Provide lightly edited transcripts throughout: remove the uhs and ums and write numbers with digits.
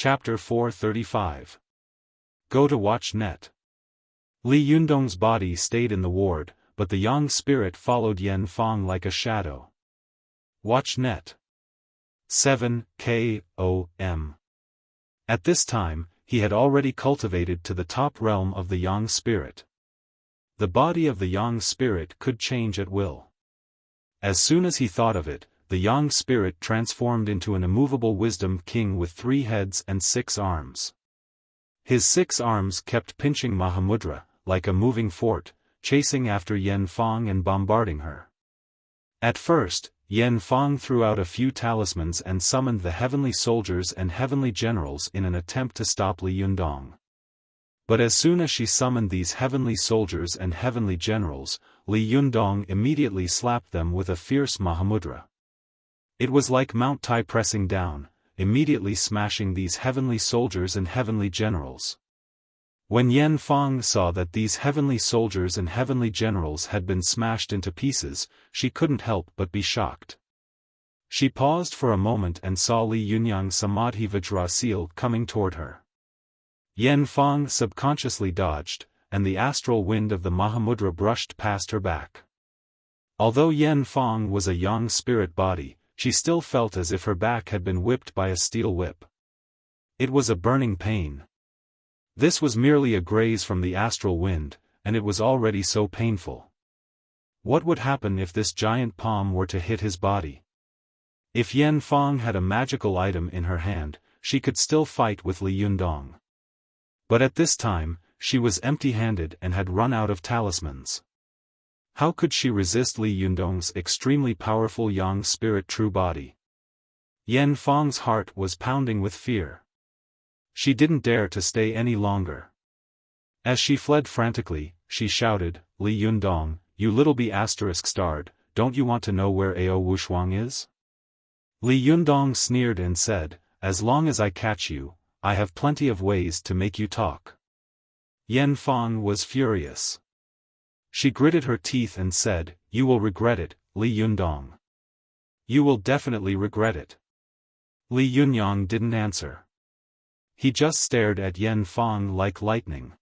Chapter 435. Go to watch net. Li Yundong's body stayed in the ward, but the yang spirit followed Yan Fang like a shadow. Watch net. 7 KOM. At this time, he had already cultivated to the top realm of the yang spirit. The body of the yang spirit could change at will. As soon as he thought of it, the yang spirit transformed into an immovable wisdom king with 3 heads and 6 arms. His 6 arms kept pinching Mahamudra, like a moving fort, chasing after Yan Fang and bombarding her. At first, Yan Fang threw out a few talismans and summoned the heavenly soldiers and heavenly generals in an attempt to stop Li Yundong. But as soon as she summoned these heavenly soldiers and heavenly generals, Li Yundong immediately slapped them with a fierce Mahamudra. It was like Mount Tai pressing down, immediately smashing these heavenly soldiers and heavenly generals. When Yan Fang saw that these heavenly soldiers and heavenly generals had been smashed into pieces, she couldn't help but be shocked. She paused for a moment and saw Li Yunyang's Samadhi Vajrasil coming toward her. Yan Fang subconsciously dodged, and the astral wind of the Mahamudra brushed past her back. Although Yan Fang was a yang spirit body, she still felt as if her back had been whipped by a steel whip. It was a burning pain. This was merely a graze from the astral wind, and it was already so painful. What would happen if this giant palm were to hit his body? If Yan Fang had a magical item in her hand, she could still fight with Li Yundong. But at this time, she was empty-handed and had run out of talismans. How could she resist Li Yundong's extremely powerful yang spirit true body? Yan Fang's heart was pounding with fear. She didn't dare to stay any longer. As she fled frantically, she shouted, "Li Yundong, you little B*****, don't you want to know where Ao Wushuang is?" Li Yundong sneered and said, "As long as I catch you, I have plenty of ways to make you talk." Yan Fang was furious. She gritted her teeth and said, "You will regret it, Li Yundong. You will definitely regret it." Li Yunyang didn't answer. He just stared at Yan Fang like lightning.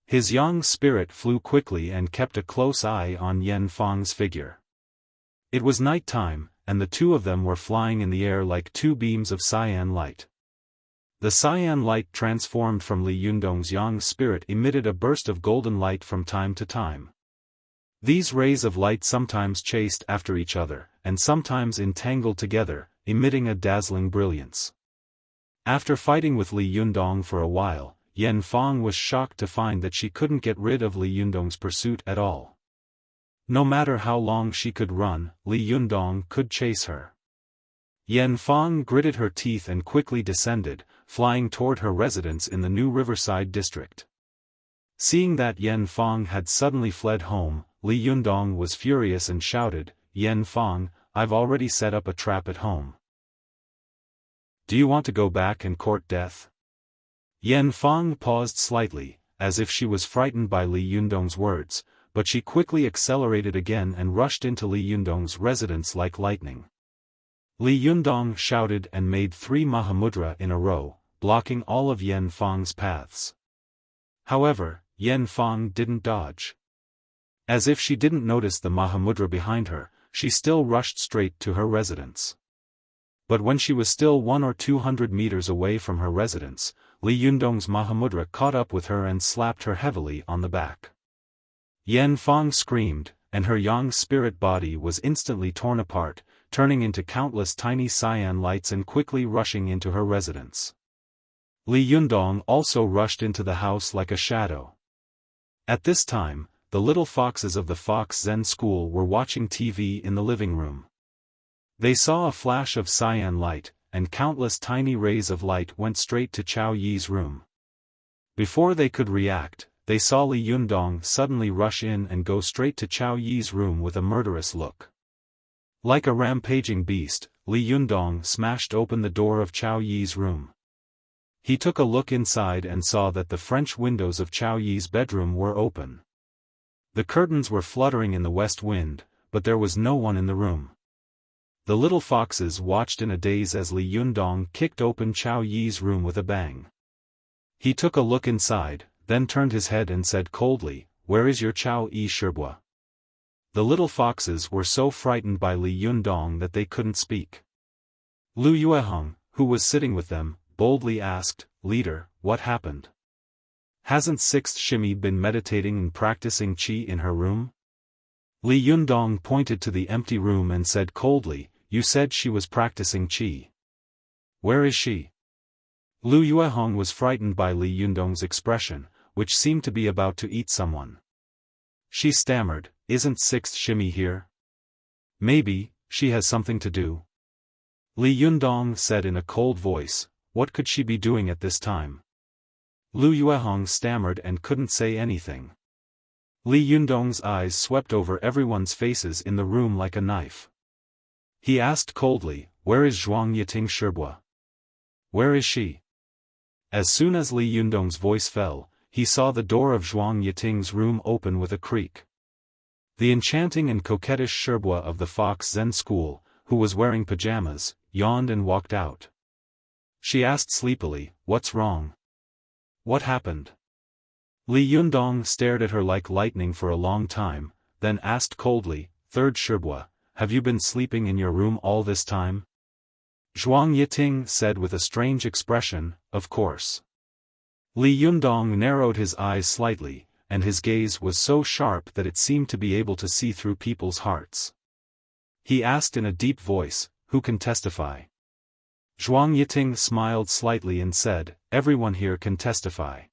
His yang spirit flew quickly and kept a close eye on Yan Fang's figure. It was night time, and the two of them were flying in the air like 2 beams of cyan light. The cyan light transformed from Li Yundong's yang spirit emitted a burst of golden light from time to time. These rays of light sometimes chased after each other, and sometimes entangled together, emitting a dazzling brilliance. After fighting with Li Yundong for a while, Yan Fang was shocked to find that she couldn't get rid of Li Yundong's pursuit at all. No matter how long she could run, Li Yundong could chase her. Yan Fang gritted her teeth and quickly descended, flying toward her residence in the new Riverside district. Seeing that Yan Fang had suddenly fled home, Li Yundong was furious and shouted, "Yan Fang, I've already set up a trap at home. Do you want to go back and court death?" Yan Fang paused slightly, as if she was frightened by Li Yundong's words, but she quickly accelerated again and rushed into Li Yundong's residence like lightning. Li Yundong shouted and made 3 Mahamudra in a row, blocking all of Yan Fang's paths. However, Yan Fang didn't dodge. As if she didn't notice the Mahamudra behind her, she still rushed straight to her residence. But when she was still 100 or 200 meters away from her residence, Li Yundong's Mahamudra caught up with her and slapped her heavily on the back. Yan Fang screamed, and her yang spirit body was instantly torn apart, turning into countless tiny cyan lights and quickly rushing into her residence. Li Yundong also rushed into the house like a shadow. At this time, the little foxes of the Fox Zen school were watching TV in the living room. They saw a flash of cyan light, and countless tiny rays of light went straight to Chao Yi's room. Before they could react, they saw Li Yundong suddenly rush in and go straight to Chao Yi's room with a murderous look. Like a rampaging beast, Li Yundong smashed open the door of Chao Yi's room. He took a look inside and saw that the French windows of Chao Yi's bedroom were open. The curtains were fluttering in the west wind, but there was no one in the room. The little foxes watched in a daze as Li Yundong kicked open Chao Yi's room with a bang. He took a look inside, then turned his head and said coldly, "Where is your Chao Yi Shibua?" The little foxes were so frightened by Li Yundong that they couldn't speak. Lu Yuehong, who was sitting with them, boldly asked, "Leader, what happened? Hasn't Sixth Shimi been meditating and practicing qi in her room?" Li Yundong pointed to the empty room and said coldly, "You said she was practicing qi. Where is she?" Lu Yuehong was frightened by Li Yundong's expression, which seemed to be about to eat someone. She stammered, "Isn't Sixth Shimi here? Maybe she has something to do." Li Yundong said in a cold voice, "What could she be doing at this time?" Lu Yuehong stammered and couldn't say anything. Li Yundong's eyes swept over everyone's faces in the room like a knife. He asked coldly, "Where is Zhuang Yiting Shibua? Where is she?" As soon as Li Yundong's voice fell, he saw the door of Zhuang Yiting's room open with a creak. The enchanting and coquettish Shibua of the Fox Zen school, who was wearing pajamas, yawned and walked out. She asked sleepily, "What's wrong? What happened?" Li Yundong stared at her like lightning for a long time, then asked coldly, "Third Shibua, have you been sleeping in your room all this time?" Zhuang Yiting said with a strange expression, "Of course." Li Yundong narrowed his eyes slightly, and his gaze was so sharp that it seemed to be able to see through people's hearts. He asked in a deep voice, "Who can testify?" Zhuang Yiting smiled slightly and said, "Everyone here can testify.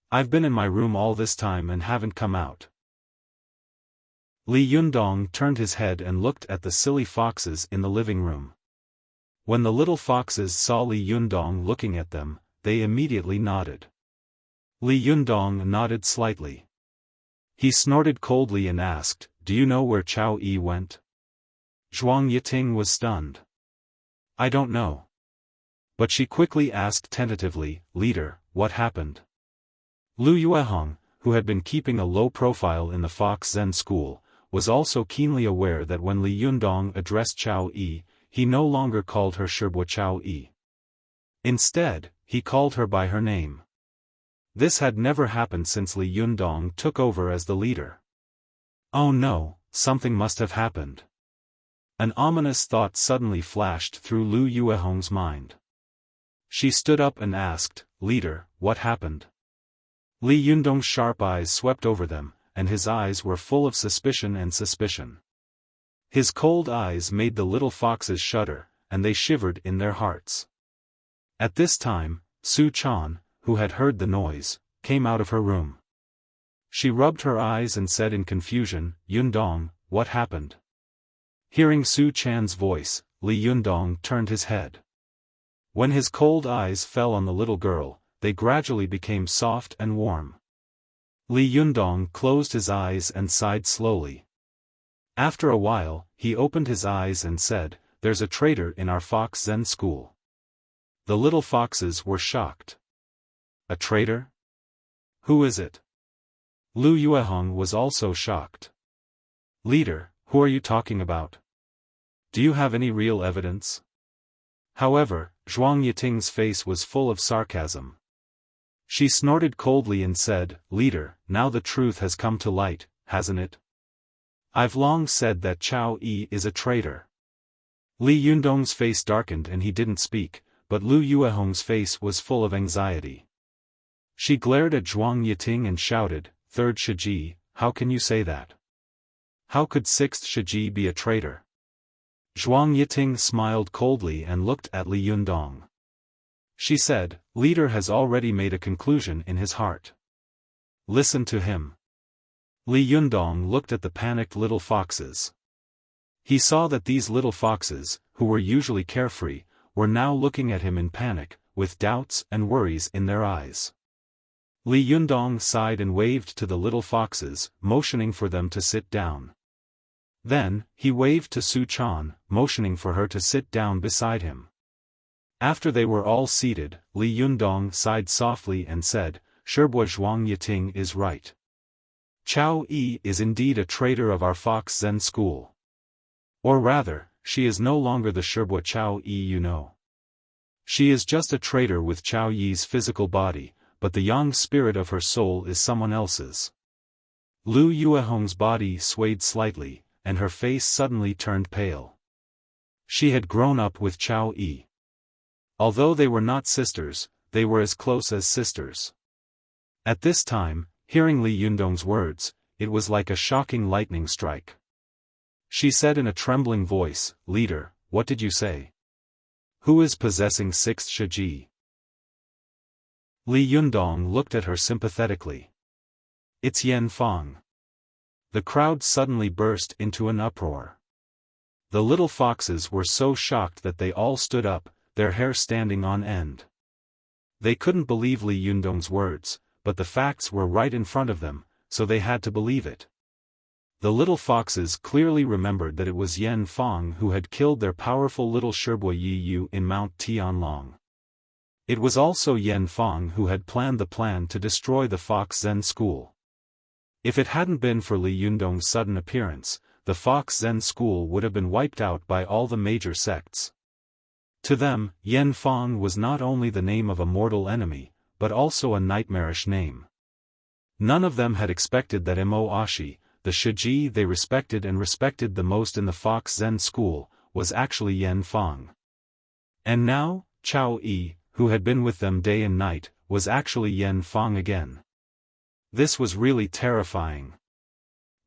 I've been in my room all this time and haven't come out." Li Yundong turned his head and looked at the silly foxes in the living room. When the little foxes saw Li Yundong looking at them, they immediately nodded. Li Yundong nodded slightly. He snorted coldly and asked, "Do you know where Chao Yi went?" Zhuang Yiting was stunned. "I don't know." But she quickly asked tentatively, "Leader, what happened?" Lu Yuehong, who had been keeping a low profile in the Fox Zen school, was also keenly aware that when Li Yundong addressed Chao Yi, he no longer called her Shibua Chao Yi. Instead, he called her by her name. This had never happened since Li Yundong took over as the leader. Oh no, something must have happened. An ominous thought suddenly flashed through Lu Yuehong's mind. She stood up and asked, "Leader, what happened?" Li Yundong's sharp eyes swept over them, and his eyes were full of suspicion and suspicion. His cold eyes made the little foxes shudder, and they shivered in their hearts. At this time, Su Chan, who had heard the noise, came out of her room. She rubbed her eyes and said in confusion, "Yundong, what happened?" Hearing Su Chan's voice, Li Yundong turned his head. When his cold eyes fell on the little girl, they gradually became soft and warm. Li Yundong closed his eyes and sighed slowly. After a while, he opened his eyes and said, "There's a traitor in our Fox Zen school." The little foxes were shocked. "A traitor? Who is it?" Lu Yuehong was also shocked. "Leader, who are you talking about? Do you have any real evidence?" However, Zhuang Yiting's face was full of sarcasm. She snorted coldly and said, "Leader, now the truth has come to light, hasn't it? I've long said that Chao Yi is a traitor." Li Yundong's face darkened and he didn't speak, but Lu Yuehong's face was full of anxiety. She glared at Zhuang Yiting and shouted, "Third Shiji, how can you say that? How could Sixth Shiji be a traitor?" Zhuang Yiting smiled coldly and looked at Li Yundong. She said, "Leader has already made a conclusion in his heart. Listen to him." Li Yundong looked at the panicked little foxes. He saw that these little foxes, who were usually carefree, were now looking at him in panic, with doubts and worries in their eyes. Li Yundong sighed and waved to the little foxes, motioning for them to sit down. Then, he waved to Su Chan, motioning for her to sit down beside him. After they were all seated, Li Yundong sighed softly and said, "Shibua Zhuang Yiting is right. Chao Yi is indeed a traitor of our Fox Zen school. Or rather, she is no longer the Shibwa Chao Yi you know. She is just a traitor with Chao Yi's physical body, but the yang spirit of her soul is someone else's. Lu Yuehong's body swayed slightly, and her face suddenly turned pale. She had grown up with Chao Yi. Although they were not sisters, they were as close as sisters. At this time, hearing Li Yundong's words, it was like a shocking lightning strike. She said in a trembling voice, "Leader, what did you say? Who is possessing sixth Shiji?" Li Yundong looked at her sympathetically. "It's Yan Fang." The crowd suddenly burst into an uproar. The little foxes were so shocked that they all stood up, their hair standing on end. They couldn't believe Li Yundong's words, but the facts were right in front of them, so they had to believe it. The little foxes clearly remembered that it was Yan Fang who had killed their powerful little Shibwa Yi Yu in Mount Tianlong. It was also Yan Fang who had planned the plan to destroy the Fox Zen school. If it hadn't been for Li Yundong's sudden appearance, the Fox Zen school would have been wiped out by all the major sects. To them, Yan Fang was not only the name of a mortal enemy, but also a nightmarish name. None of them had expected that Mo Ashi, the Shiji they respected the most in the Fox Zen school, was actually Yan Fang. And now, Chao Yi, who had been with them day and night, was actually Yan Fang again. This was really terrifying.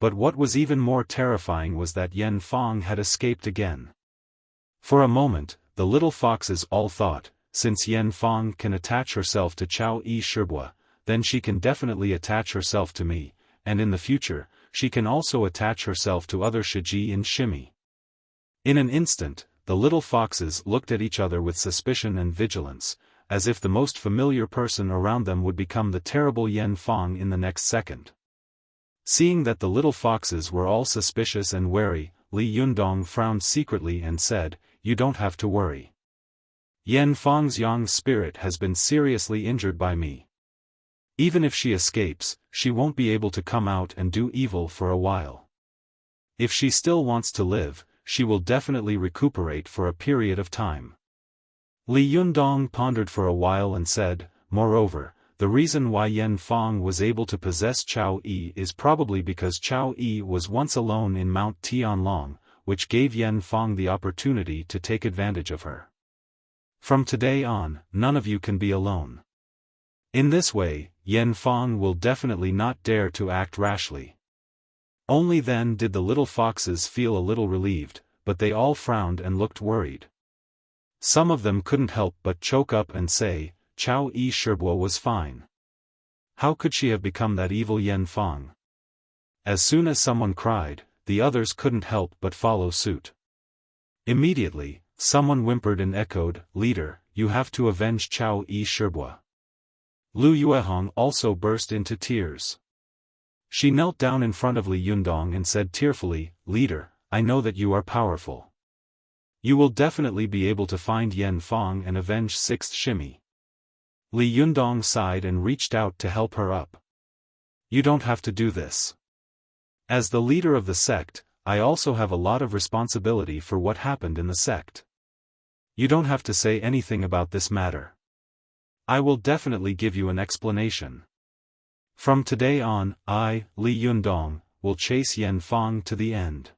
But what was even more terrifying was that Yan Fang had escaped again. For a moment, the little foxes all thought, since Yan Fang can attach herself to Chao Yi Shibwa, then she can definitely attach herself to me, and in the future, she can also attach herself to other Shiji in Shimi. In an instant, the little foxes looked at each other with suspicion and vigilance, as if the most familiar person around them would become the terrible Yan Fang in the next second. Seeing that the little foxes were all suspicious and wary, Li Yundong frowned secretly and said, "You don't have to worry. Yan Fang's yang spirit has been seriously injured by me. Even if she escapes, she won't be able to come out and do evil for a while. If she still wants to live, she will definitely recuperate for a period of time." Li Yundong pondered for a while and said, "Moreover, the reason why Yan Fang was able to possess Chao Yi is probably because Chao Yi was once alone in Mount Tianlong, which gave Yan Fang the opportunity to take advantage of her. From today on, none of you can be alone. In this way, Yan Fang will definitely not dare to act rashly." Only then did the little foxes feel a little relieved, but they all frowned and looked worried. Some of them couldn't help but choke up and say, "Chao Yi Shibwa was fine. How could she have become that evil Yan Fang?" As soon as someone cried, the others couldn't help but follow suit. Immediately, someone whimpered and echoed, "Leader, you have to avenge Chao Yi Shibwa." Lu Yuehong also burst into tears. She knelt down in front of Li Yundong and said tearfully, "Leader, I know that you are powerful. You will definitely be able to find Yan Fang and avenge 6th Shimi." Li Yundong sighed and reached out to help her up. "You don't have to do this. As the leader of the sect, I also have a lot of responsibility for what happened in the sect. You don't have to say anything about this matter. I will definitely give you an explanation. From today on, I, Li Yundong, will chase Yan Fang to the end."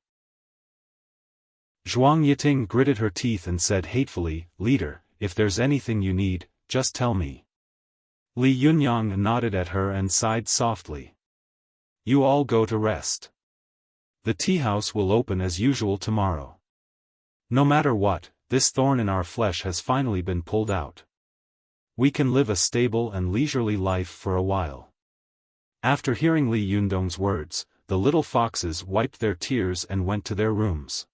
Zhuang Yiting gritted her teeth and said hatefully, "Leader, if there's anything you need, just tell me." Li Yunyang nodded at her and sighed softly. "You all go to rest. The tea house will open as usual tomorrow. No matter what, this thorn in our flesh has finally been pulled out. We can live a stable and leisurely life for a while." After hearing Li Yundong's words, the little foxes wiped their tears and went to their rooms.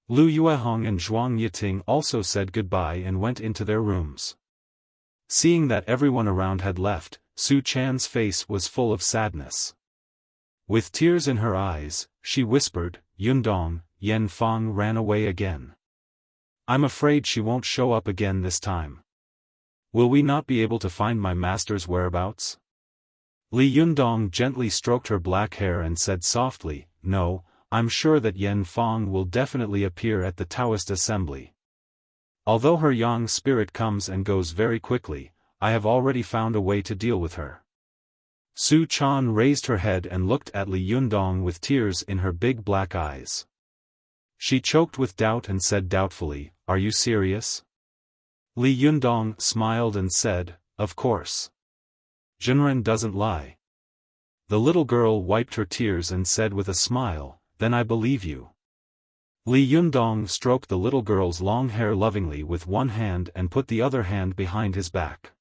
Lu Yuehong and Zhuang Yiting also said goodbye and went into their rooms. Seeing that everyone around had left, Su Chan's face was full of sadness. With tears in her eyes, she whispered, "Yundong, Yan Fang ran away again. I'm afraid she won't show up again this time. Will we not be able to find my master's whereabouts?" Li Yundong gently stroked her black hair and said softly, "No, I'm sure that Yan Fong will definitely appear at the Taoist assembly. Although her yang spirit comes and goes very quickly, I have already found a way to deal with her. Su Chan raised her head and looked at Li Yundong with tears in her big black eyes. She choked with doubt and said doubtfully, "Are you serious?" Li Yundong smiled and said, "Of course. Zhenren doesn't lie." The little girl wiped her tears and said with a smile, "Then I believe you." Li Yundong stroked the little girl's long hair lovingly with one hand and put the other hand behind his back.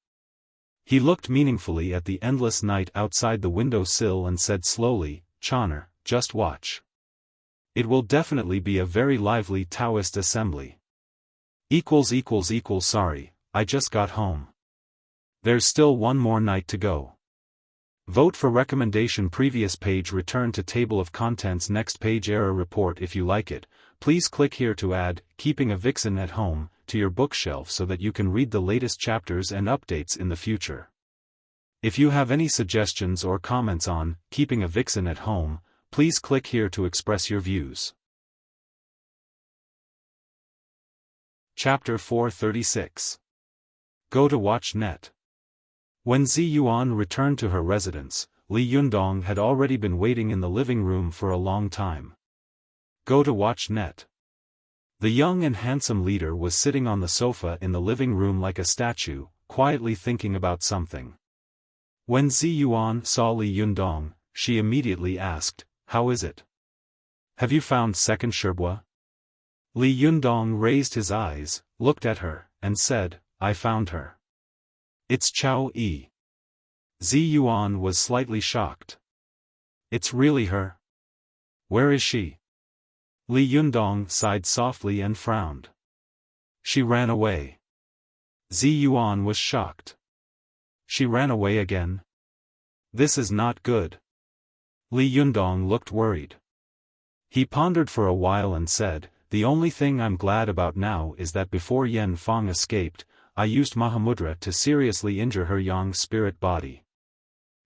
He looked meaningfully at the endless night outside the window sill and said slowly, "Chaner, just watch. It will definitely be a very lively Taoist assembly. Sorry, I just got home. There's still one more night to go." Vote for recommendation. Previous page. Return to table of contents. Next page. Error report. If you like it, please click here to add Keeping a Vixen at Home to your bookshelf so that you can read the latest chapters and updates in the future. If you have any suggestions or comments on Keeping a Vixen at Home, please click here to express your views. Chapter 436. Go to Watch Net. When Zi Yuan returned to her residence, Li Yundong had already been waiting in the living room for a long time. Go to Watch Net. The young and handsome leader was sitting on the sofa in the living room like a statue, quietly thinking about something. When Zi Yuan saw Li Yundong, she immediately asked, "How is it? Have you found second Sherbua?" Li Yundong raised his eyes, looked at her, and said, "I found her. It's Chao Yi." Zi Yuan was slightly shocked. "It's really her? Where is she?" Li Yundong sighed softly and frowned. "She ran away." Zi Yuan was shocked. "She ran away again? This is not good." Li Yundong looked worried. He pondered for a while and said, "The only thing I'm glad about now is that before Yan Fong escaped, I used Mahamudra to seriously injure her yang spirit body.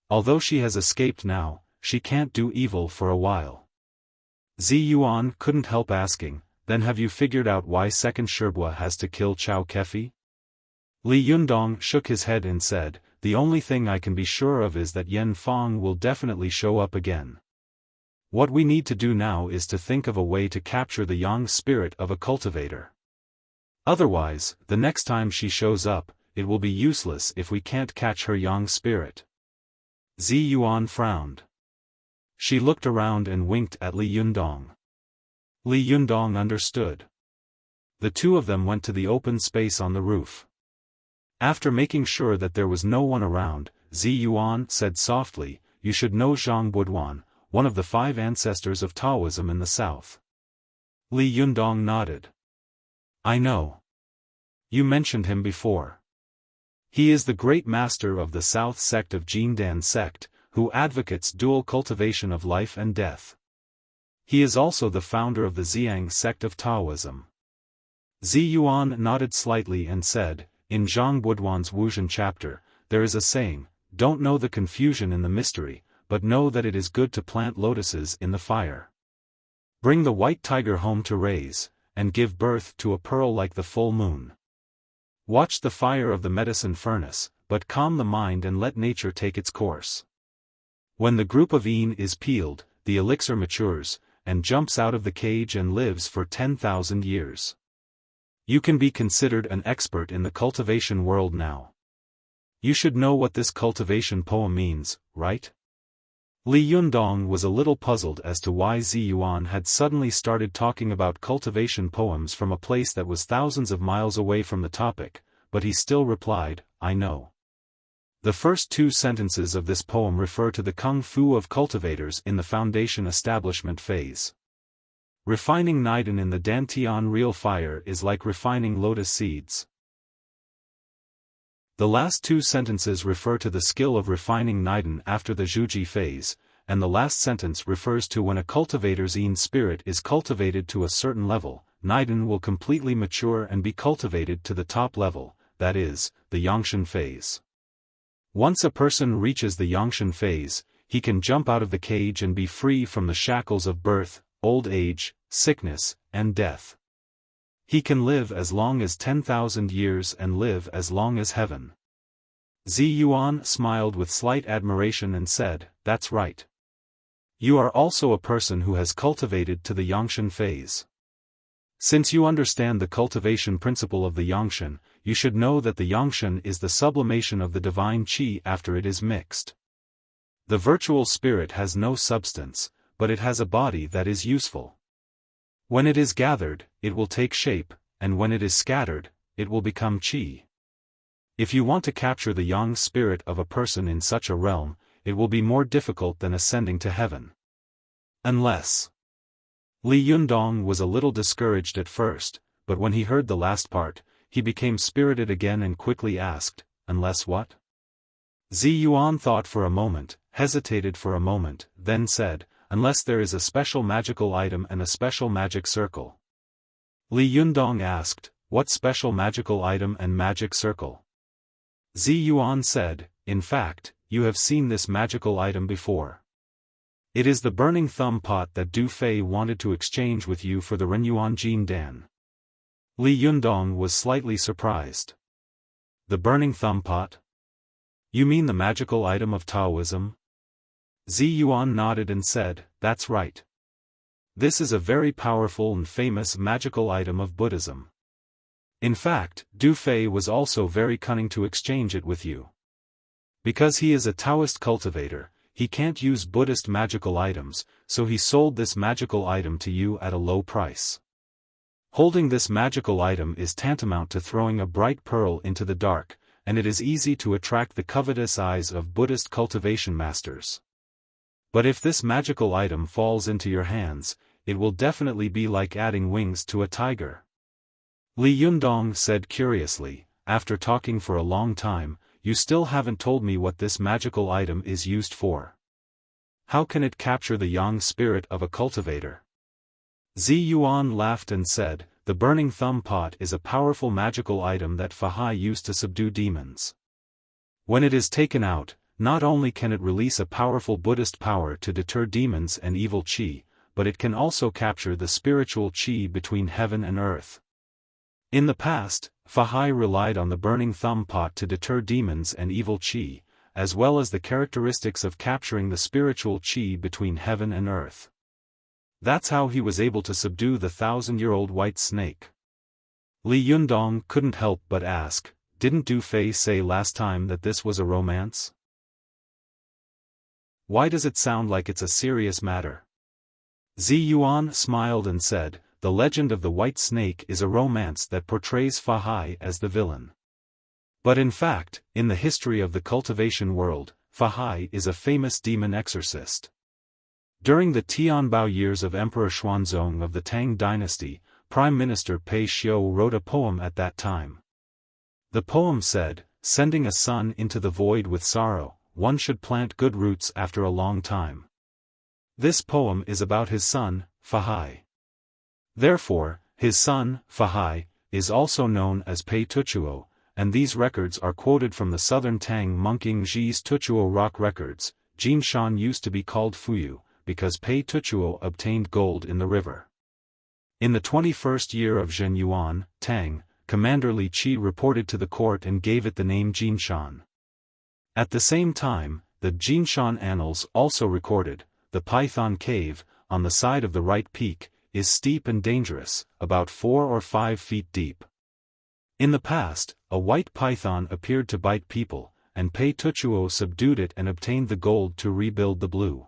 Although she has escaped now, she can't do evil for a while." Zi Yuan couldn't help asking, "Then have you figured out why second Sherbua has to kill Chao Kefi?" Li Yundong shook his head and said, "The only thing I can be sure of is that Yan Fong will definitely show up again. What we need to do now is to think of a way to capture the yang spirit of a cultivator. Otherwise, the next time she shows up, it will be useless if we can't catch her yang spirit." Zi Yuan frowned. She looked around and winked at Li Yundong. Li Yundong understood. The two of them went to the open space on the roof. After making sure that there was no one around, Zi Yuan said softly, "You should know Zhang Buduan, one of the 5 ancestors of Taoism in the south." Li Yundong nodded. "I know. You mentioned him before. He is the great master of the South sect of Jindan sect, who advocates dual cultivation of life and death. He is also the founder of the Xiang sect of Taoism." Zi Yuan nodded slightly and said, "In Zhang Buduan's Wuzhen chapter, there is a saying, 'Don't know the confusion in the mystery, but know that it is good to plant lotuses in the fire. Bring the white tiger home to raise, and give birth to a pearl like the full moon. Watch the fire of the medicine furnace, but calm the mind and let nature take its course. When the group of Yin is peeled, the elixir matures, and jumps out of the cage and lives for 10,000 years. You can be considered an expert in the cultivation world now. You should know what this cultivation poem means, right?" Li Yundong was a little puzzled as to why Zi Yuan had suddenly started talking about cultivation poems from a place that was thousands of miles away from the topic, but he still replied, "I know. The first 2 sentences of this poem refer to the kung fu of cultivators in the foundation establishment phase. Refining Niden in the Dantian real fire is like refining lotus seeds. The last 2 sentences refer to the skill of refining Niden after the Zhuji phase, and the last sentence refers to when a cultivator's Yin spirit is cultivated to a certain level, Niden will completely mature and be cultivated to the top level, that is, the Yangshan phase. Once a person reaches the Yangshan phase, he can jump out of the cage and be free from the shackles of birth, old age, sickness, and death. He can live as long as 10,000 years and live as long as heaven. Zi Yuan smiled with slight admiration and said, "That's right. You are also a person who has cultivated to the Yangshan phase. Since you understand the cultivation principle of the Yangshan, you should know that the Yangshan is the sublimation of the divine qi after it is mixed. The virtual spirit has no substance, but it has a body that is useful. When it is gathered, it will take shape, and when it is scattered, it will become qi. If you want to capture the yang spirit of a person in such a realm, it will be more difficult than ascending to heaven. Unless..." Li Yundong was a little discouraged at first, but when he heard the last part, he became spirited again and quickly asked, "Unless what?" Zi Yuan thought for a moment, hesitated for a moment, then said, "Unless there is a special magical item and a special magic circle." Li Yundong asked, "What special magical item and magic circle?" Zi Yuan said, "In fact, you have seen this magical item before. It is the burning thumb pot that Du Fei wanted to exchange with you for the Renyuan Jin Dan." Li Yundong was slightly surprised. "The burning thumb pot? You mean the magical item of Taoism?" Zi Yuan nodded and said, "That's right. This is a very powerful and famous magical item of Buddhism. In fact, Du Fei was also very cunning to exchange it with you. Because he is a Taoist cultivator, he can't use Buddhist magical items, so he sold this magical item to you at a low price. Holding this magical item is tantamount to throwing a bright pearl into the dark, and it is easy to attract the covetous eyes of Buddhist cultivation masters. But if this magical item falls into your hands, it will definitely be like adding wings to a tiger." Li Yundong said curiously, "After talking for a long time, you still haven't told me what this magical item is used for. How can it capture the yang spirit of a cultivator?" Zi Yuan laughed and said, "The burning thumb pot is a powerful magical item that Fahai used to subdue demons. When it is taken out, not only can it release a powerful Buddhist power to deter demons and evil qi, but it can also capture the spiritual qi between heaven and earth. In the past, Fahai relied on the burning thumb pot to deter demons and evil qi, as well as the characteristics of capturing the spiritual qi between heaven and earth. That's how he was able to subdue the 1,000-year-old white snake." Li Yundong couldn't help but ask, "Didn't Du Fei say last time that this was a romance? Why does it sound like it's a serious matter?" Zi Yuan smiled and said, "The legend of the white snake is a romance that portrays Fahai as the villain. But in fact, in the history of the cultivation world, Fahai is a famous demon exorcist. During the Tianbao years of Emperor Xuanzong of the Tang dynasty, Prime Minister Pei Xiu wrote a poem at that time. The poem said, 'Sending a son into the void with sorrow, one should plant good roots after a long time.' This poem is about his son, Fahai. Therefore, his son, Fahai, is also known as Pei Tuchuo, and these records are quoted from the southern Tang monk Ying Zhi's Tuchuo rock records. Jinshan used to be called Fuyu, because Pei Tuchuo obtained gold in the river. In the 21st year of Zhen Yuan, Tang, Commander Li Qi reported to the court and gave it the name Jinshan. At the same time, the Jinshan annals also recorded, the Python Cave, on the side of the right peak, is steep and dangerous, about 4 or 5 feet deep. In the past, a white python appeared to bite people, and Pei Tuchuo subdued it and obtained the gold to rebuild the blue.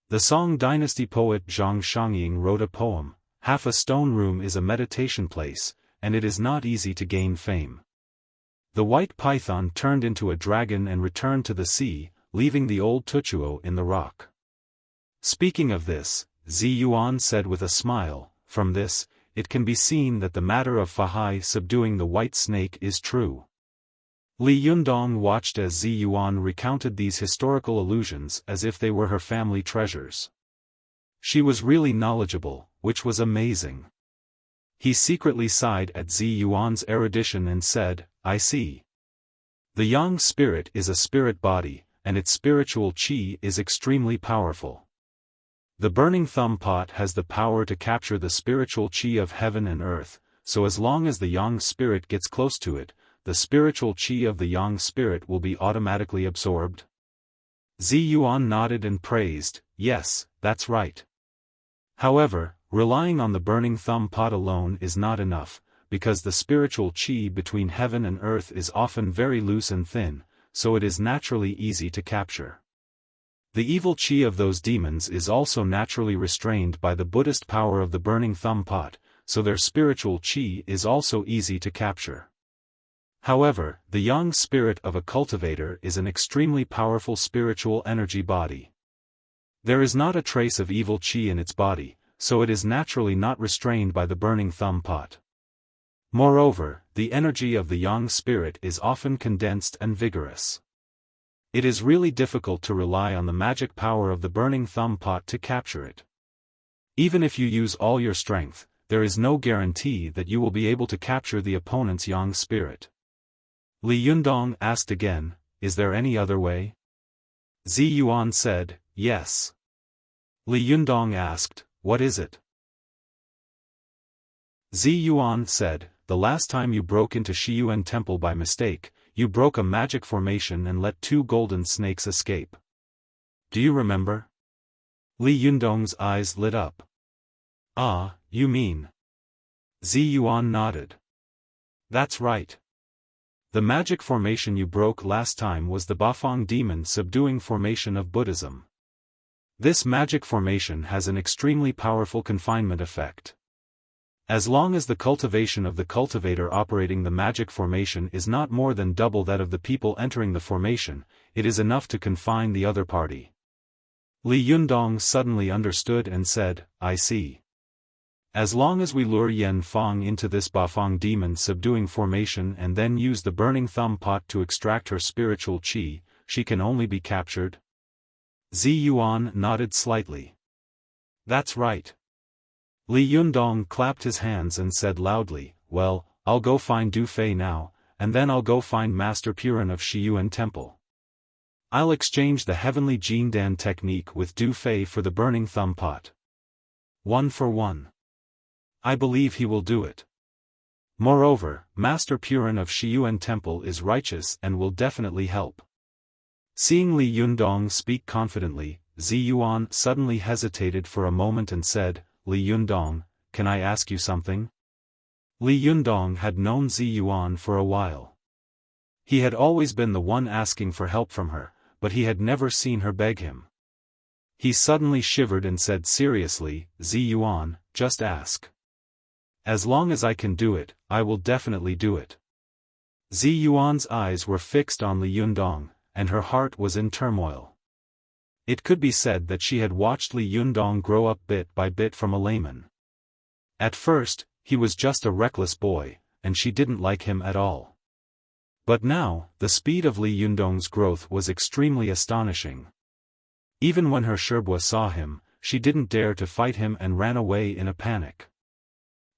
The Song dynasty poet Zhang Shangying wrote a poem, "Half a stone room is a meditation place, and it is not easy to gain fame." The white python turned into a dragon and returned to the sea, leaving the old Tuchuo in the rock. Speaking of this, Zi Yuan said with a smile, "From this, it can be seen that the matter of Fahai subduing the white snake is true." Li Yundong watched as Zi Yuan recounted these historical allusions as if they were her family treasures. She was really knowledgeable, which was amazing. He secretly sighed at Zi Yuan's erudition and said, "I see. The yang spirit is a spirit body, and its spiritual qi is extremely powerful. The burning thumb pot has the power to capture the spiritual qi of heaven and earth, so as long as the yang spirit gets close to it, the spiritual qi of the yang spirit will be automatically absorbed. Zi Yuan nodded and praised, yes, that's right. However, relying on the burning thumb pot alone is not enough, because the spiritual qi between heaven and earth is often very loose and thin, so it is naturally easy to capture. The evil qi of those demons is also naturally restrained by the Buddhist power of the burning thumb pot, so their spiritual qi is also easy to capture. However, the yang spirit of a cultivator is an extremely powerful spiritual energy body. There is not a trace of evil qi in its body, so it is naturally not restrained by the burning thumb pot. Moreover, the energy of the yang spirit is often condensed and vigorous. It is really difficult to rely on the magic power of the burning thumb pot to capture it. Even if you use all your strength, there is no guarantee that you will be able to capture the opponent's yang spirit. Li Yundong asked again, is there any other way? Zi Yuan said, yes. Li Yundong asked, what is it? Zi Yuan said, the last time you broke into Shiyuan Temple by mistake, you broke a magic formation and let 2 golden snakes escape. Do you remember? Li Yundong's eyes lit up. Ah, you mean? Zi Yuan nodded. That's right. The magic formation you broke last time was the Bafang demon subduing formation of Buddhism. This magic formation has an extremely powerful confinement effect. As long as the cultivation of the cultivator operating the magic formation is not more than double that of the people entering the formation, it is enough to confine the other party. Li Yundong suddenly understood and said, I see. As long as we lure Yen Fang into this Bafang demon subduing formation and then use the burning thumb pot to extract her spiritual qi, she can only be captured? Zi Yuan nodded slightly. That's right. Li Yundong clapped his hands and said loudly, well, I'll go find Du Fei now, and then I'll go find Master Purin of Shiyuan Temple. I'll exchange the heavenly Jindan technique with Du Fei for the burning thumb pot. 1 for 1. I believe he will do it. Moreover, Master Purin of Shiyuan Temple is righteous and will definitely help. Seeing Li Yundong speak confidently, Zi Yuan suddenly hesitated for a moment and said, Li Yundong, can I ask you something? Li Yundong had known Zi Yuan for a while. He had always been the one asking for help from her, but he had never seen her beg him. He suddenly shivered and said seriously, Zi Yuan, just ask. As long as I can do it, I will definitely do it. Zi Yuan's eyes were fixed on Li Yundong, and her heart was in turmoil. It could be said that she had watched Li Yundong grow up bit by bit from a layman. At first, he was just a reckless boy, and she didn't like him at all. But now, the speed of Li Yundong's growth was extremely astonishing. Even when her Sherbua saw him, she didn't dare to fight him and ran away in a panic.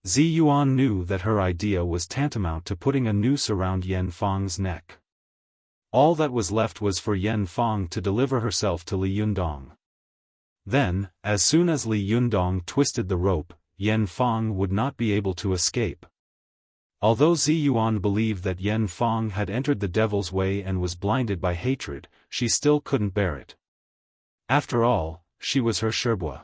Zi Yuan knew that her idea was tantamount to putting a noose around Yen Fang's neck. All that was left was for Yen Fang to deliver herself to Li Yundong. Then, as soon as Li Yundong twisted the rope, Yen Fang would not be able to escape. Although Zi Yuan believed that Yen Fang had entered the devil's way and was blinded by hatred, she still couldn't bear it. After all, she was her Sherbua.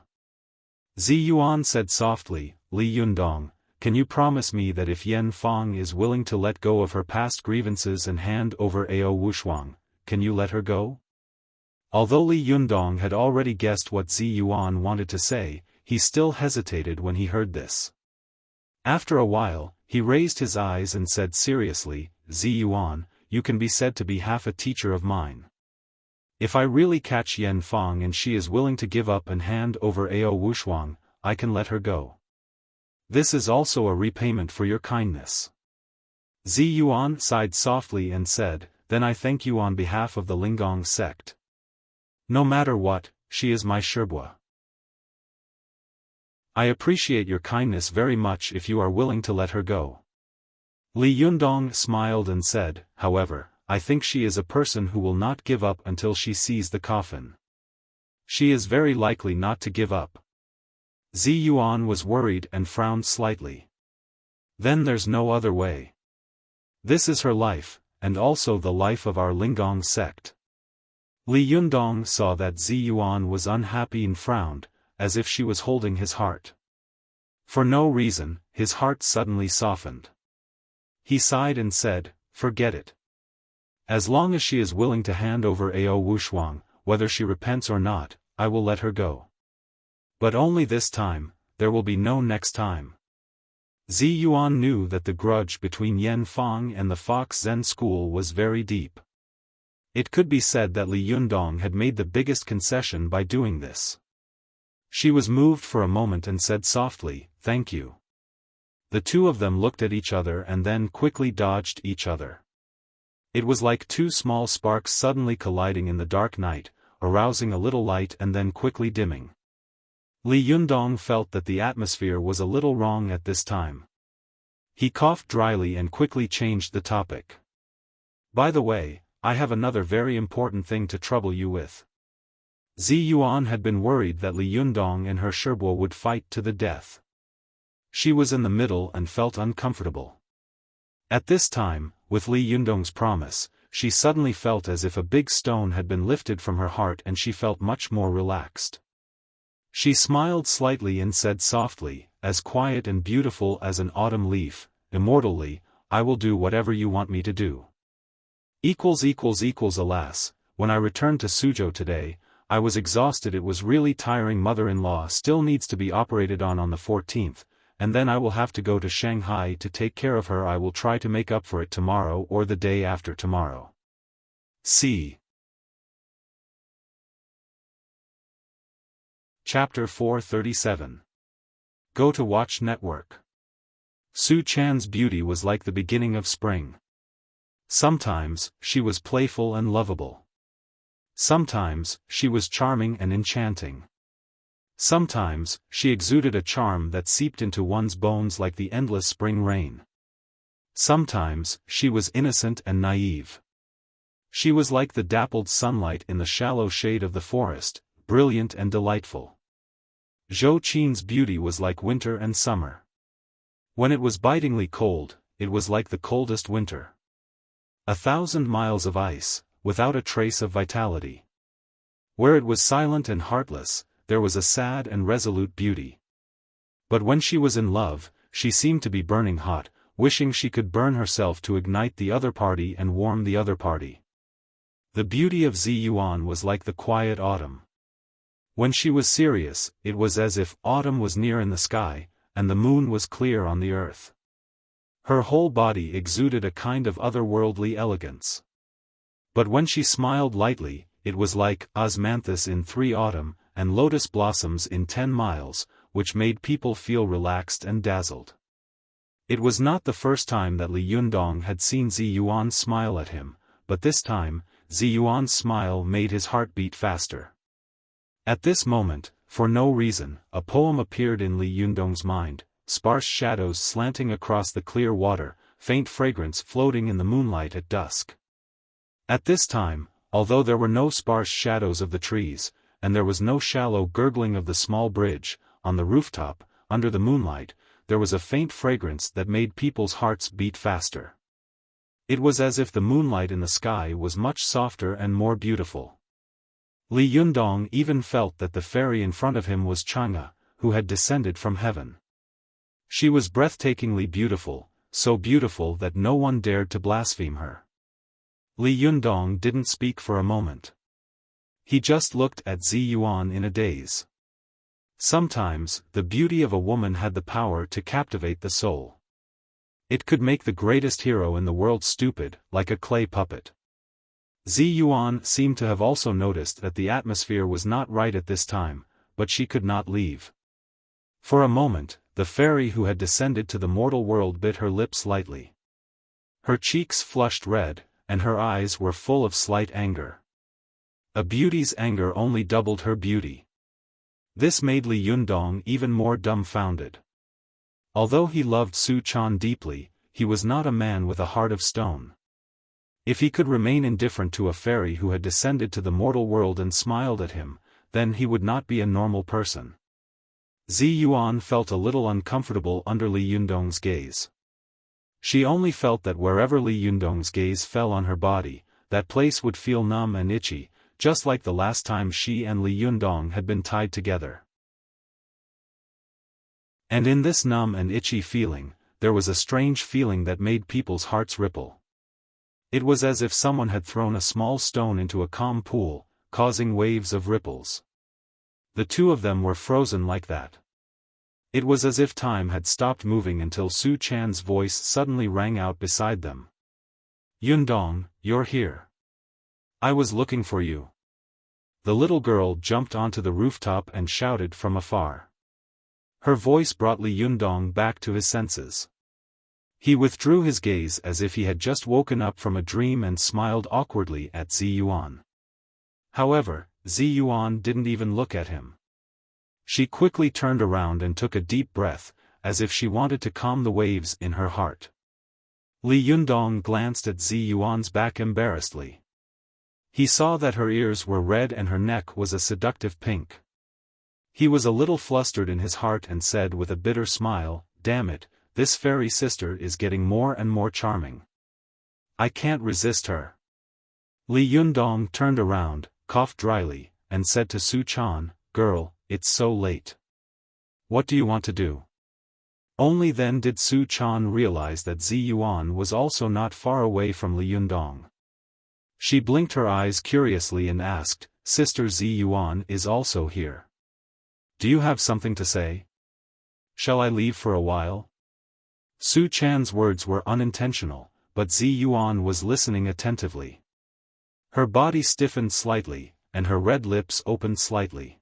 Zi Yuan said softly, Li Yundong, can you promise me that if Yen Fang is willing to let go of her past grievances and hand over Ao Wushuang, can you let her go? Although Li Yundong had already guessed what Zi Yuan wanted to say, he still hesitated when he heard this. After a while, he raised his eyes and said seriously, Zi Yuan, you can be said to be half a teacher of mine. If I really catch Yen Fang and she is willing to give up and hand over Ao Wushuang, I can let her go. This is also a repayment for your kindness. Zi Yuan sighed softly and said, then I thank you on behalf of the Linggong sect. No matter what, she is my Sherbua. I appreciate your kindness very much if you are willing to let her go. Li Yundong smiled and said, however, I think she is a person who will not give up until she sees the coffin. She is very likely not to give up. Zi Yuan was worried and frowned slightly. Then there's no other way. This is her life, and also the life of our Lingong sect. Li Yundong saw that Zi Yuan was unhappy and frowned, as if she was holding his heart. For no reason, his heart suddenly softened. He sighed and said, "Forget it. As long as she is willing to hand over Ao Wushuang, whether she repents or not, I will let her go. But only this time, there will be no next time." Zi Yuan knew that the grudge between Yan Fang and the Fox Zen school was very deep. It could be said that Li Yundong had made the biggest concession by doing this. She was moved for a moment and said softly, "Thank you." The two of them looked at each other and then quickly dodged each other. It was like two small sparks suddenly colliding in the dark night, arousing a little light and then quickly dimming. Li Yundong felt that the atmosphere was a little wrong at this time. He coughed dryly and quickly changed the topic. "By the way, I have another very important thing to trouble you with." Zi Yuan had been worried that Li Yundong and her Sherbo would fight to the death. She was in the middle and felt uncomfortable. At this time, with Li Yundong's promise, she suddenly felt as if a big stone had been lifted from her heart and she felt much more relaxed. She smiled slightly and said softly, "As quiet and beautiful as an autumn leaf, immortally, I will do whatever you want me to do." Alas, when I returned to Suzhou today, I was exhausted. It was really tiring. Mother-in-law still needs to be operated on the 14th, and then I will have to go to Shanghai to take care of her. I will try to make up for it tomorrow or the day after tomorrow. See Chapter 437. Go to Watch Network. Su Chan's beauty was like the beginning of spring. Sometimes, she was playful and lovable. Sometimes, she was charming and enchanting. Sometimes, she exuded a charm that seeped into one's bones like the endless spring rain. Sometimes, she was innocent and naive. She was like the dappled sunlight in the shallow shade of the forest, brilliant and delightful. Zhou Qin's beauty was like winter and summer. When it was bitingly cold, it was like the coldest winter. 1,000 miles of ice, without a trace of vitality. Where it was silent and heartless, there was a sad and resolute beauty. But when she was in love, she seemed to be burning hot, wishing she could burn herself to ignite the other party and warm the other party. The beauty of Zi Yuan was like the quiet autumn. When she was serious, it was as if autumn was near in the sky, and the moon was clear on the earth. Her whole body exuded a kind of otherworldly elegance. But when she smiled lightly, it was like osmanthus in 3 autumn, and lotus blossoms in 10 miles, which made people feel relaxed and dazzled. It was not the first time that Li Yundong had seen Zi Yuan smile at him, but this time, Zi Yuan's smile made his heart beat faster. At this moment, for no reason, a poem appeared in Li Yundong's mind, sparse shadows slanting across the clear water, faint fragrance floating in the moonlight at dusk. At this time, although there were no sparse shadows of the trees, and there was no shallow gurgling of the small bridge, on the rooftop, under the moonlight, there was a faint fragrance that made people's hearts beat faster. It was as if the moonlight in the sky was much softer and more beautiful. Li Yundong even felt that the fairy in front of him was Chang'e, who had descended from heaven. She was breathtakingly beautiful, so beautiful that no one dared to blaspheme her. Li Yundong didn't speak for a moment. He just looked at Zi Yuan in a daze. Sometimes, the beauty of a woman had the power to captivate the soul. It could make the greatest hero in the world stupid, like a clay puppet. Zi Yuan seemed to have also noticed that the atmosphere was not right at this time, but she could not leave. For a moment, the fairy who had descended to the mortal world bit her lips lightly. Her cheeks flushed red, and her eyes were full of slight anger. A beauty's anger only doubled her beauty. This made Li Yundong even more dumbfounded. Although he loved Su Chan deeply, he was not a man with a heart of stone. If he could remain indifferent to a fairy who had descended to the mortal world and smiled at him, then he would not be a normal person. Zi Yuan felt a little uncomfortable under Li Yundong's gaze. She only felt that wherever Li Yundong's gaze fell on her body, that place would feel numb and itchy, just like the last time she and Li Yundong had been tied together. And in this numb and itchy feeling, there was a strange feeling that made people's hearts ripple. It was as if someone had thrown a small stone into a calm pool, causing waves of ripples. The two of them were frozen like that. It was as if time had stopped moving until Su Chan's voice suddenly rang out beside them. "Yundong, you're here. I was looking for you." The little girl jumped onto the rooftop and shouted from afar. Her voice brought Li Yundong back to his senses. He withdrew his gaze as if he had just woken up from a dream and smiled awkwardly at Zi Yuan. However, Zi Yuan didn't even look at him. She quickly turned around and took a deep breath, as if she wanted to calm the waves in her heart. Li Yundong glanced at Zi Yuan's back embarrassedly. He saw that her ears were red and her neck was a seductive pink. He was a little flustered in his heart and said with a bitter smile, "Damn it, this fairy sister is getting more and more charming. I can't resist her." Li Yundong turned around, coughed dryly, and said to Su Chan, "Girl, it's so late. What do you want to do?" Only then did Su Chan realize that Zi Yuan was also not far away from Li Yundong. She blinked her eyes curiously and asked, "Sister Zi Yuan is also here. Do you have something to say? Shall I leave for a while?" Su Chan's words were unintentional, but Zi Yuan was listening attentively. Her body stiffened slightly, and her red lips opened slightly.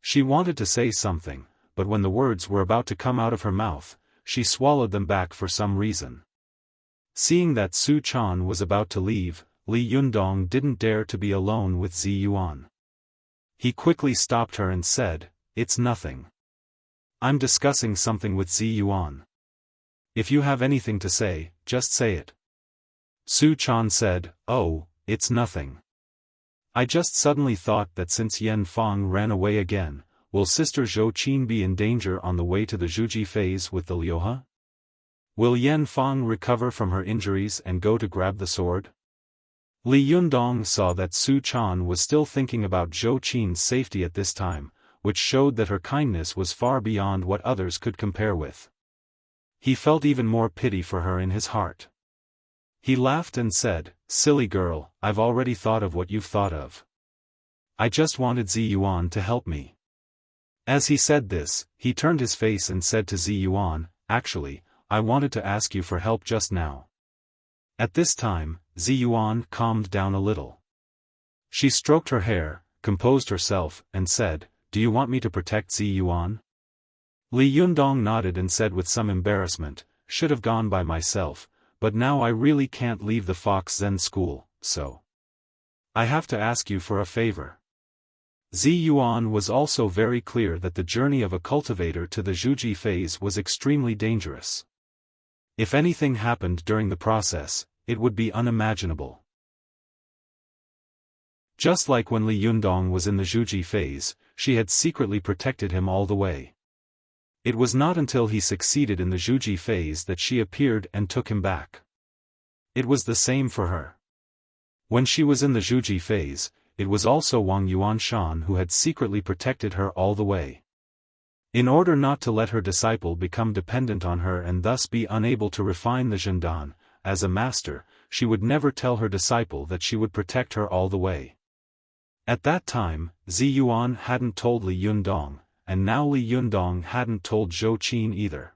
She wanted to say something, but when the words were about to come out of her mouth, she swallowed them back for some reason. Seeing that Su Chan was about to leave, Li Yundong didn't dare to be alone with Zi Yuan. He quickly stopped her and said, "It's nothing. I'm discussing something with Zi Yuan. If you have anything to say, just say it." Su Chan said, "Oh, it's nothing. I just suddenly thought that since Yan Fang ran away again, will Sister Zhou Qin be in danger on the way to the Zhuji phase with the Liuhe? Will Yan Fang recover from her injuries and go to grab the sword?" Li Yundong saw that Su Chan was still thinking about Zhou Qin's safety at this time, which showed that her kindness was far beyond what others could compare with. He felt even more pity for her in his heart. He laughed and said, "Silly girl, I've already thought of what you've thought of. I just wanted Zi Yuan to help me." As he said this, he turned his face and said to Zi Yuan, "Actually, I wanted to ask you for help just now." At this time, Zi Yuan calmed down a little. She stroked her hair, composed herself, and said, "Do you want me to protect Zi Yuan?" Li Yundong nodded and said with some embarrassment, "Should have gone by myself, but now I really can't leave the Fox Zen school, so I have to ask you for a favor." Zi Yuan was also very clear that the journey of a cultivator to the Zhuji phase was extremely dangerous. If anything happened during the process, it would be unimaginable. Just like when Li Yundong was in the Zhuji phase, she had secretly protected him all the way. It was not until he succeeded in the Zhuji phase that she appeared and took him back. It was the same for her. When she was in the Zhuji phase, it was also Wang Yuanshan who had secretly protected her all the way. In order not to let her disciple become dependent on her and thus be unable to refine the Zhendan, as a master, she would never tell her disciple that she would protect her all the way. At that time, Zi Yuan hadn't told Li Yundong, and now Li Yundong hadn't told Zhou Qin either.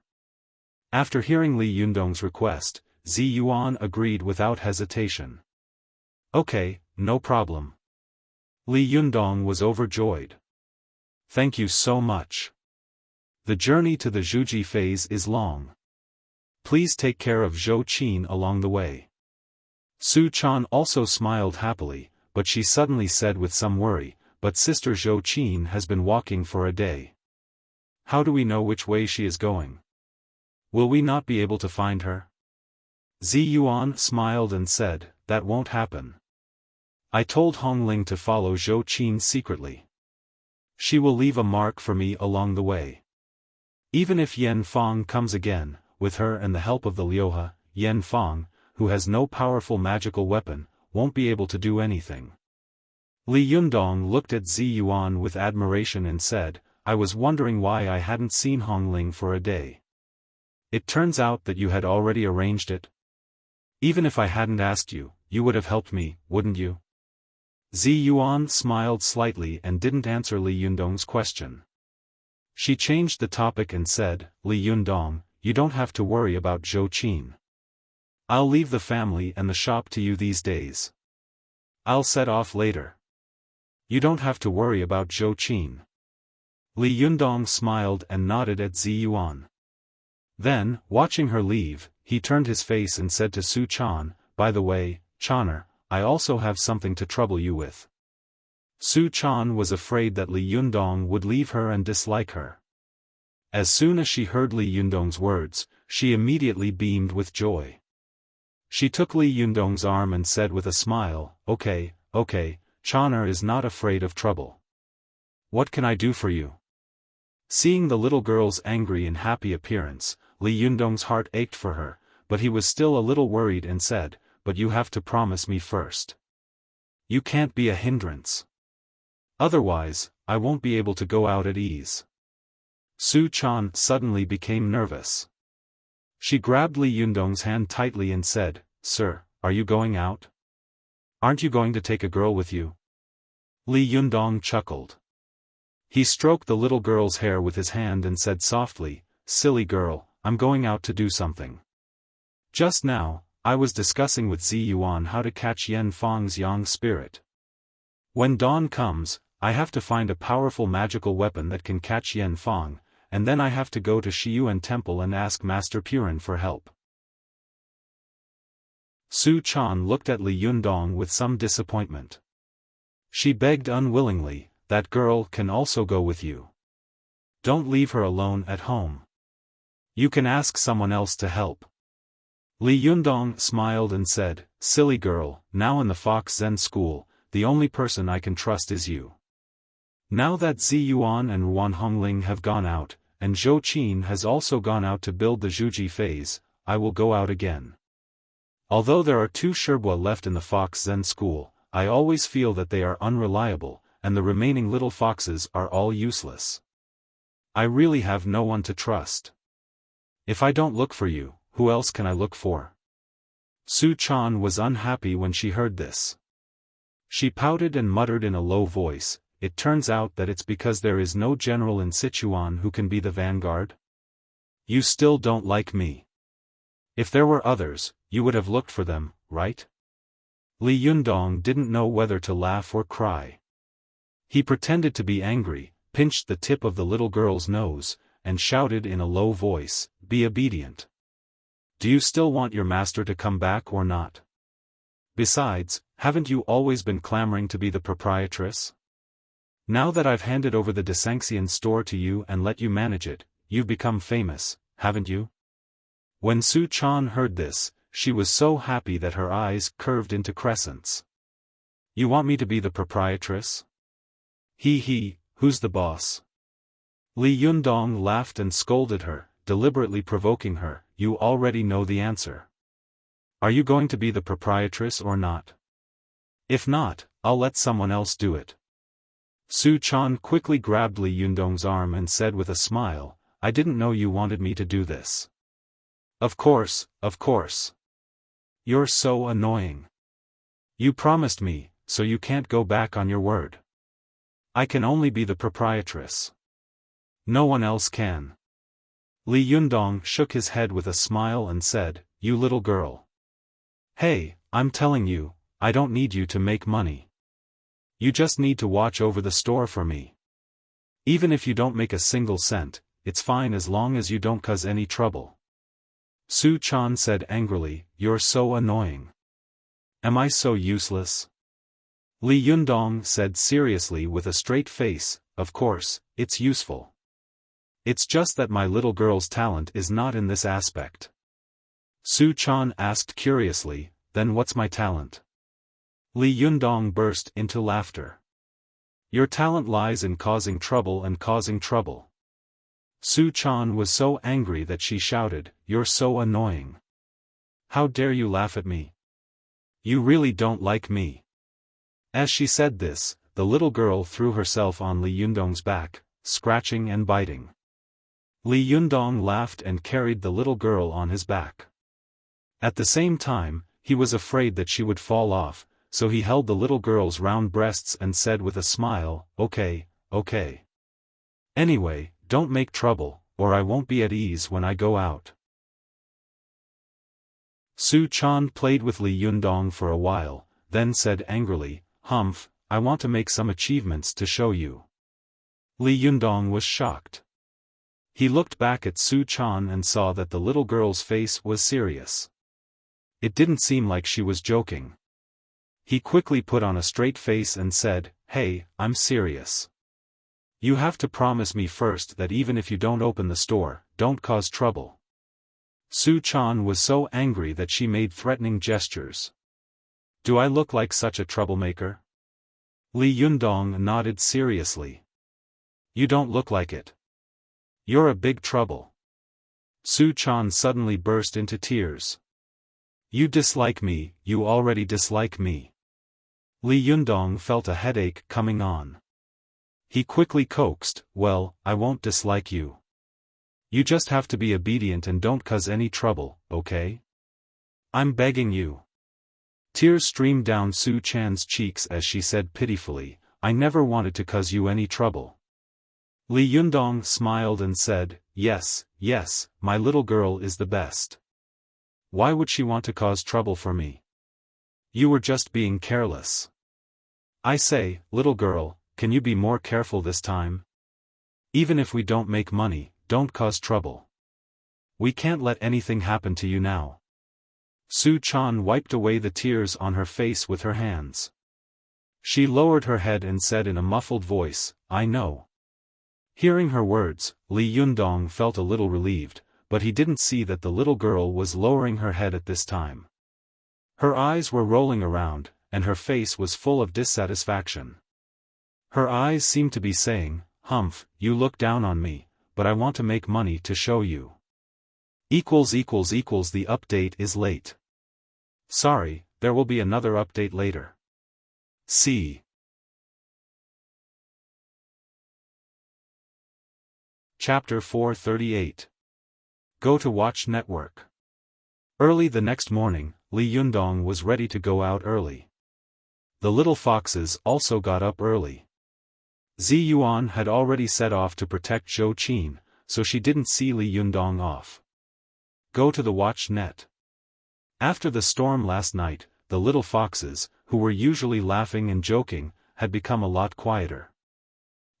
After hearing Li Yundong's request, Zi Yuan agreed without hesitation. "Okay, no problem." Li Yundong was overjoyed. "Thank you so much. The journey to the Zhuji phase is long. Please take care of Zhou Qin along the way." Su Chan also smiled happily, but she suddenly said with some worry, "But Sister Zhou Qin has been walking for a day. How do we know which way she is going? Will we not be able to find her?" Zi Yuan smiled and said, "That won't happen. I told Hongling to follow Zhou Qin secretly. She will leave a mark for me along the way. Even if Yan Fang comes again, with her and the help of the Liuhe, Yan Fang, who has no powerful magical weapon, won't be able to do anything. Li Yundong looked at Zi Yuan with admiration and said, I was wondering why I hadn't seen Hongling for a day. It turns out that you had already arranged it? Even if I hadn't asked you, you would have helped me, wouldn't you? Zi Yuan smiled slightly and didn't answer Li Yundong's question. She changed the topic and said, Li Yundong, you don't have to worry about Zhou Qin. I'll leave the family and the shop to you these days. I'll set off later. You don't have to worry about Zhou Qin. Li Yundong smiled and nodded at Zi Yuan. Then, watching her leave, he turned his face and said to Su Chan, by the way, Chaner, I also have something to trouble you with. Su Chan was afraid that Li Yundong would leave her and dislike her. As soon as she heard Li Yundong's words, she immediately beamed with joy. She took Li Yundong's arm and said with a smile, Okay, Chaner is not afraid of trouble. What can I do for you? Seeing the little girl's angry and happy appearance, Li Yundong's heart ached for her, but he was still a little worried and said, But you have to promise me first. You can't be a hindrance. Otherwise, I won't be able to go out at ease. Su Chan suddenly became nervous. She grabbed Li Yundong's hand tightly and said, Sir, are you going out? Aren't you going to take a girl with you? Li Yundong chuckled. He stroked the little girl's hair with his hand and said softly, Silly girl, I'm going out to do something. Just now, I was discussing with Zi Yuan how to catch Yan Fang's yang spirit. When dawn comes, I have to find a powerful magical weapon that can catch Yan Fang, and then I have to go to Shiyuan Temple and ask Master Purin for help. Su Chan looked at Li Yundong with some disappointment. She begged unwillingly, that girl can also go with you. Don't leave her alone at home. You can ask someone else to help. Li Yundong smiled and said, Silly girl, now in the Fox Zen school, the only person I can trust is you. Now that Zi Yuan and Ruan Hongling have gone out, and Zhou Qin has also gone out to build the Zhuji phase, I will go out again. Although there are 2 Sherbua left in the Fox Zen school, I always feel that they are unreliable, and the remaining little foxes are all useless. I really have no one to trust. If I don't look for you, who else can I look for? Su Chan was unhappy when she heard this. She pouted and muttered in a low voice, It turns out that it's because there is no general in Sichuan who can be the vanguard? You still don't like me. If there were others, you would have looked for them, right? Li Yundong didn't know whether to laugh or cry. He pretended to be angry, pinched the tip of the little girl's nose, and shouted in a low voice, Be obedient. Do you still want your master to come back or not? Besides, haven't you always been clamoring to be the proprietress? Now that I've handed over the Desanxian store to you and let you manage it, you've become famous, haven't you? When Su Chan heard this, she was so happy that her eyes curved into crescents. You want me to be the proprietress? Who's the boss? Li Yundong laughed and scolded her, deliberately provoking her, You already know the answer. Are you going to be the proprietress or not? If not, I'll let someone else do it. Su Chan quickly grabbed Li Yundong's arm and said with a smile, I didn't know you wanted me to do this. Of course. You're so annoying. You promised me, so you can't go back on your word. I can only be the proprietress. No one else can. Li Yundong shook his head with a smile and said, You little girl. Hey, I'm telling you, I don't need you to make money. You just need to watch over the store for me. Even if you don't make a single cent, it's fine as long as you don't cause any trouble. Su Chan said angrily, You're so annoying. Am I so useless? Li Yundong said seriously with a straight face, Of course, it's useful. It's just that my little girl's talent is not in this aspect. Su Chan asked curiously, Then what's my talent? Li Yundong burst into laughter. Your talent lies in causing trouble and causing trouble. Su Chan was so angry that she shouted, "You're so annoying. How dare you laugh at me? You really don't like me." As she said this, the little girl threw herself on Li Yundong's back, scratching and biting. Li Yundong laughed and carried the little girl on his back. At the same time, he was afraid that she would fall off, so he held the little girl's round breasts and said with a smile, "Okay, okay. Anyway, don't make trouble, or I won't be at ease when I go out." Su Chan played with Li Yundong for a while, then said angrily, "Humph, I want to make some achievements to show you." Li Yundong was shocked. He looked back at Su Chan and saw that the little girl's face was serious. It didn't seem like she was joking. He quickly put on a straight face and said, "Hey, I'm serious. You have to promise me first that even if you don't open the store, don't cause trouble." Su Chan was so angry that she made threatening gestures. "Do I look like such a troublemaker?" Li Yundong nodded seriously. "You don't look like it. You're a big trouble." Su Chan suddenly burst into tears. "You dislike me, you already dislike me." Li Yundong felt a headache coming on. He quickly coaxed, "Well, I won't dislike you. You just have to be obedient and don't cause any trouble, okay? I'm begging you." Tears streamed down Su Chan's cheeks as she said pitifully, "I never wanted to cause you any trouble." Li Yundong smiled and said, Yes, my little girl is the best. Why would she want to cause trouble for me? You were just being careless. I say, little girl, can you be more careful this time? Even if we don't make money, don't cause trouble. We can't let anything happen to you now." Su Chan wiped away the tears on her face with her hands. She lowered her head and said in a muffled voice, "I know." Hearing her words, Li Yundong felt a little relieved, but he didn't see that the little girl was lowering her head at this time. Her eyes were rolling around, and her face was full of dissatisfaction. Her eyes seemed to be saying, "Humph, you look down on me, but I want to make money to show you." The update is late. Sorry, there will be another update later. See. Chapter 438. Go to Watch Network. Early the next morning, Li Yundong was ready to go out early. The little foxes also got up early. Zi Yuan had already set off to protect Zhou Qin, so she didn't see Li Yundong off. Go to the Watch Net. After the storm last night, the little foxes, who were usually laughing and joking, had become a lot quieter.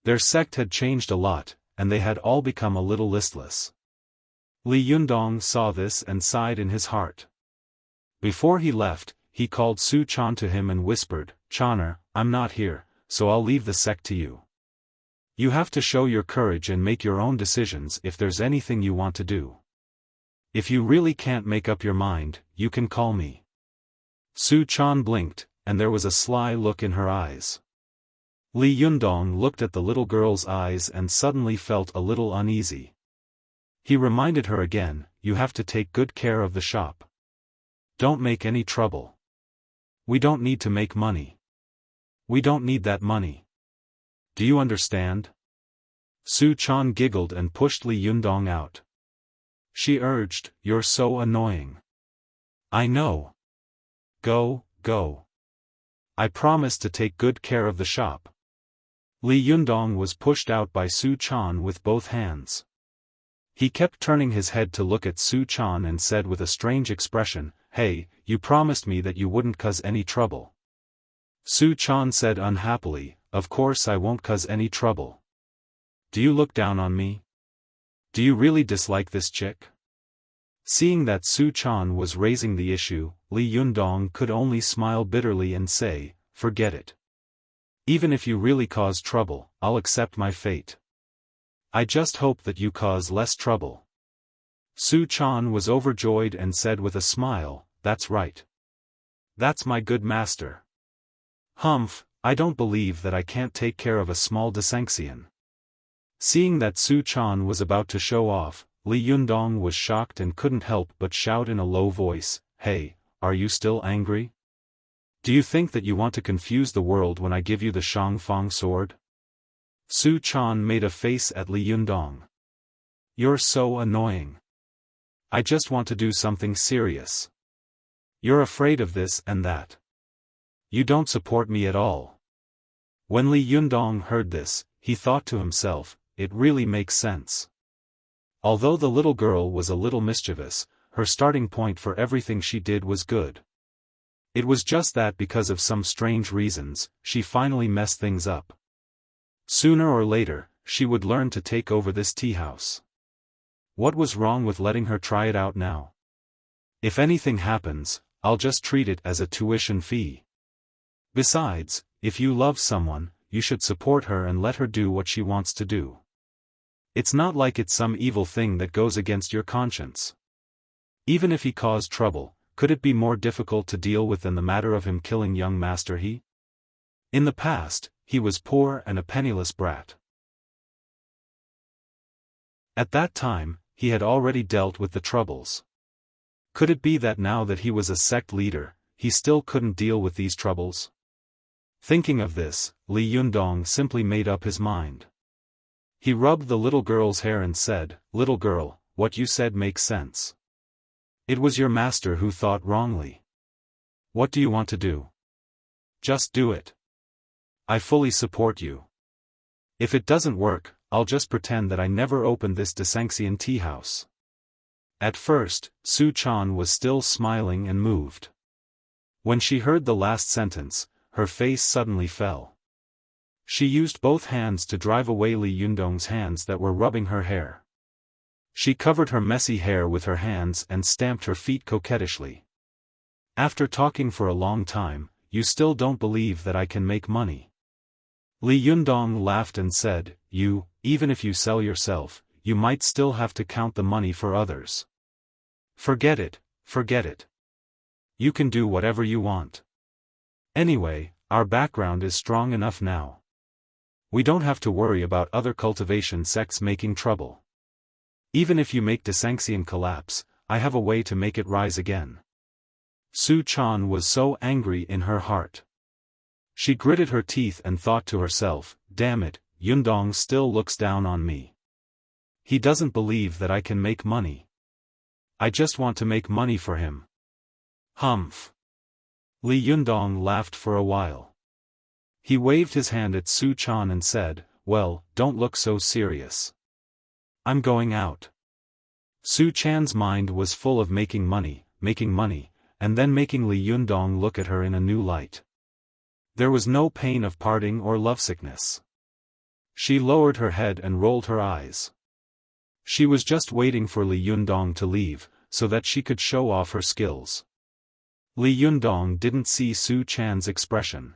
Their sect had changed a lot, and they had all become a little listless. Li Yundong saw this and sighed in his heart. Before he left, he called Su Chan to him and whispered, "Chaner, I'm not here, so I'll leave the sect to you. You have to show your courage and make your own decisions if there's anything you want to do. If you really can't make up your mind, you can call me." Su Chan blinked, and there was a sly look in her eyes. Li Yundong looked at the little girl's eyes and suddenly felt a little uneasy. He reminded her again, "You have to take good care of the shop. Don't make any trouble. We don't need to make money. We don't need that money. Do you understand?" Su Chan giggled and pushed Li Yundong out. She urged, "You're so annoying." "I know. Go. I promise to take good care of the shop." Li Yundong was pushed out by Su Chan with both hands. He kept turning his head to look at Su Chan and said with a strange expression, "Hey, you promised me that you wouldn't cause any trouble." Su Chan said unhappily, "Of course I won't cause any trouble. Do you look down on me? Do you really dislike this chick?" Seeing that Su Chan was raising the issue, Li Yundong could only smile bitterly and say, "Forget it. Even if you really cause trouble, I'll accept my fate. I just hope that you cause less trouble." Su Chan was overjoyed and said with a smile, "That's right. That's my good master. Humph, I don't believe that I can't take care of a small Desanxian. Seeing that Su Chan was about to show off, Li Yundong was shocked and couldn't help but shout in a low voice, "Hey, are you still angry? Do you think that you want to confuse the world when I give you the Xiaofan sword?" Su Chan made a face at Li Yundong. "You're so annoying. I just want to do something serious. You're afraid of this and that. You don't support me at all." When Li Yundong heard this, he thought to himself, it really makes sense. Although the little girl was a little mischievous, her starting point for everything she did was good. It was just that because of some strange reasons, she finally messed things up. Sooner or later, she would learn to take over this tea house. What was wrong with letting her try it out now? If anything happens, I'll just treat it as a tuition fee. Besides, if you love someone, you should support her and let her do what she wants to do. It's not like it's some evil thing that goes against your conscience. Even if he caused trouble, could it be more difficult to deal with than the matter of him killing young Master He? In the past, he was poor and a penniless brat. At that time, he had already dealt with the troubles. Could it be that now that he was a sect leader, he still couldn't deal with these troubles? Thinking of this, Li Yundong simply made up his mind. He rubbed the little girl's hair and said, "Little girl, what you said makes sense. It was your master who thought wrongly. What do you want to do? Just do it. I fully support you. If it doesn't work, I'll just pretend that I never opened this Desanxian tea house." At first, Su Chan was still smiling and moved. When she heard the last sentence, her face suddenly fell. She used both hands to drive away Li Yundong's hands that were rubbing her hair. She covered her messy hair with her hands and stamped her feet coquettishly. "After talking for a long time, you still don't believe that I can make money?" Li Yundong laughed and said, Even if you sell yourself, you might still have to count the money for others. Forget it, forget it. You can do whatever you want. Anyway, our background is strong enough now. We don't have to worry about other cultivation sects making trouble. Even if you make Desanxian collapse, I have a way to make it rise again. Su Chan was so angry in her heart. She gritted her teeth and thought to herself, "Damn it, Yundong still looks down on me. He doesn't believe that I can make money. I just want to make money for him." Humph. Li Yundong laughed for a while. He waved his hand at Su Chan and said, "Well, don't look so serious. I'm going out." Su Chan's mind was full of making money, and then making Li Yundong look at her in a new light. There was no pain of parting or lovesickness. She lowered her head and rolled her eyes. She was just waiting for Li Yundong to leave, so that she could show off her skills. Li Yundong didn't see Su Chan's expression.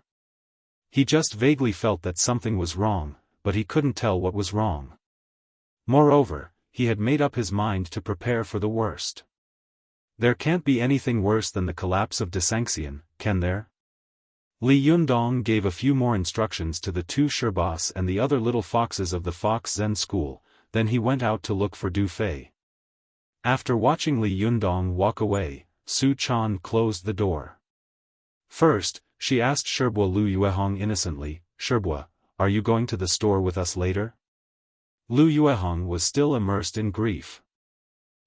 He just vaguely felt that something was wrong, but he couldn't tell what was wrong. Moreover, he had made up his mind to prepare for the worst. There can't be anything worse than the collapse of Desanxian, can there? Li Yundong gave a few more instructions to the two Sherbas and the other little foxes of the Fox Zen school, then he went out to look for Du Fei. After watching Li Yundong walk away, Su Chan closed the door. First, she asked Sherbua Lu Yuehong innocently, "Sherbua, are you going to the store with us later?" Lu Yuehong was still immersed in grief.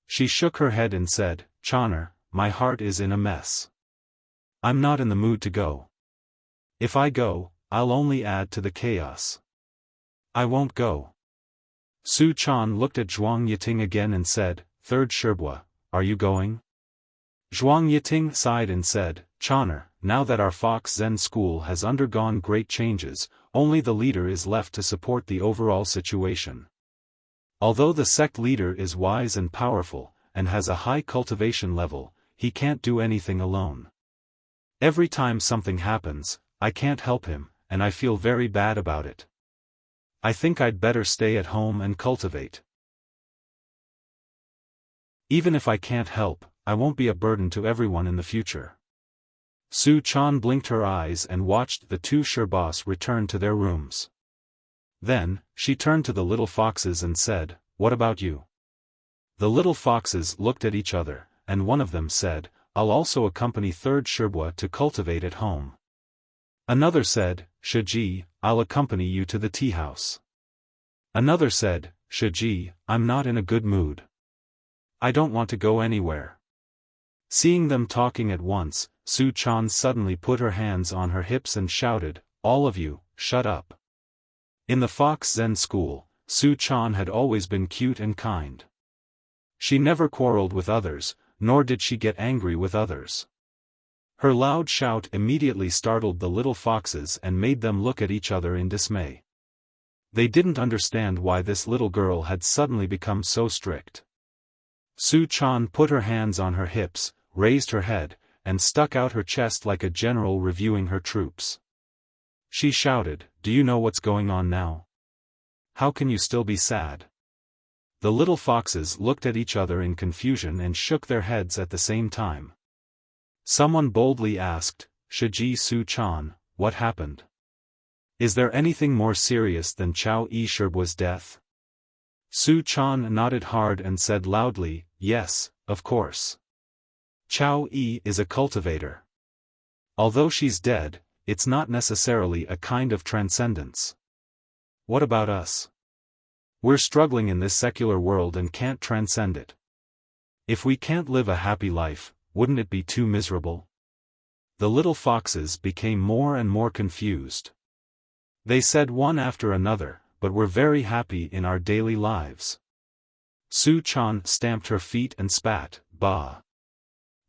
She shook her head and said, "Chaner, my heart is in a mess. I'm not in the mood to go. If I go, I'll only add to the chaos. I won't go." Su Chan looked at Zhuang Yiting again and said, "Third Sherbua, are you going?" Zhuang Yiting sighed and said, "Chaner, now that our Fox Zen school has undergone great changes, only the leader is left to support the overall situation. Although the sect leader is wise and powerful, and has a high cultivation level, he can't do anything alone. Every time something happens, I can't help him, and I feel very bad about it. I think I'd better stay at home and cultivate. Even if I can't help, I won't be a burden to everyone in the future." Su Chan blinked her eyes and watched the two sherbas return to their rooms. Then, she turned to the little foxes and said, "What about you?" The little foxes looked at each other, and one of them said, "I'll also accompany third sherbwa to cultivate at home." Another said, "Shiji, I'll accompany you to the tea house." Another said, "Shiji, I'm not in a good mood. I don't want to go anywhere." Seeing them talking at once, Su Chan suddenly put her hands on her hips and shouted, "All of you, shut up." In the Fox Zen school, Su Chan had always been cute and kind. She never quarreled with others, nor did she get angry with others. Her loud shout immediately startled the little foxes and made them look at each other in dismay. They didn't understand why this little girl had suddenly become so strict. Su Chan put her hands on her hips, raised her head, and stuck out her chest like a general reviewing her troops. She shouted, "Do you know what's going on now? How can you still be sad?" The little foxes looked at each other in confusion and shook their heads at the same time. Someone boldly asked, "Shiji Su Chan, what happened? Is there anything more serious than Chao Yi Sherbwa's death?" Su Chan nodded hard and said loudly, "Yes, of course. Chao Yi is a cultivator. Although she's dead, it's not necessarily a kind of transcendence. What about us? We're struggling in this secular world and can't transcend it. If we can't live a happy life, wouldn't it be too miserable?" The little foxes became more and more confused. They said one after another, "But we're very happy in our daily lives." Su Chan stamped her feet and spat, "Bah!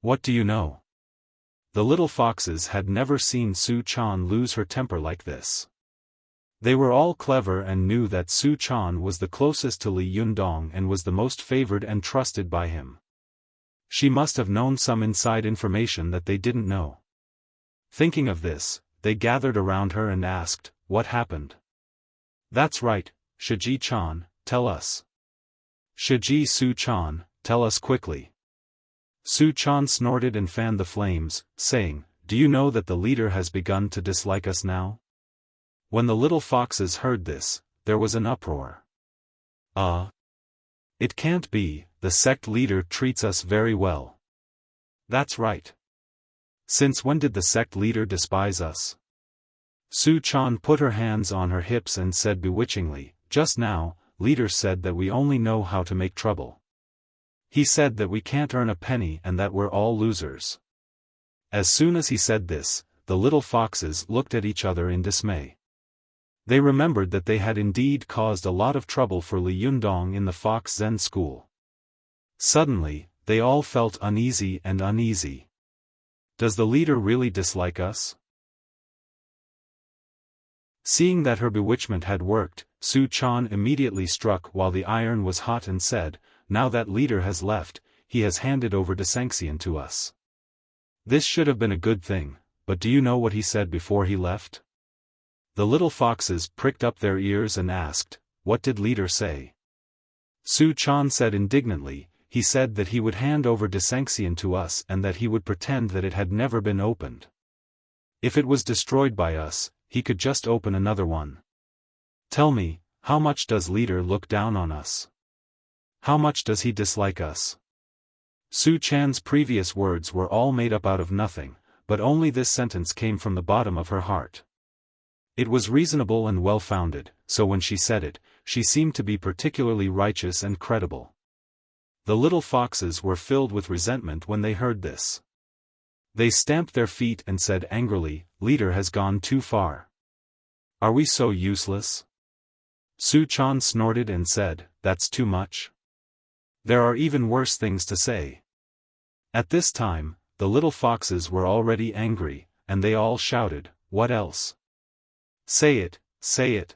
What do you know?" The little foxes had never seen Su Chan lose her temper like this. They were all clever and knew that Su Chan was the closest to Li Yundong and was the most favored and trusted by him. She must have known some inside information that they didn't know. Thinking of this, they gathered around her and asked, "What happened?" "That's right, Shiji Chan, tell us. Shiji Su Chan, tell us quickly." Su Chan snorted and fanned the flames, saying, "Do you know that the leader has begun to dislike us now?" When the little foxes heard this, there was an uproar. It can't be, the sect leader treats us very well." "That's right. Since when did the sect leader despise us?" Su Chan put her hands on her hips and said bewitchingly, "Just now, leader said that we only know how to make trouble. He said that we can't earn a penny and that we're all losers." As soon as he said this, the little foxes looked at each other in dismay. They remembered that they had indeed caused a lot of trouble for Li Yundong in the Fox Zen school. Suddenly, they all felt uneasy and uneasy. Does the leader really dislike us? Seeing that her bewitchment had worked, Su Chan immediately struck while the iron was hot and said, "Now that leader has left, he has handed over Desangxian to us. This should have been a good thing, but do you know what he said before he left?" The little foxes pricked up their ears and asked, "What did leader say?" Su Chan said indignantly, "He said that he would hand over Desangxian to us and that he would pretend that it had never been opened. If it was destroyed by us, he could just open another one. Tell me, how much does leader look down on us? How much does he dislike us?" Su Chan's previous words were all made up out of nothing, but only this sentence came from the bottom of her heart. It was reasonable and well-founded, so when she said it, she seemed to be particularly righteous and credible. The little foxes were filled with resentment when they heard this. They stamped their feet and said angrily, "Leader has gone too far. Are we so useless?" Su Chan snorted and said, "That's too much. There are even worse things to say." At this time, the little foxes were already angry, and they all shouted, "What else? Say it, say it."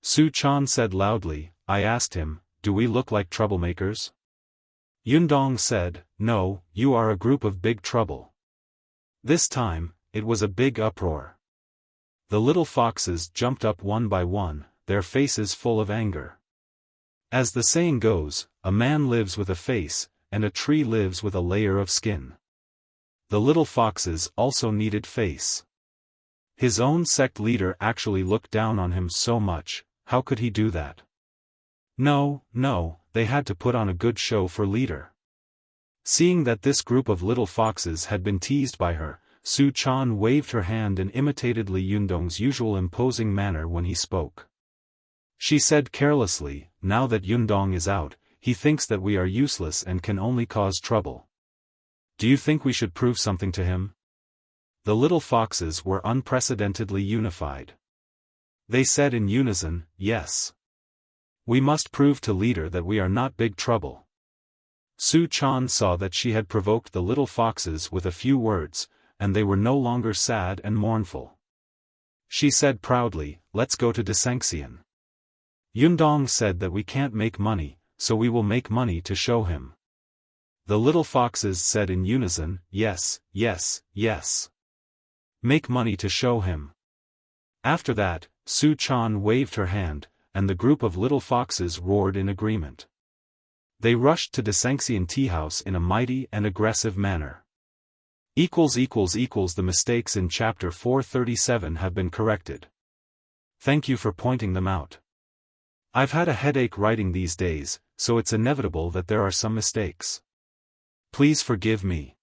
Su Chan said loudly, "I asked him, do we look like troublemakers?" Yundong said, "No, you are a group of big trouble." This time, it was a big uproar. The little foxes jumped up one by one, their faces full of anger. As the saying goes, a man lives with a face, and a tree lives with a layer of skin. The little foxes also needed face. His own sect leader actually looked down on him so much, how could he do that? No, they had to put on a good show for leader. Seeing that this group of little foxes had been teased by her, Su Chan waved her hand and imitated Li Yundong's usual imposing manner when he spoke. She said carelessly, now that Yundong is out, he thinks that we are useless and can only cause trouble. Do you think we should prove something to him? The little foxes were unprecedentedly unified. They said in unison, yes. We must prove to leader that we are not big trouble. Su Chan saw that she had provoked the little foxes with a few words, and they were no longer sad and mournful. She said proudly, let's go to Desanxian. Yundong said that we can't make money, so we will make money to show him. The little foxes said in unison, yes. Make money to show him. After that, Su Chan waved her hand, and the group of little foxes roared in agreement. They rushed to Desanxian tea house in a mighty and aggressive manner. The mistakes in chapter 437 have been corrected. Thank you for pointing them out. I've had a headache writing these days, so it's inevitable that there are some mistakes. Please forgive me.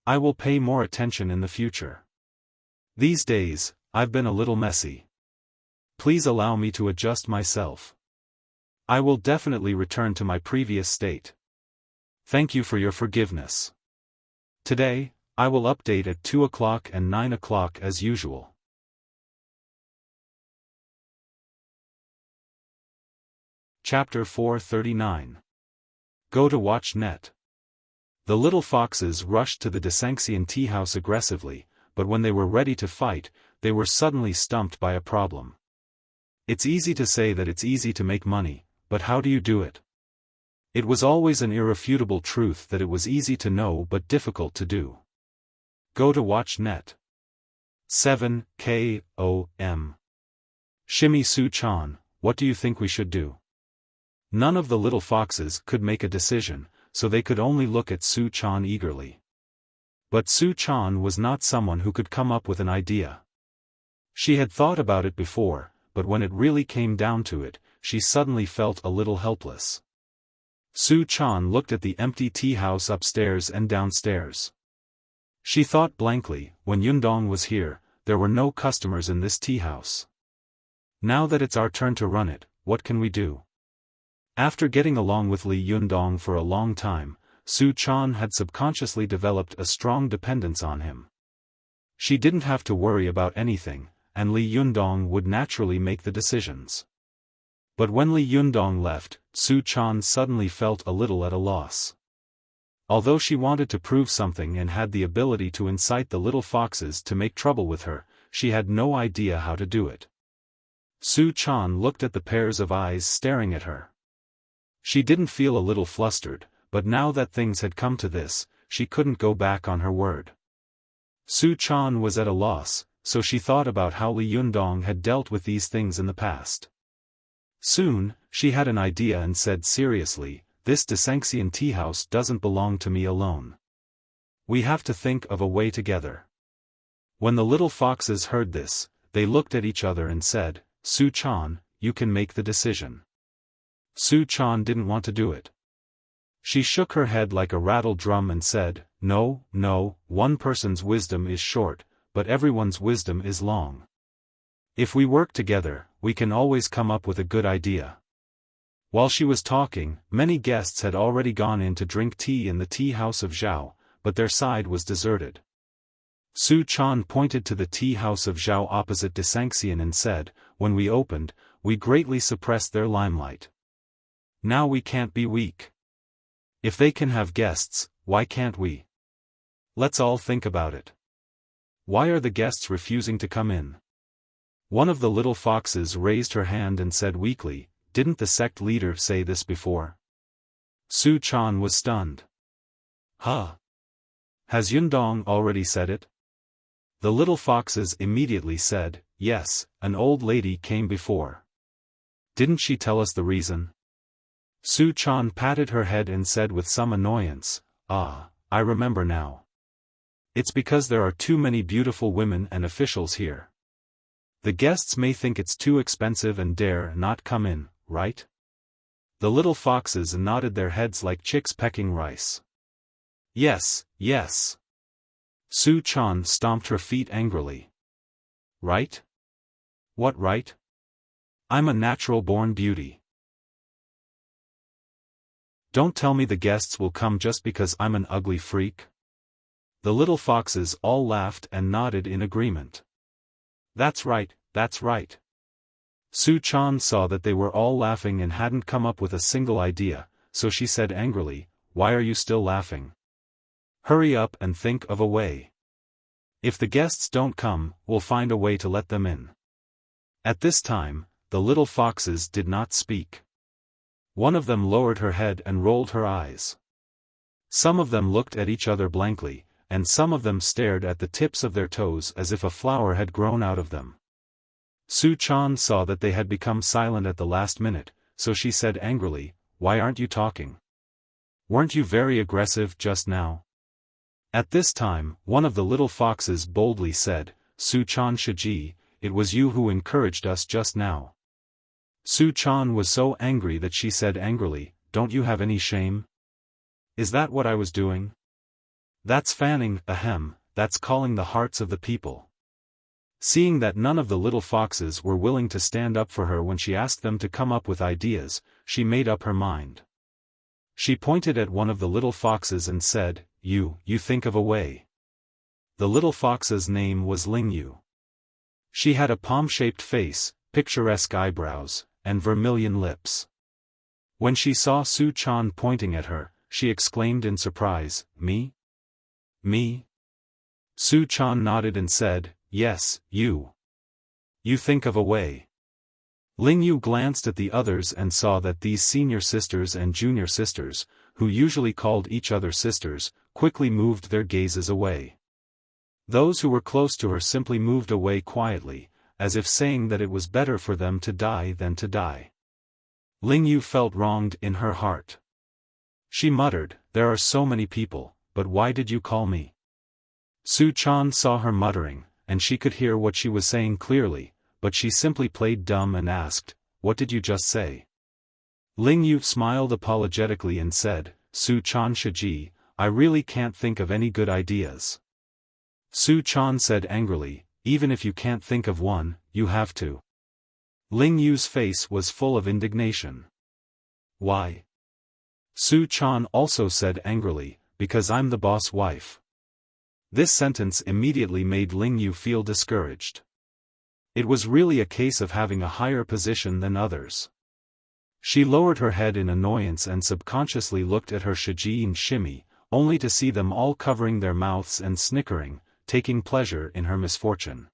I will pay more attention in the future. These days, I've been a little messy. Please allow me to adjust myself. I will definitely return to my previous state. Thank you for your forgiveness. Today, I will update at 2 o'clock and 9 o'clock as usual. Chapter 439. Go to watch net. The little foxes rushed to the Desanxian tea house aggressively, but when they were ready to fight, they were suddenly stumped by a problem. It's easy to say that it's easy to make money, but how do you do it? It was always an irrefutable truth that it was easy to know but difficult to do. Go to watch net. 7 KOM. Shimmy Su Chan, what do you think we should do? None of the little foxes could make a decision, so they could only look at Su Chan eagerly. But Su Chan was not someone who could come up with an idea. She had thought about it before, but when it really came down to it, she suddenly felt a little helpless. Su Chan looked at the empty tea house upstairs and downstairs. She thought blankly, when Yundong was here, there were no customers in this tea house. Now that it's our turn to run it, what can we do? After getting along with Li Yundong for a long time, Su Chan had subconsciously developed a strong dependence on him. She didn't have to worry about anything, and Li Yundong would naturally make the decisions. But when Li Yundong left, Su Chan suddenly felt a little at a loss. Although she wanted to prove something and had the ability to incite the little foxes to make trouble with her, she had no idea how to do it. Su Chan looked at the pairs of eyes staring at her. She didn't feel a little flustered, but now that things had come to this, she couldn't go back on her word. Su Chan was at a loss, so she thought about how Li Yundong had dealt with these things in the past. Soon, she had an idea and said seriously, this Desanxian tea house doesn't belong to me alone. We have to think of a way together. When the little foxes heard this, they looked at each other and said, Su Chan, you can make the decision. Su Chan didn't want to do it. She shook her head like a rattle drum and said, no, one person's wisdom is short, but everyone's wisdom is long. If we work together, we can always come up with a good idea. While she was talking, many guests had already gone in to drink tea in the tea house of Zhao, but their side was deserted. Su Chan pointed to the tea house of Zhao opposite Desanxian and said, when we opened, we greatly suppressed their limelight. Now we can't be weak. If they can have guests, why can't we? Let's all think about it. Why are the guests refusing to come in? One of the little foxes raised her hand and said weakly, didn't the sect leader say this before? Su Chan was stunned. Huh? Has Yundong already said it? The little foxes immediately said, yes, an old lady came before. Didn't she tell us the reason? Su Chan patted her head and said with some annoyance, I remember now. It's because there are too many beautiful women and officials here. The guests may think it's too expensive and dare not come in, right? The little foxes nodded their heads like chicks pecking rice. Yes, yes. Su Chan stomped her feet angrily. Right? What right? I'm a natural-born beauty. Don't tell me the guests will come just because I'm an ugly freak. The little foxes all laughed and nodded in agreement. That's right, that's right. Su Chan saw that they were all laughing and hadn't come up with a single idea, so she said angrily, "Why are you still laughing? Hurry up and think of a way. If the guests don't come, we'll find a way to let them in." At this time, the little foxes did not speak. One of them lowered her head and rolled her eyes. Some of them looked at each other blankly, and some of them stared at the tips of their toes as if a flower had grown out of them. Su Chan saw that they had become silent at the last minute, so she said angrily, "Why aren't you talking? Weren't you very aggressive just now?" At this time, one of the little foxes boldly said, "Su Chan Shiji, it was you who encouraged us just now." Su Chan was so angry that she said angrily, "Don't you have any shame? Is that what I was doing? That's fanning, ahem, that's calling the hearts of the people." Seeing that none of the little foxes were willing to stand up for her when she asked them to come up with ideas, she made up her mind. She pointed at one of the little foxes and said, You think of a way." The little fox's name was Lingyu. She had a palm-shaped face, picturesque eyebrows, and vermilion lips. When she saw Su Chan pointing at her, she exclaimed in surprise, "Me? Me?" Su Chan nodded and said, "Yes, you. You think of a way." Lingyu glanced at the others and saw that these senior sisters and junior sisters, who usually called each other sisters, quickly moved their gazes away. Those who were close to her simply moved away quietly, as if saying that it was better for them to die than to die. Lingyu felt wronged in her heart. She muttered, "There are so many people, but why did you call me?" Su Chan saw her muttering, and she could hear what she was saying clearly, but she simply played dumb and asked, "What did you just say?" Lingyu smiled apologetically and said, "Su Chan Shiji, I really can't think of any good ideas." Su Chan said angrily, "Even if you can't think of one, you have to." Lingyu's face was full of indignation. "Why?" Su Chan also said angrily, "Because I'm the boss wife." This sentence immediately made Lingyu feel discouraged. It was really a case of having a higher position than others. She lowered her head in annoyance and subconsciously looked at her Shiji and Shimmy, only to see them all covering their mouths and snickering, taking pleasure in her misfortune.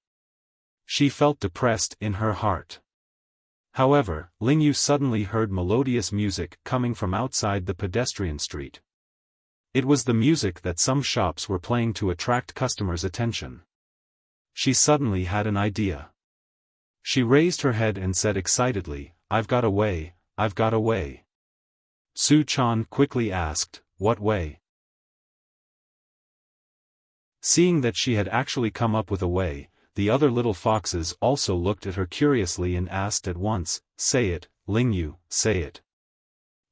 She felt depressed in her heart. However, Lingyu suddenly heard melodious music coming from outside the pedestrian street. It was the music that some shops were playing to attract customers' attention. She suddenly had an idea. She raised her head and said excitedly, "I've got a way, I've got a way." Su Chan quickly asked, "What way?" Seeing that she had actually come up with a way, the other little foxes also looked at her curiously and asked at once, "Say it, Lingyu, say it."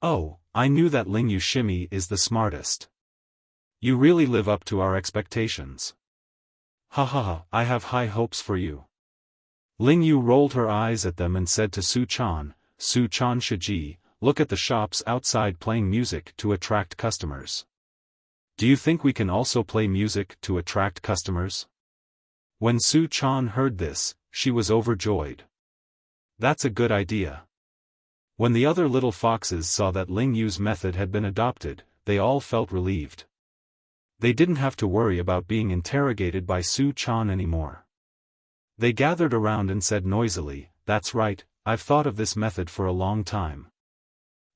"Oh, I knew that Lingyu Shimmy is the smartest. You really live up to our expectations. Ha ha ha, I have high hopes for you." Lingyu rolled her eyes at them and said to Su Chan, "Su Chan Shiji, look at the shops outside playing music to attract customers. Do you think we can also play music to attract customers?" When Su Chan heard this, she was overjoyed. "That's a good idea." When the other little foxes saw that Lingyu's method had been adopted, they all felt relieved. They didn't have to worry about being interrogated by Su Chan anymore. They gathered around and said noisily, "That's right, I've thought of this method for a long time.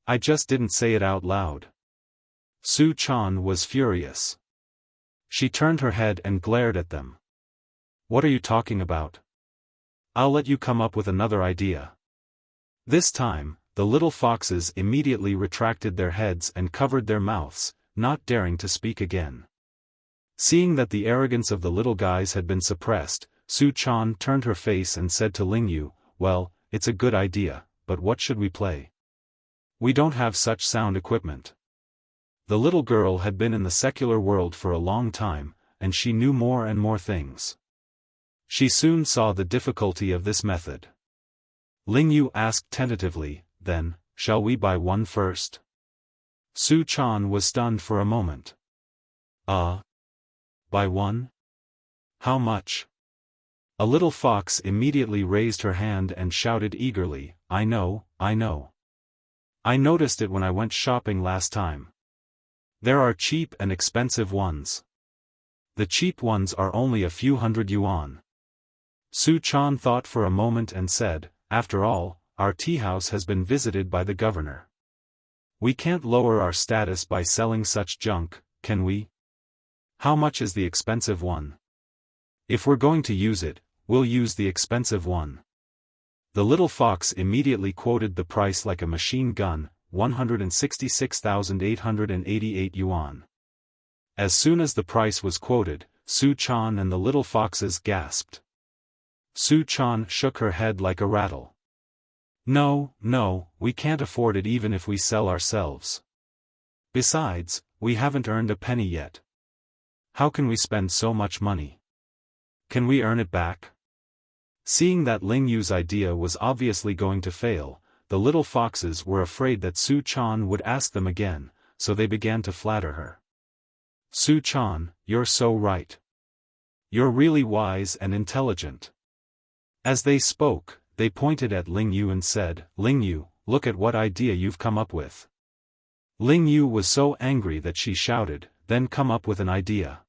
I just didn't say it out loud." Su Chan was furious. She turned her head and glared at them. "What are you talking about? I'll let you come up with another idea." This time, the little foxes immediately retracted their heads and covered their mouths, not daring to speak again. Seeing that the arrogance of the little guys had been suppressed, Su Chan turned her face and said to Ling Yu, "Well, it's a good idea, but what should we play? We don't have such sound equipment." The little girl had been in the secular world for a long time, and she knew more and more things. She soon saw the difficulty of this method. Ling Yu asked tentatively, "Then, shall we buy one first?" Su Chan was stunned for a moment. Buy one? How much?" A little fox immediately raised her hand and shouted eagerly, I know. I noticed it when I went shopping last time. There are cheap and expensive ones. The cheap ones are only a few hundred yuan." Su Chan thought for a moment and said, "After all, our tea house has been visited by the governor. We can't lower our status by selling such junk, can we? How much is the expensive one? If we're going to use it, we'll use the expensive one." The little fox immediately quoted the price like a machine gun, 166,888 yuan. As soon as the price was quoted, Su Chan and the little foxes gasped. Su Chan shook her head like a rattle. No, we can't afford it even if we sell ourselves. Besides, we haven't earned a penny yet. How can we spend so much money? Can we earn it back? Seeing that Ling Yu's idea was obviously going to fail, the little foxes were afraid that Su Chan would ask them again, so they began to flatter her. "Su Chan, you're so right. You're really wise and intelligent." As they spoke, they pointed at Ling Yu and said, "Ling Yu, look at what idea you've come up with." Ling Yu was so angry that she shouted, "Then come up with an idea."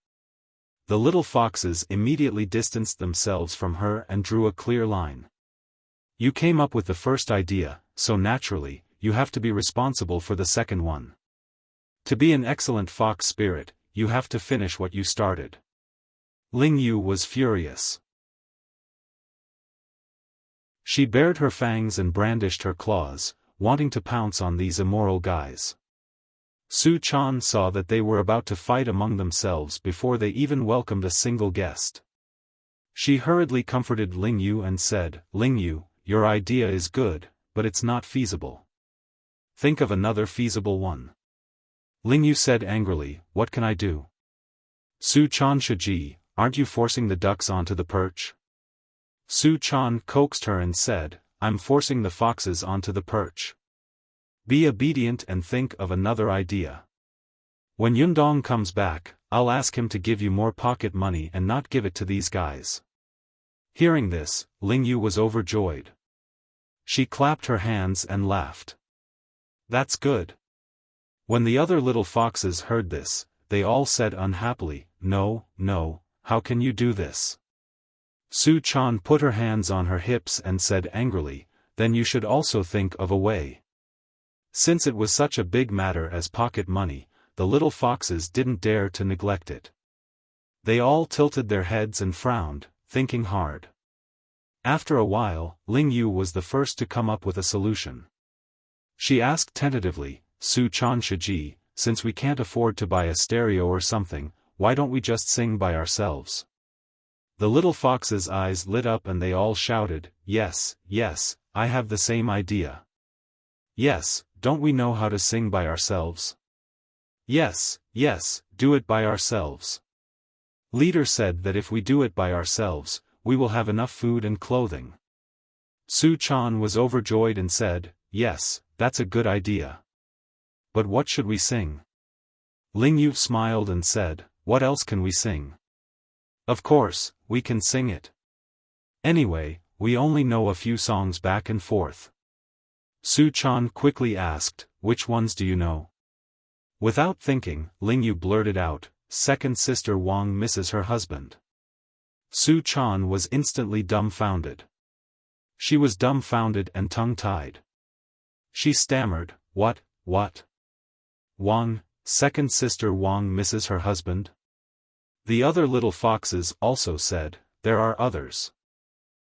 The little foxes immediately distanced themselves from her and drew a clear line. "You came up with the first idea, so naturally, you have to be responsible for the second one. To be an excellent fox spirit, you have to finish what you started." Ling Yu was furious. She bared her fangs and brandished her claws, wanting to pounce on these immoral guys. Su Chan saw that they were about to fight among themselves before they even welcomed a single guest. She hurriedly comforted Ling Yu and said, "Ling Yu, your idea is good, but it's not feasible. Think of another feasible one." Ling Yu said angrily, "What can I do?" "Su Chan Shiji, aren't you forcing the ducks onto the perch?" Su Chan coaxed her and said, "I'm forcing the foxes onto the perch. Be obedient and think of another idea. When Yundong comes back, I'll ask him to give you more pocket money and not give it to these guys." Hearing this, Ling Yu was overjoyed. She clapped her hands and laughed. "That's good." When the other little foxes heard this, they all said unhappily, No, how can you do this?" Su Chan put her hands on her hips and said angrily, "Then you should also think of a way." Since it was such a big matter as pocket money, the little foxes didn't dare to neglect it. They all tilted their heads and frowned, thinking hard. After a while, Ling Yu was the first to come up with a solution. She asked tentatively, "Su Chan Shiji, since we can't afford to buy a stereo or something, why don't we just sing by ourselves?" The little foxes' eyes lit up and they all shouted, Yes, I have the same idea." "Yes, don't we know how to sing by ourselves?" Yes, do it by ourselves." Leader said that if we do it by ourselves, we will have enough food and clothing. Su Chan was overjoyed and said, "Yes, that's a good idea. But what should we sing?" Ling Yu smiled and said, "What else can we sing? Of course, we can sing it. Anyway, we only know a few songs back and forth." Su Chan quickly asked, "Which ones do you know?" Without thinking, Ling Yu blurted out, "Second sister Wang misses her husband." Su Chan was instantly dumbfounded. She was dumbfounded and tongue-tied. She stammered, What? Wang, second sister Wang misses her husband?" The other little foxes also said, "There are others."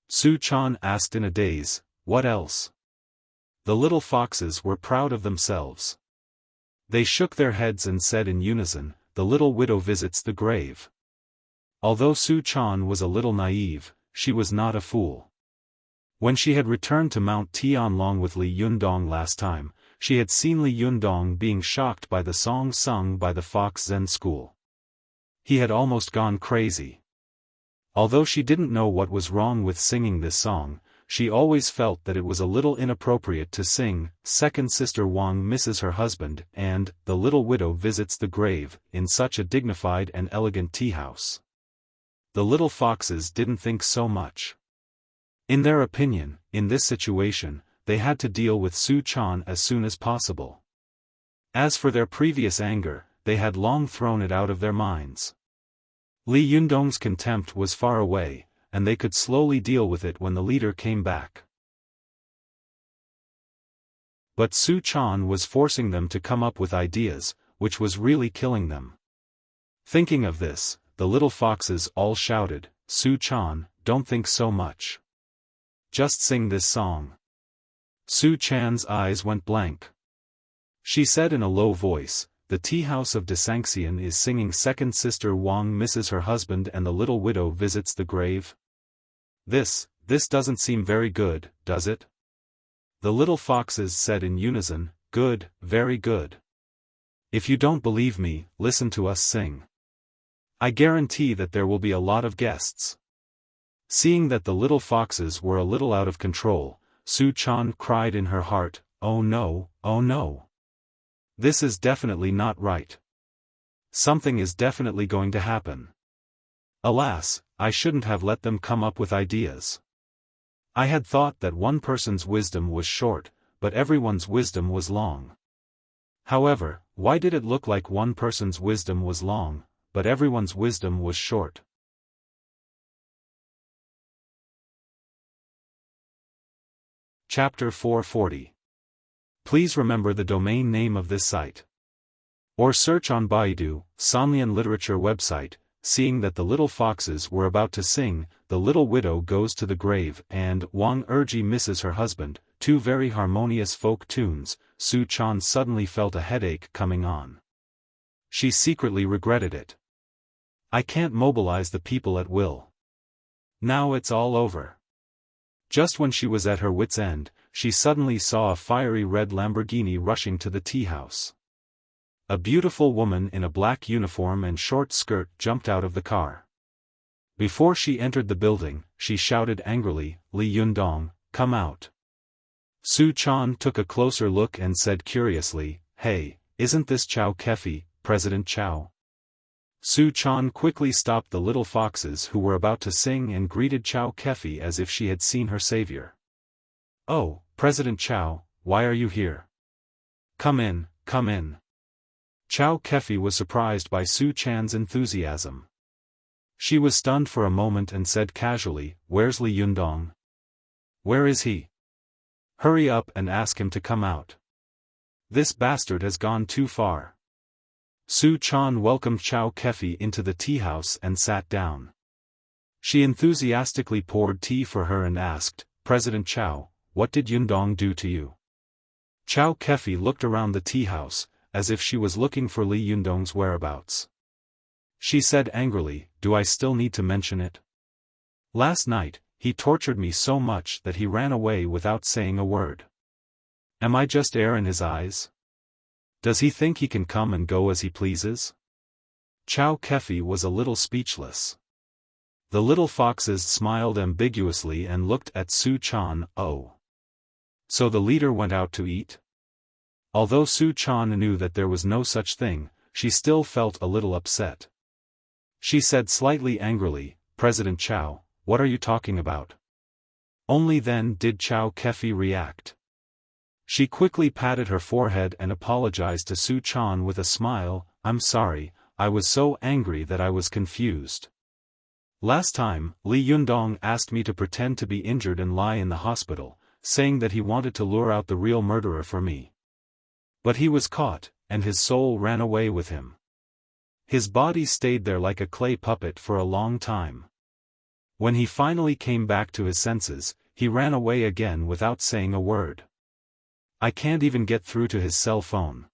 Su Chan asked in a daze, "What else?" The little foxes were proud of themselves. They shook their heads and said in unison, the little widow visits the grave. Although Su Chan was a little naive, she was not a fool. When she had returned to Mount Tianlong with Li Yundong last time, she had seen Li Yundong being shocked by the song sung by the Fox Zen school. He had almost gone crazy. Although she didn't know what was wrong with singing this song, she always felt that it was a little inappropriate to sing, Second Sister Wang misses her husband, and, the little widow visits the grave, in such a dignified and elegant tea-house. The little foxes didn't think so much. In their opinion, in this situation, they had to deal with Su Chan as soon as possible. As for their previous anger, they had long thrown it out of their minds. Li Yundong's contempt was far away, and they could slowly deal with it when the leader came back. But Su Chan was forcing them to come up with ideas, which was really killing them. Thinking of this, the little foxes all shouted, "Su Chan, don't think so much. Just sing this song." Su Chan's eyes went blank. She said in a low voice, "The tea house of Desangxian is singing Second Sister Wang misses her husband and the little widow visits the grave. This doesn't seem very good, does it?" The little foxes said in unison, "Good, very good. If you don't believe me, listen to us sing. I guarantee that there will be a lot of guests." Seeing that the little foxes were a little out of control, Su Chan cried in her heart, "Oh no, oh no. This is definitely not right. Something is definitely going to happen. Alas, I shouldn't have let them come up with ideas. I had thought that one person's wisdom was short, but everyone's wisdom was long. However, why did it look like one person's wisdom was long, but everyone's wisdom was short?" Chapter 440. Please remember the domain name of this site. Or search on Baidu, Sanlian Literature website. Seeing that the little foxes were about to sing, "The Little Widow Goes to the Grave" and "Wang Erji Misses Her Husband," two very harmonious folk tunes, Su Chan suddenly felt a headache coming on. She secretly regretted it. "I can't mobilize the people at will. Now it's all over." Just when she was at her wit's end, she suddenly saw a fiery red Lamborghini rushing to the tea house. A beautiful woman in a black uniform and short skirt jumped out of the car. Before she entered the building, she shouted angrily, "Li Yundong, come out." Su Chan took a closer look and said curiously, "Hey, isn't this Chao Kefi, President Chao?" Su Chan quickly stopped the little foxes who were about to sing and greeted Chao Kefi as if she had seen her savior. "Oh, President Chao, why are you here? Come in, come in." Chao Kefi was surprised by Su Chan's enthusiasm. She was stunned for a moment and said casually, "Where's Li Yundong? Where is he? Hurry up and ask him to come out. This bastard has gone too far." Su Chan welcomed Chao Kefi into the tea house and sat down. She enthusiastically poured tea for her and asked, "President Chao, what did Yundong do to you?" Chao Kefi looked around the tea house, as if she was looking for Li Yundong's whereabouts. She said angrily, "Do I still need to mention it? Last night, he tortured me so much that he ran away without saying a word. Am I just air in his eyes? Does he think he can come and go as he pleases?" Chao Kefi was a little speechless. The little foxes smiled ambiguously and looked at Su Chan. "Oh. So the leader went out to eat?" Although Su Chan knew that there was no such thing, she still felt a little upset. She said slightly angrily, "President Chao, what are you talking about?" Only then did Chao Kefi react. She quickly patted her forehead and apologized to Su Chan with a smile, "I'm sorry, I was so angry that I was confused. Last time, Li Yundong asked me to pretend to be injured and lie in the hospital, saying that he wanted to lure out the real murderer for me. But he was caught, and his soul ran away with him. His body stayed there like a clay puppet for a long time. When he finally came back to his senses, he ran away again without saying a word. I can't even get through to his cell phone.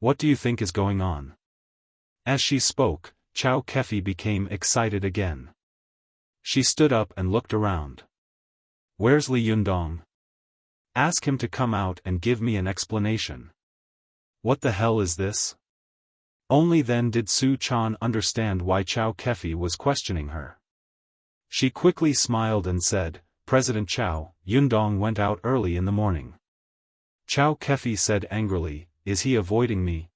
What do you think is going on?" As she spoke, Chow Kefi became excited again. She stood up and looked around. Where's Li Yundong? Ask him to come out and give me an explanation. What the hell is this? Only then did Su Chan understand why Chow Kefi was questioning her. She quickly smiled and said, President Chow, Yundong went out early in the morning. Chow Kefi said angrily, is he avoiding me?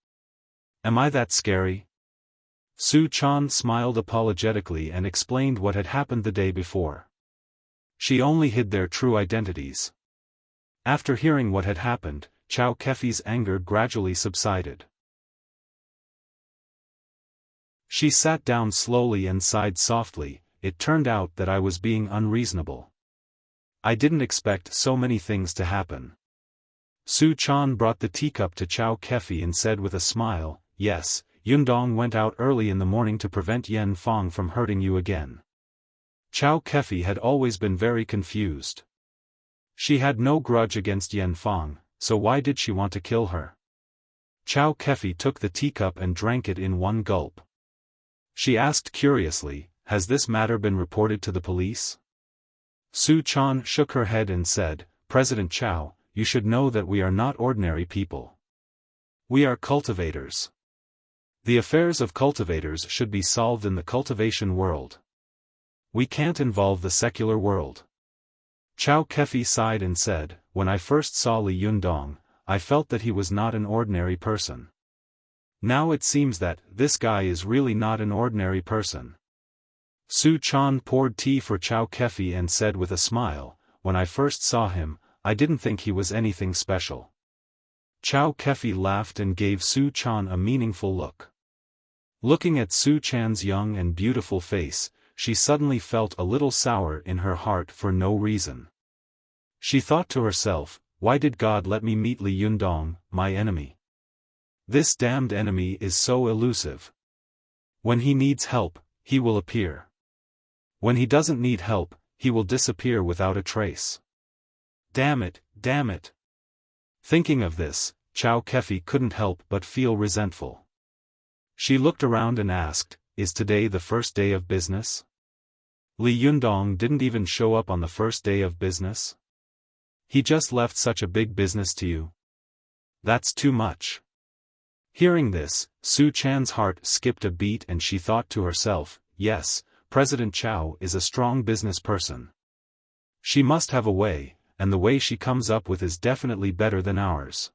Am I that scary? Su Chan smiled apologetically and explained what had happened the day before. She only hid their true identities. After hearing what had happened, Chow Kefi's anger gradually subsided. She sat down slowly and sighed softly. It turned out that I was being unreasonable. I didn't expect so many things to happen. Su Chan brought the teacup to Chow Kefi and said with a smile, yes, Yundong went out early in the morning to prevent Yen Fong from hurting you again. Chow Kefi had always been very confused. She had no grudge against Yen Fong, so why did she want to kill her? Chow Kefi took the teacup and drank it in one gulp. She asked curiously, has this matter been reported to the police? Su Chan shook her head and said, President Chow, you should know that we are not ordinary people. We are cultivators. The affairs of cultivators should be solved in the cultivation world. We can't involve the secular world. Chow Kefi sighed and said, when I first saw Li Yundong, I felt that he was not an ordinary person. Now it seems that this guy is really not an ordinary person. Su Chan poured tea for Chow Kefi and said with a smile, when I first saw him, I didn't think he was anything special. Chow Kefi laughed and gave Su Chan a meaningful look. Looking at Su Chan's young and beautiful face, she suddenly felt a little sour in her heart for no reason. She thought to herself, why did God let me meet Li Yundong, my enemy? This damned enemy is so elusive. When he needs help, he will appear. When he doesn't need help, he will disappear without a trace. Damn it, damn it. Thinking of this, Chow Kefi couldn't help but feel resentful. She looked around and asked, is today the first day of business? Li Yundong didn't even show up on the first day of business? He just left such a big business to you? That's too much. Hearing this, Su Chan's heart skipped a beat and she thought to herself, yes, President Chow is a strong business person. She must have a way, and the way she comes up with is definitely better than ours.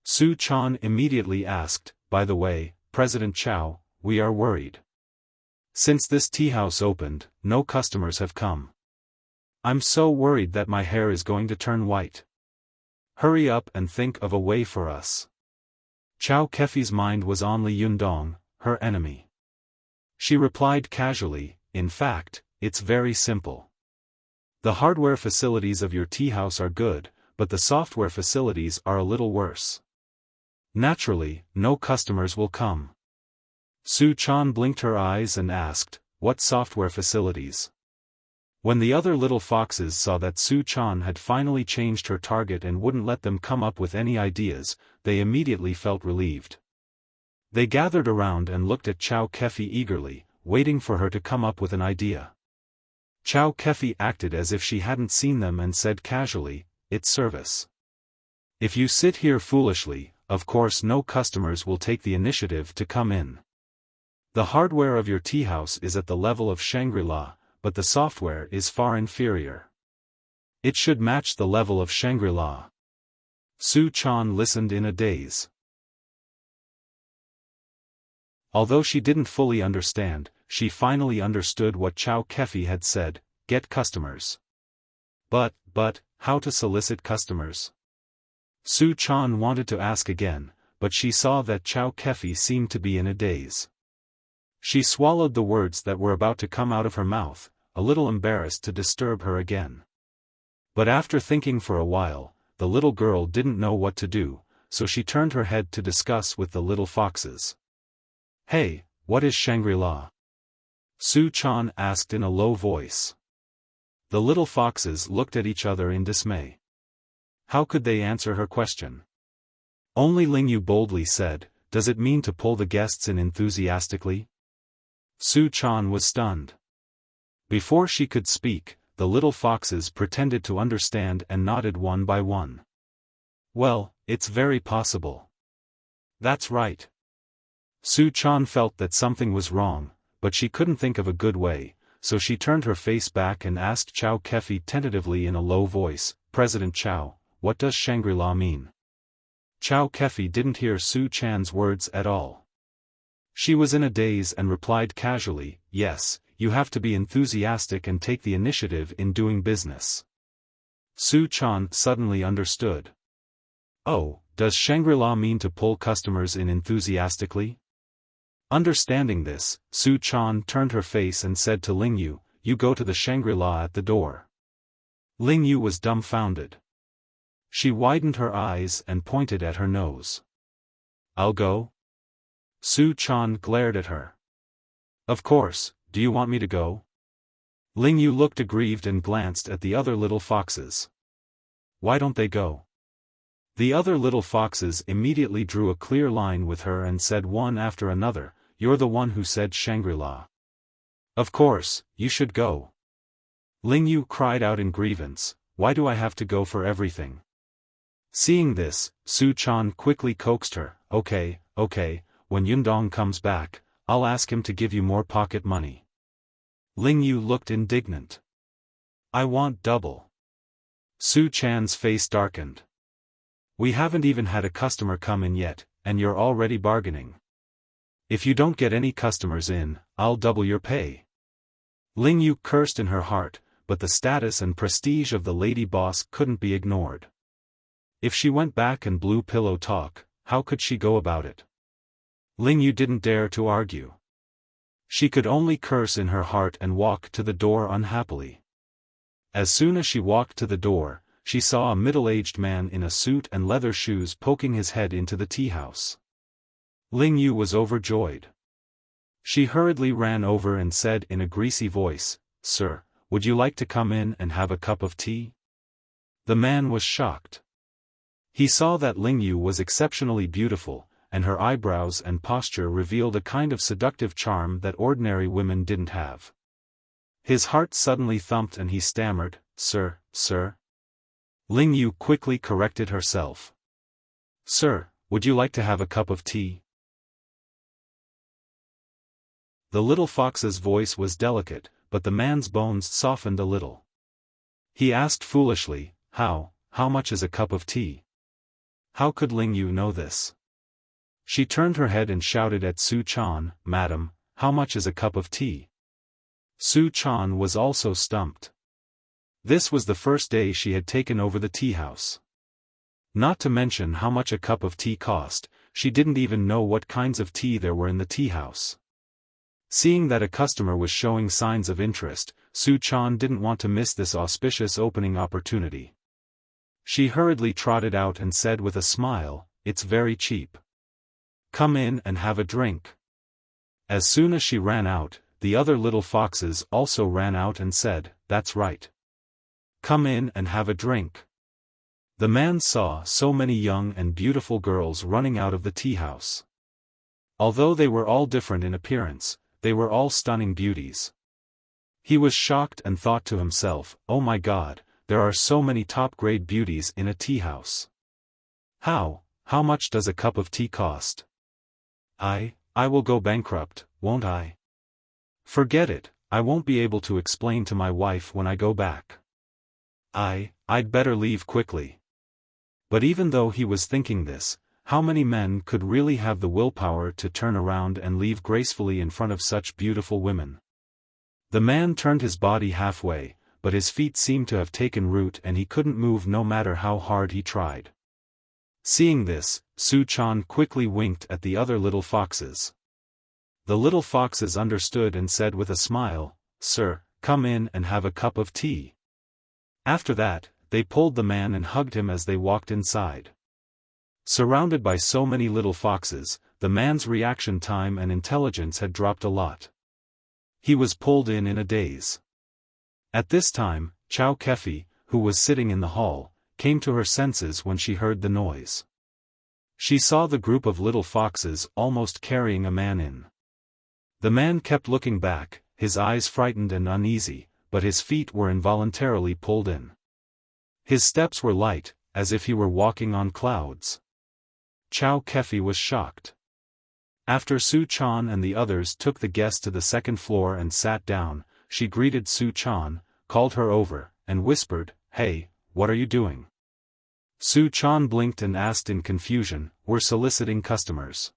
Su Chan immediately asked, by the way, President Chow, we are worried. Since this tea house opened, no customers have come. I'm so worried that my hair is going to turn white. Hurry up and think of a way for us. Chow Kefi's mind was on Li Yundong, her enemy. She replied casually, in fact, it's very simple. The hardware facilities of your tea house are good, but the software facilities are a little worse. Naturally, no customers will come. Su Chan blinked her eyes and asked, what software facilities? When the other little foxes saw that Su Chan had finally changed her target and wouldn't let them come up with any ideas, they immediately felt relieved. They gathered around and looked at Chow Kefi eagerly, waiting for her to come up with an idea. Chow Kefi acted as if she hadn't seen them and said casually, it's service. If you sit here foolishly, of course no customers will take the initiative to come in. The hardware of your tea house is at the level of Shangri-La, but the software is far inferior. It should match the level of Shangri-La. Su Chan listened in a daze. Although she didn't fully understand, she finally understood what Chow Kefi had said, get customers. But, how to solicit customers? Su Chan wanted to ask again, but she saw that Chow Kefi seemed to be in a daze. She swallowed the words that were about to come out of her mouth, a little embarrassed to disturb her again. But after thinking for a while, the little girl didn't know what to do, so she turned her head to discuss with the little foxes. Hey, what is Shangri-La? Su Chan asked in a low voice. The little foxes looked at each other in dismay. How could they answer her question? Only Ling Yu boldly said, does it mean to pull the guests in enthusiastically? Su Chan was stunned. Before she could speak, the little foxes pretended to understand and nodded one by one. Well, it's very possible. That's right. Su Chan felt that something was wrong, but she couldn't think of a good way, so she turned her face back and asked Chow Kefi tentatively in a low voice, President Chow, what does Shangri-La mean? Chow Kefi didn't hear Su Chan's words at all. She was in a daze and replied casually, yes, you have to be enthusiastic and take the initiative in doing business. Su Chan suddenly understood. Oh, does Shangri-La mean to pull customers in enthusiastically? Understanding this, Su Chan turned her face and said to Ling Yu, you go to the Shangri-La at the door. Ling Yu was dumbfounded. She widened her eyes and pointed at her nose. I'll go? Su Chan glared at her. Of course, do you want me to go? Ling Yu looked aggrieved and glanced at the other little foxes. Why don't they go? The other little foxes immediately drew a clear line with her and said one after another, you're the one who said Shangri-La. Of course, you should go. Ling Yu cried out in grievance, why do I have to go for everything? Seeing this, Su Chan quickly coaxed her, okay, when Yundong comes back, I'll ask him to give you more pocket money. Ling Yu looked indignant. I want double. Su Chan's face darkened. We haven't even had a customer come in yet, and you're already bargaining. If you don't get any customers in, I'll double your pay. Ling Yu cursed in her heart, but the status and prestige of the lady boss couldn't be ignored. If she went back and blue pillow talk, how could she go about it? Ling Yu didn't dare to argue. She could only curse in her heart and walk to the door unhappily. As soon as she walked to the door, she saw a middle-aged man in a suit and leather shoes poking his head into the tea house. Ling Yu was overjoyed. She hurriedly ran over and said in a greasy voice, Sir, would you like to come in and have a cup of tea? The man was shocked. He saw that Ling Yu was exceptionally beautiful, and her eyebrows and posture revealed a kind of seductive charm that ordinary women didn't have. His heart suddenly thumped and he stammered, Sir. Ling Yu quickly corrected herself. Sir, would you like to have a cup of tea? The little fox's voice was delicate, but the man's bones softened a little. He asked foolishly, how much is a cup of tea? How could Ling Yu know this? She turned her head and shouted at Su Chan, Madam, how much is a cup of tea? Su Chan was also stumped. This was the first day she had taken over the tea house. Not to mention how much a cup of tea cost, she didn't even know what kinds of tea there were in the tea house. Seeing that a customer was showing signs of interest, Su Chan didn't want to miss this auspicious opening opportunity. She hurriedly trotted out and said with a smile, it's very cheap. Come in and have a drink. As soon as she ran out, the other little foxes also ran out and said, that's right. Come in and have a drink. The man saw so many young and beautiful girls running out of the tea house. Although they were all different in appearance, they were all stunning beauties. He was shocked and thought to himself, oh my God, there are so many top-grade beauties in a tea house. How much does a cup of tea cost? I will go bankrupt, won't I? Forget it, I won't be able to explain to my wife when I go back. I'd better leave quickly. But even though he was thinking this, how many men could really have the willpower to turn around and leave gracefully in front of such beautiful women? The man turned his body halfway, but his feet seemed to have taken root and he couldn't move no matter how hard he tried. Seeing this, Su Chan quickly winked at the other little foxes. The little foxes understood and said with a smile, Sir, come in and have a cup of tea. After that, they pulled the man and hugged him as they walked inside. Surrounded by so many little foxes, the man's reaction time and intelligence had dropped a lot. He was pulled in a daze. At this time, Chow Kefi, who was sitting in the hall, came to her senses when she heard the noise. She saw the group of little foxes almost carrying a man in. The man kept looking back, his eyes frightened and uneasy, but his feet were involuntarily pulled in. His steps were light, as if he were walking on clouds. Chow Kefi was shocked. After Su Chan and the others took the guest to the second floor and sat down, she greeted Su Chan, called her over, and whispered, "Hey, what are you doing?" Su Chan blinked and asked in confusion, "We're soliciting customers."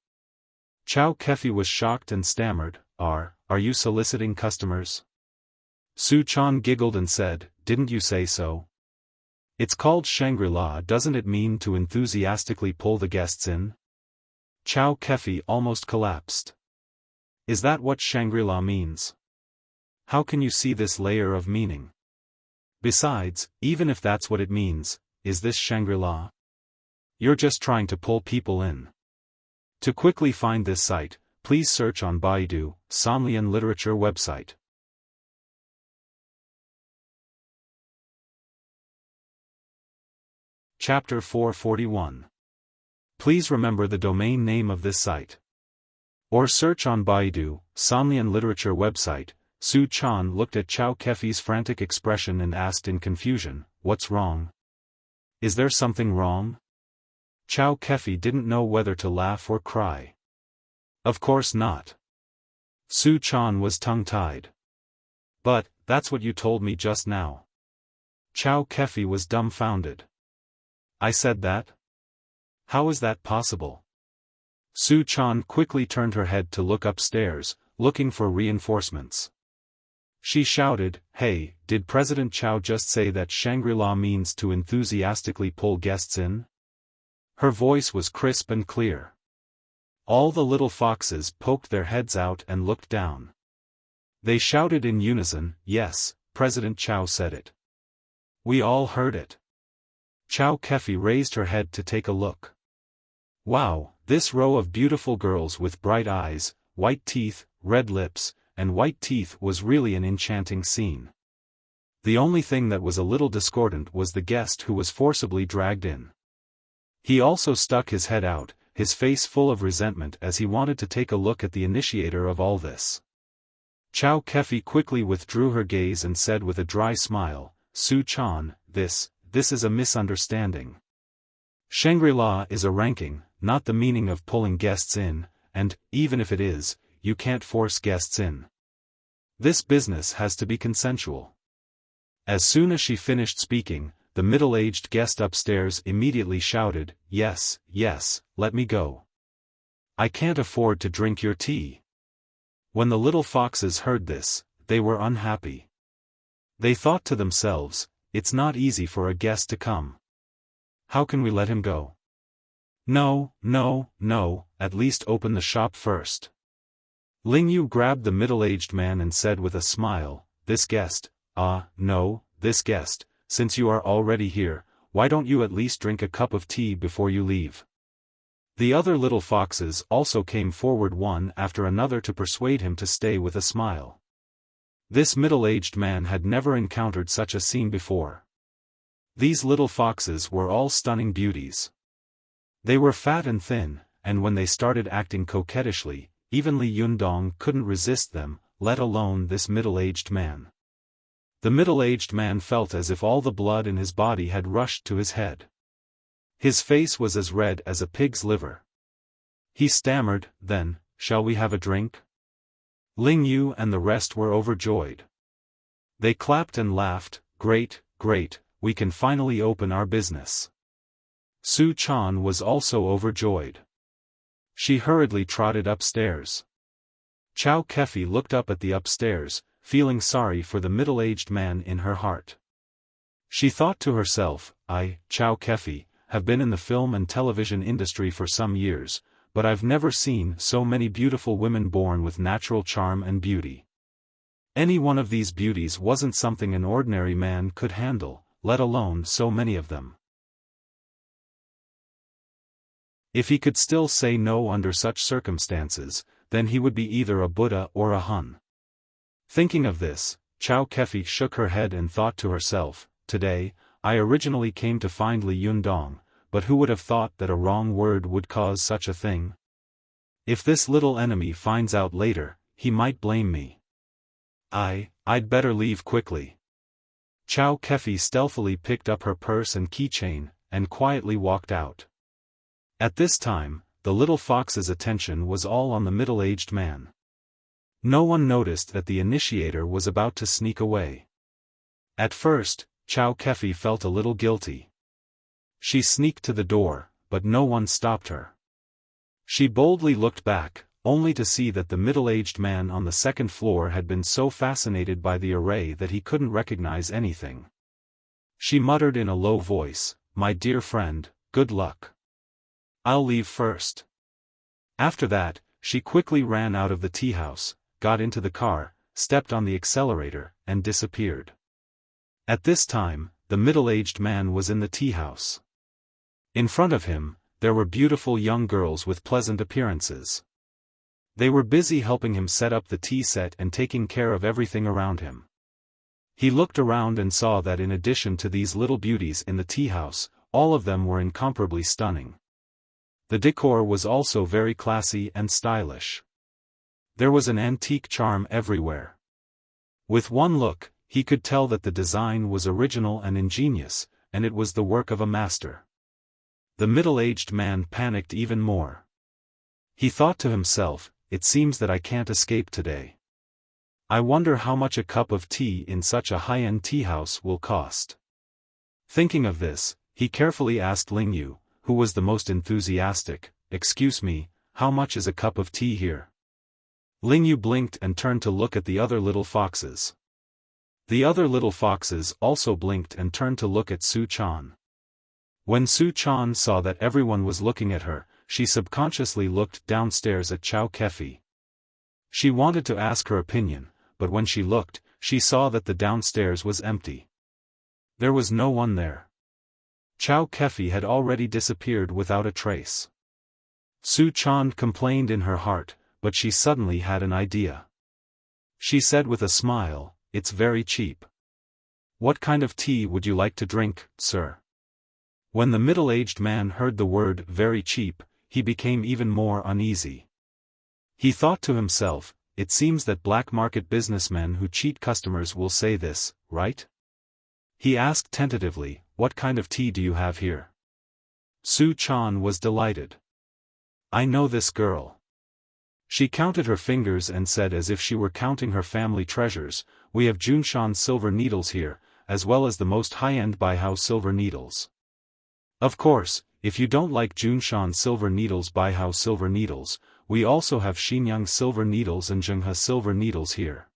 Chow Kefi was shocked and stammered, Are you soliciting customers?" Su Chan giggled and said, "Didn't you say so? It's called Shangri-La, doesn't it mean to enthusiastically pull the guests in?" Chow Kefi almost collapsed. "Is that what Shangri-La means? How can you see this layer of meaning? Besides, even if that's what it means, is this Shangri-La? You're just trying to pull people in." To quickly find this site, please search on Baidu, Somlian Literature website. Chapter 441. Please remember the domain name of this site. Or search on Baidu, Somlian Literature website. Su Chan looked at Chow Kefi's frantic expression and asked in confusion, "What's wrong? Is there something wrong?" Chow Kefi didn't know whether to laugh or cry. Of course not. Su Chan was tongue-tied. "But, that's what you told me just now." Chow Kefi was dumbfounded. "I said that? How is that possible?" Su Chan quickly turned her head to look upstairs, looking for reinforcements. She shouted, "Hey, did President Chow just say that Shangri-La means to enthusiastically pull guests in?" Her voice was crisp and clear. All the little foxes poked their heads out and looked down. They shouted in unison, "Yes, President Chow said it. We all heard it." Chow Kefi raised her head to take a look. Wow, this row of beautiful girls with bright eyes, white teeth, red lips, and white teeth was really an enchanting scene. The only thing that was a little discordant was the guest who was forcibly dragged in. He also stuck his head out, his face full of resentment as he wanted to take a look at the initiator of all this. Chow Kefi quickly withdrew her gaze and said with a dry smile, "Su Chan, this is a misunderstanding. Shangri-La is a ranking, not the meaning of pulling guests in, and, even if it is, you can't force guests in. This business has to be consensual." As soon as she finished speaking, the middle-aged guest upstairs immediately shouted, Yes, let me go. I can't afford to drink your tea." When the little foxes heard this, they were unhappy. They thought to themselves, "It's not easy for a guest to come. How can we let him go? No, at least open the shop first." Ling Yu grabbed the middle-aged man and said with a smile, this guest, since you are already here, why don't you at least drink a cup of tea before you leave?" The other little foxes also came forward one after another to persuade him to stay with a smile. This middle-aged man had never encountered such a scene before. These little foxes were all stunning beauties. They were fat and thin, and when they started acting coquettishly, even Li Yundong couldn't resist them, let alone this middle-aged man. The middle-aged man felt as if all the blood in his body had rushed to his head. His face was as red as a pig's liver. He stammered, "Then, shall we have a drink?" Ling Yu and the rest were overjoyed. They clapped and laughed, Great, we can finally open our business." Su Chan was also overjoyed. She hurriedly trotted upstairs. Chow Kefi looked up at the upstairs, feeling sorry for the middle-aged man in her heart. She thought to herself, "I, Chow Kefi, have been in the film and television industry for some years, but I've never seen so many beautiful women born with natural charm and beauty. Any one of these beauties wasn't something an ordinary man could handle, let alone so many of them." If he could still say no under such circumstances, then he would be either a Buddha or a Hun. Thinking of this, Chow Kefi shook her head and thought to herself, "Today, I originally came to find Li Yundong, but who would have thought that a wrong word would cause such a thing? If this little enemy finds out later, he might blame me. I'd better leave quickly. Chow Kefi stealthily picked up her purse and keychain, and quietly walked out. At this time, the little fox's attention was all on the middle-aged man. No one noticed that the initiator was about to sneak away. At first, Chow Kefi felt a little guilty. She sneaked to the door, but no one stopped her. She boldly looked back, only to see that the middle-aged man on the second floor had been so fascinated by the array that he couldn't recognize anything. She muttered in a low voice, "My dear friend, good luck. I'll leave first." After that, she quickly ran out of the tea house, got into the car, stepped on the accelerator, and disappeared. At this time, the middle-aged man was in the tea house. In front of him, there were beautiful young girls with pleasant appearances. They were busy helping him set up the tea set and taking care of everything around him. He looked around and saw that in addition to these little beauties in the tea house, all of them were incomparably stunning. The decor was also very classy and stylish. There was an antique charm everywhere. With one look, he could tell that the design was original and ingenious, and it was the work of a master. The middle-aged man panicked even more. He thought to himself, "It seems that I can't escape today. I wonder how much a cup of tea in such a high-end tea house will cost." Thinking of this, he carefully asked Ling Yu, who was the most enthusiastic, "Excuse me, how much is a cup of tea here?" Ling Yu blinked and turned to look at the other little foxes. The other little foxes also blinked and turned to look at Su Chan. When Su Chan saw that everyone was looking at her, she subconsciously looked downstairs at Chow Kefi. She wanted to ask her opinion, but when she looked, she saw that the downstairs was empty. There was no one there. Chow Kefi had already disappeared without a trace. Su Chan complained in her heart, but she suddenly had an idea. She said with a smile, "It's very cheap. What kind of tea would you like to drink, sir?" When the middle-aged man heard the word "very cheap," he became even more uneasy. He thought to himself, "It seems that black market businessmen who cheat customers will say this, right?" He asked tentatively, "What kind of tea do you have here?" Su Chan was delighted. "I know this girl." She counted her fingers and said as if she were counting her family treasures, "We have Junshan silver needles here, as well as the most high-end Baihao silver needles. Of course, if you don't like Junshan silver needles, Baihao silver needles, we also have Xinyang silver needles and Zhenghe silver needles here."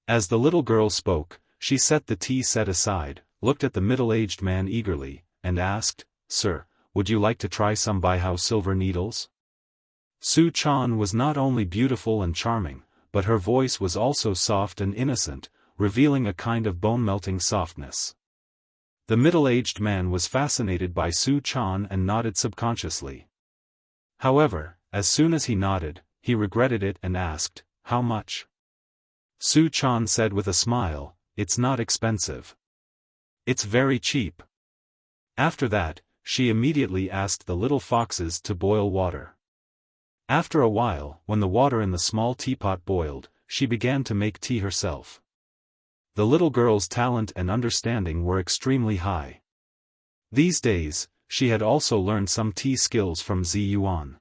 As the little girl spoke, she set the tea set aside, looked at the middle-aged man eagerly, and asked, "Sir, would you like to try some Baihao silver needles?" Su Chan was not only beautiful and charming, but her voice was also soft and innocent, revealing a kind of bone-melting softness. The middle-aged man was fascinated by Su Chan and nodded subconsciously. However, as soon as he nodded, he regretted it and asked, "How much?" Su Chan said with a smile, "It's not expensive. It's very cheap." After that, she immediately asked the little foxes to boil water. After a while, when the water in the small teapot boiled, she began to make tea herself. The little girl's talent and understanding were extremely high. These days, she had also learned some tea skills from Zi Yuan.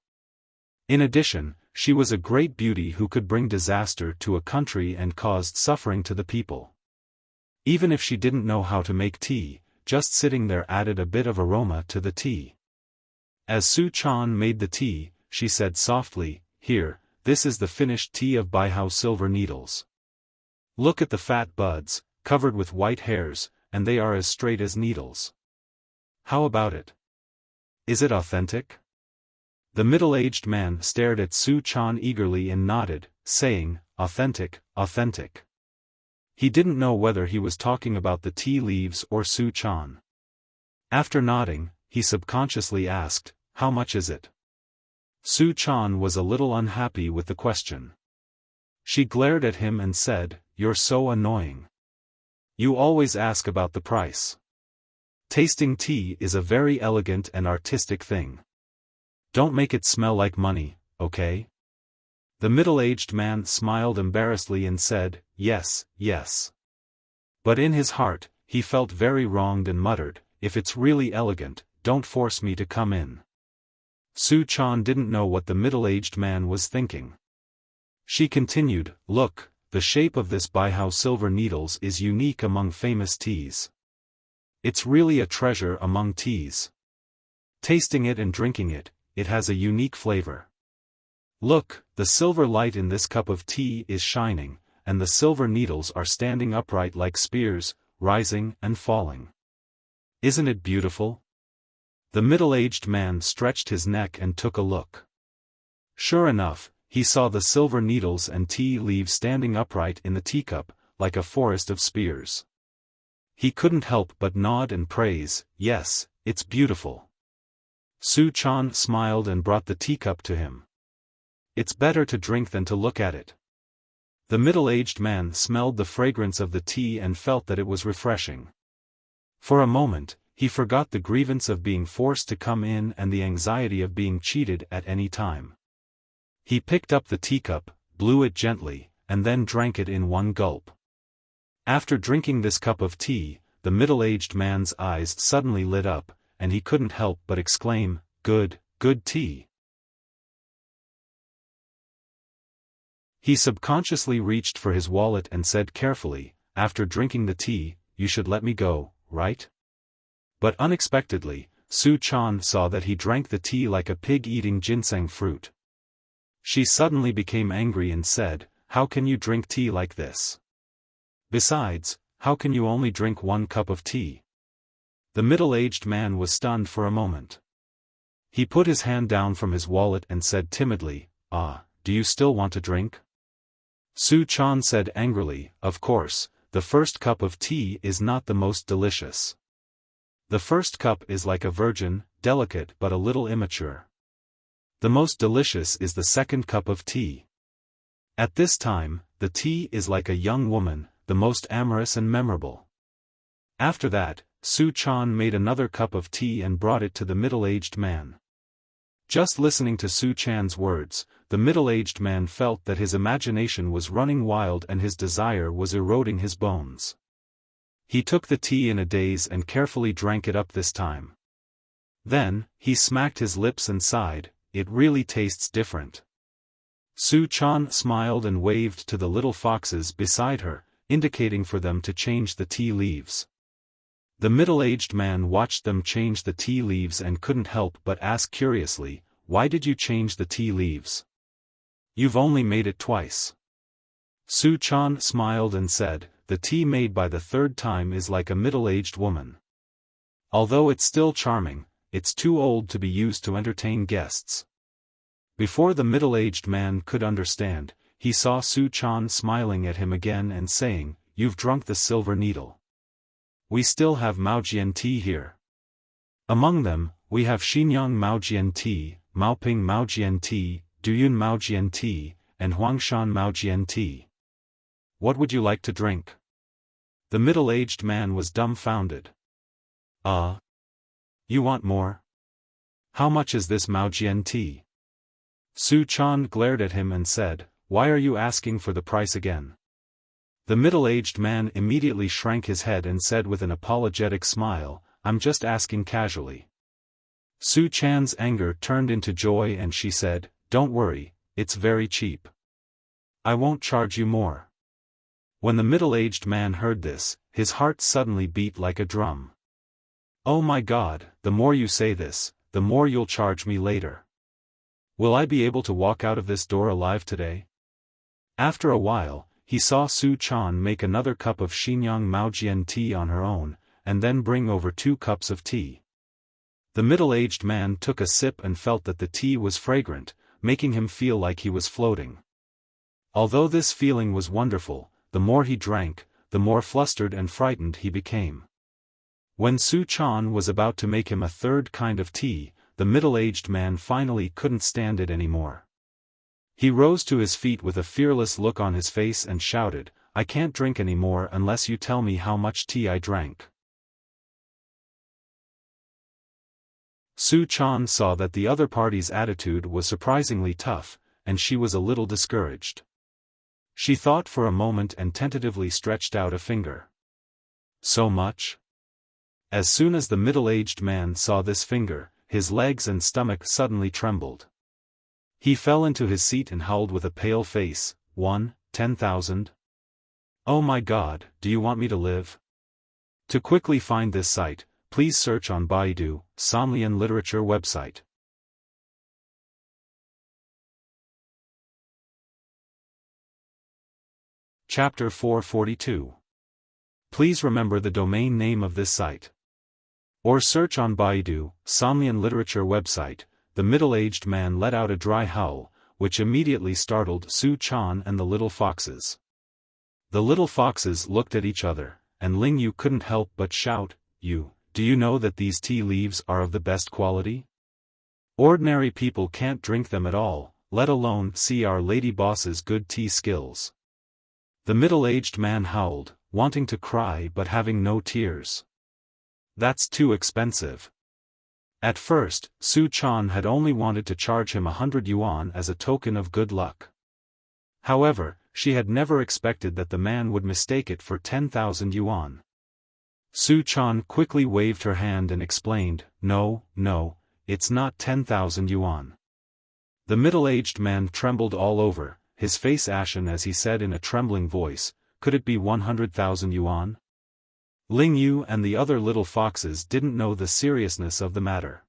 In addition, she was a great beauty who could bring disaster to a country and caused suffering to the people. Even if she didn't know how to make tea, just sitting there added a bit of aroma to the tea. As Su Chan made the tea, she said softly, "Here, this is the finished tea of Baihao silver needles. Look at the fat buds, covered with white hairs, and they are as straight as needles. How about it? Is it authentic?" The middle-aged man stared at Su Chan eagerly and nodded, saying, "Authentic, authentic." He didn't know whether he was talking about the tea leaves or Su Chan. After nodding, he subconsciously asked, "How much is it?" Su Chan was a little unhappy with the question. She glared at him and said, "You're so annoying. You always ask about the price. Tasting tea is a very elegant and artistic thing. Don't make it smell like money, okay? The middle-aged man smiled embarrassedly and said, yes, yes. But in his heart, he felt very wronged and muttered, if it's really elegant, don't force me to come in. Su Chan didn't know what the middle-aged man was thinking. She continued, look, the shape of this Baihao silver needles is unique among famous teas. It's really a treasure among teas. Tasting it and drinking it, it has a unique flavor. Look, the silver light in this cup of tea is shining, and the silver needles are standing upright like spears, rising and falling. Isn't it beautiful? The middle-aged man stretched his neck and took a look. Sure enough, he saw the silver needles and tea leaves standing upright in the teacup, like a forest of spears. He couldn't help but nod and praise, yes, it's beautiful. Su Chan smiled and brought the teacup to him. It's better to drink than to look at it. The middle-aged man smelled the fragrance of the tea and felt that it was refreshing. For a moment, he forgot the grievance of being forced to come in and the anxiety of being cheated at any time. He picked up the teacup, blew it gently, and then drank it in one gulp. After drinking this cup of tea, the middle-aged man's eyes suddenly lit up, and he couldn't help but exclaim, good, good tea. He subconsciously reached for his wallet and said carefully, after drinking the tea, you should let me go, right? But unexpectedly, Su Chan saw that he drank the tea like a pig eating ginseng fruit. She suddenly became angry and said, how can you drink tea like this? Besides, how can you only drink one cup of tea? The middle-aged man was stunned for a moment. He put his hand down from his wallet and said timidly, do you still want to drink? Su Chan said angrily, of course, the first cup of tea is not the most delicious. The first cup is like a virgin, delicate but a little immature. The most delicious is the second cup of tea. At this time, the tea is like a young woman, the most amorous and memorable. After that, Su Chan made another cup of tea and brought it to the middle-aged man. Just listening to Su Chan's words, the middle-aged man felt that his imagination was running wild and his desire was eroding his bones. He took the tea in a daze and carefully drank it up this time. Then, he smacked his lips and sighed, it really tastes different. Su Chan smiled and waved to the little foxes beside her, indicating for them to change the tea leaves. The middle-aged man watched them change the tea leaves and couldn't help but ask curiously, why did you change the tea leaves? You've only made it twice. Su Chan smiled and said, the tea made by the third time is like a middle-aged woman. Although it's still charming, it's too old to be used to entertain guests. Before the middle-aged man could understand, he saw Su Chan smiling at him again and saying, you've drunk the silver needle. We still have Maojian tea here. Among them, we have Xinyang Maojian tea, Maoping Maojian tea, Duyun Maojian tea, and Huangshan Maojian tea. What would you like to drink? The middle-aged man was dumbfounded. You want more? How much is this Maojian tea? Su Chan glared at him and said, why are you asking for the price again? The middle-aged man immediately shrank his head and said with an apologetic smile, I'm just asking casually. Su Chan's anger turned into joy and she said, don't worry, it's very cheap. I won't charge you more. When the middle-aged man heard this, his heart suddenly beat like a drum. Oh my God, the more you say this, the more you'll charge me later. Will I be able to walk out of this door alive today? After a while, he saw Su Chan make another cup of Xinyang Maojian tea on her own, and then bring over 2 cups of tea. The middle-aged man took a sip and felt that the tea was fragrant, making him feel like he was floating. Although this feeling was wonderful, the more he drank, the more flustered and frightened he became. When Su Chan was about to make him a third kind of tea, the middle-aged man finally couldn't stand it anymore. He rose to his feet with a fearless look on his face and shouted, I can't drink any more unless you tell me how much tea I drank. Su Chan saw that the other party's attitude was surprisingly tough, and she was a little discouraged. She thought for a moment and tentatively stretched out a finger. So much? As soon as the middle-aged man saw this finger, his legs and stomach suddenly trembled. He fell into his seat and howled with a pale face, 10,000? Oh my God, do you want me to live? To quickly find this site, please search on Baidu, Somlian Literature website. Chapter 442. Please remember the domain name of this site. Or search on Baidu, Somlian Literature website. The middle-aged man let out a dry howl, which immediately startled Su Chan and the little foxes. The little foxes looked at each other, and Ling Yu couldn't help but shout, Do you know that these tea leaves are of the best quality? Ordinary people can't drink them at all, let alone see our lady boss's good tea skills. The middle-aged man howled, wanting to cry but having no tears. That's too expensive. At first, Su Chan had only wanted to charge him 100 yuan as a token of good luck. However, she had never expected that the man would mistake it for 10,000 yuan. Su Chan quickly waved her hand and explained, No, it's not 10,000 yuan. The middle-aged man trembled all over, his face ashen as he said in a trembling voice, Could it be 100,000 yuan? Ling Yu and the other little foxes didn't know the seriousness of the matter.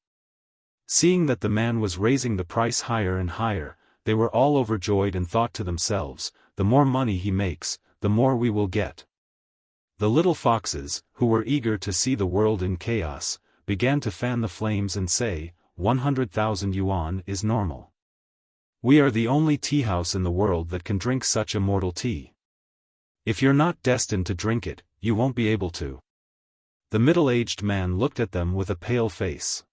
Seeing that the man was raising the price higher and higher, they were all overjoyed and thought to themselves, the more money he makes, the more we will get. The little foxes, who were eager to see the world in chaos, began to fan the flames and say, 100,000 yuan is normal. We are the only tea house in the world that can drink such immortal tea. If you're not destined to drink it, you won't be able to. The middle-aged man looked at them with a pale face.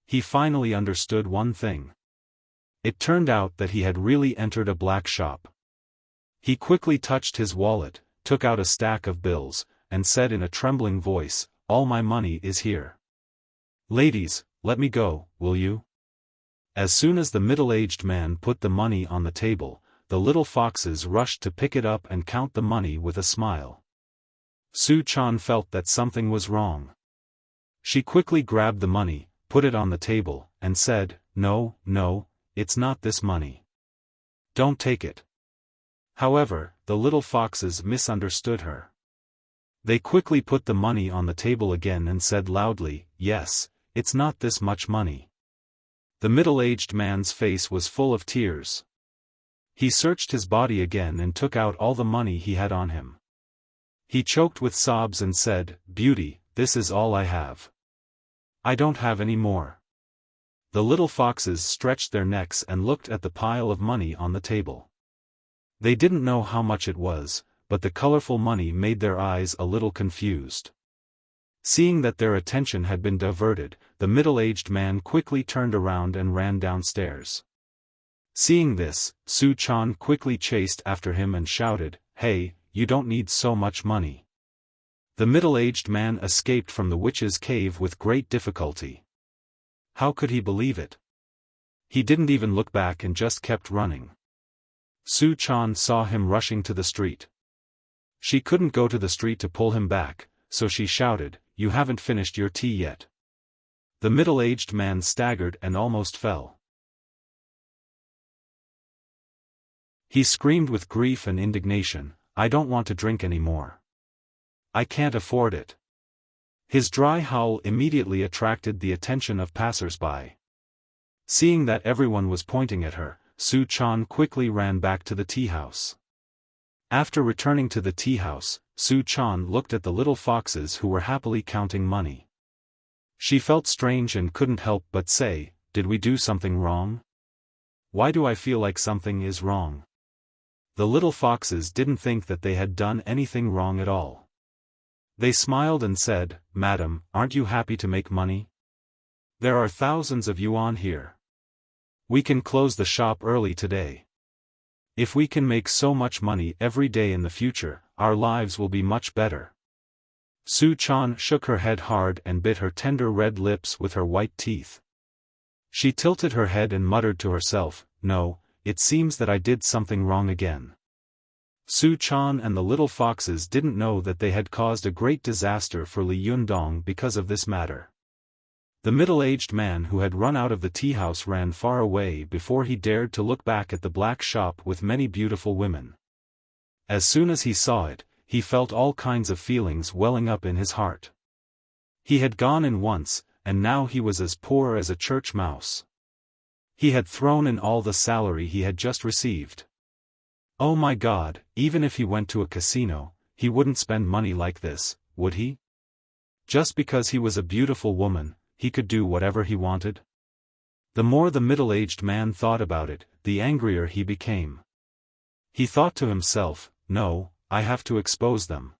He finally understood one thing. It turned out that he had really entered a black shop. He quickly touched his wallet, took out a stack of bills, and said in a trembling voice, All my money is here. Ladies, let me go, will you? As soon as the middle-aged man put the money on the table, the little foxes rushed to pick it up and count the money with a smile. Su Chan felt that something was wrong. She quickly grabbed the money, put it on the table, and said, No, it's not this money. Don't take it. However, the little foxes misunderstood her. They quickly put the money on the table again and said loudly, Yes, it's not this much money. The middle-aged man's face was full of tears. He searched his body again and took out all the money he had on him. He choked with sobs and said, Beauty, this is all I have. I don't have any more. The little foxes stretched their necks and looked at the pile of money on the table. They didn't know how much it was, but the colorful money made their eyes a little confused. Seeing that their attention had been diverted, the middle-aged man quickly turned around and ran downstairs. Seeing this, Su Chan quickly chased after him and shouted, Hey, you don't need so much money. The middle-aged man escaped from the witch's cave with great difficulty. How could he believe it? He didn't even look back and just kept running. Su Chan saw him rushing to the street. She couldn't go to the street to pull him back, so she shouted, You haven't finished your tea yet. The middle-aged man staggered and almost fell. He screamed with grief and indignation, I don't want to drink anymore. I can't afford it. His dry howl immediately attracted the attention of passers-by. Seeing that everyone was pointing at her, Su Chan quickly ran back to the tea house. After returning to the tea house, Su Chan looked at the little foxes who were happily counting money. She felt strange and couldn't help but say, Did we do something wrong? Why do I feel like something is wrong? The little foxes didn't think that they had done anything wrong at all. They smiled and said, Madam, aren't you happy to make money? There are thousands of yuan here. We can close the shop early today. If we can make so much money every day in the future, our lives will be much better. Su Chan shook her head hard and bit her tender red lips with her white teeth. She tilted her head and muttered to herself, "No, it seems that I did something wrong again." Su Chan and the little foxes didn't know that they had caused a great disaster for Li Yundong because of this matter. The middle-aged man who had run out of the tea house ran far away before he dared to look back at the black shop with many beautiful women. As soon as he saw it, he felt all kinds of feelings welling up in his heart. He had gone in once, and now he was as poor as a church mouse. He had thrown in all the salary he had just received. Oh my God, even if he went to a casino, he wouldn't spend money like this, would he? Just because he was a beautiful woman, he could do whatever he wanted? The more the middle-aged man thought about it, the angrier he became. He thought to himself, "No, I have to expose them."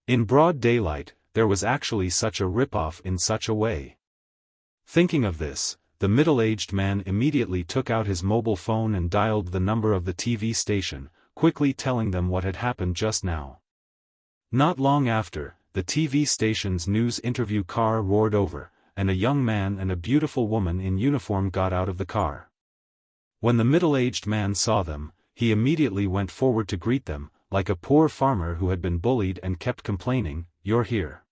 In broad daylight, there was actually such a rip-off in such a way. Thinking of this, the middle-aged man immediately took out his mobile phone and dialed the number of the TV station, quickly telling them what had happened just now. Not long after, the TV station's news interview car roared over, and a young man and a beautiful woman in uniform got out of the car. When the middle-aged man saw them, he immediately went forward to greet them, like a poor farmer who had been bullied and kept complaining, "You're here.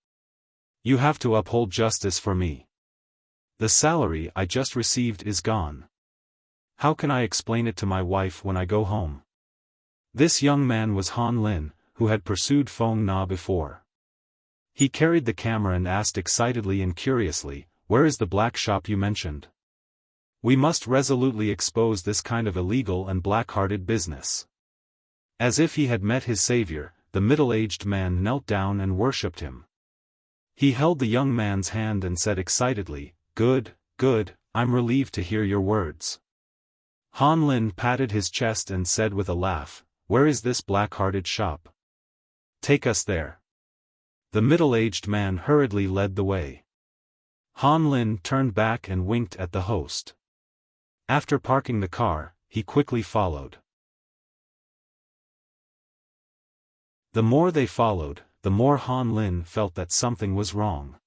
You have to uphold justice for me. The salary I just received is gone. How can I explain it to my wife when I go home?" This young man was Han Lin, who had pursued Feng Na before. He carried the camera and asked excitedly and curiously, "Where is the black shop you mentioned? We must resolutely expose this kind of illegal and black-hearted business." As if he had met his savior, the middle-aged man knelt down and worshipped him. He held the young man's hand and said excitedly, "Good, good, I'm relieved to hear your words." Han Lin patted his chest and said with a laugh, "Where is this black-hearted shop? Take us there." The middle-aged man hurriedly led the way. Han Lin turned back and winked at the host. After parking the car, he quickly followed. The more they followed, the more Han Lin felt that something was wrong.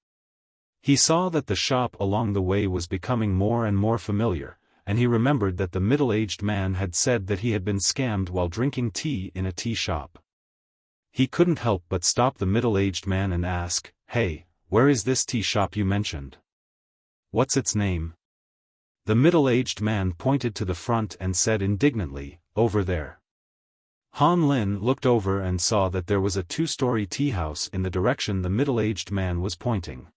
He saw that the shop along the way was becoming more and more familiar, and he remembered that the middle-aged man had said that he had been scammed while drinking tea in a tea shop. He couldn't help but stop the middle-aged man and ask, "Hey, where is this tea shop you mentioned? What's its name?" The middle-aged man pointed to the front and said indignantly, "Over there." Han Lin looked over and saw that there was a two-story tea house in the direction the middle-aged man was pointing.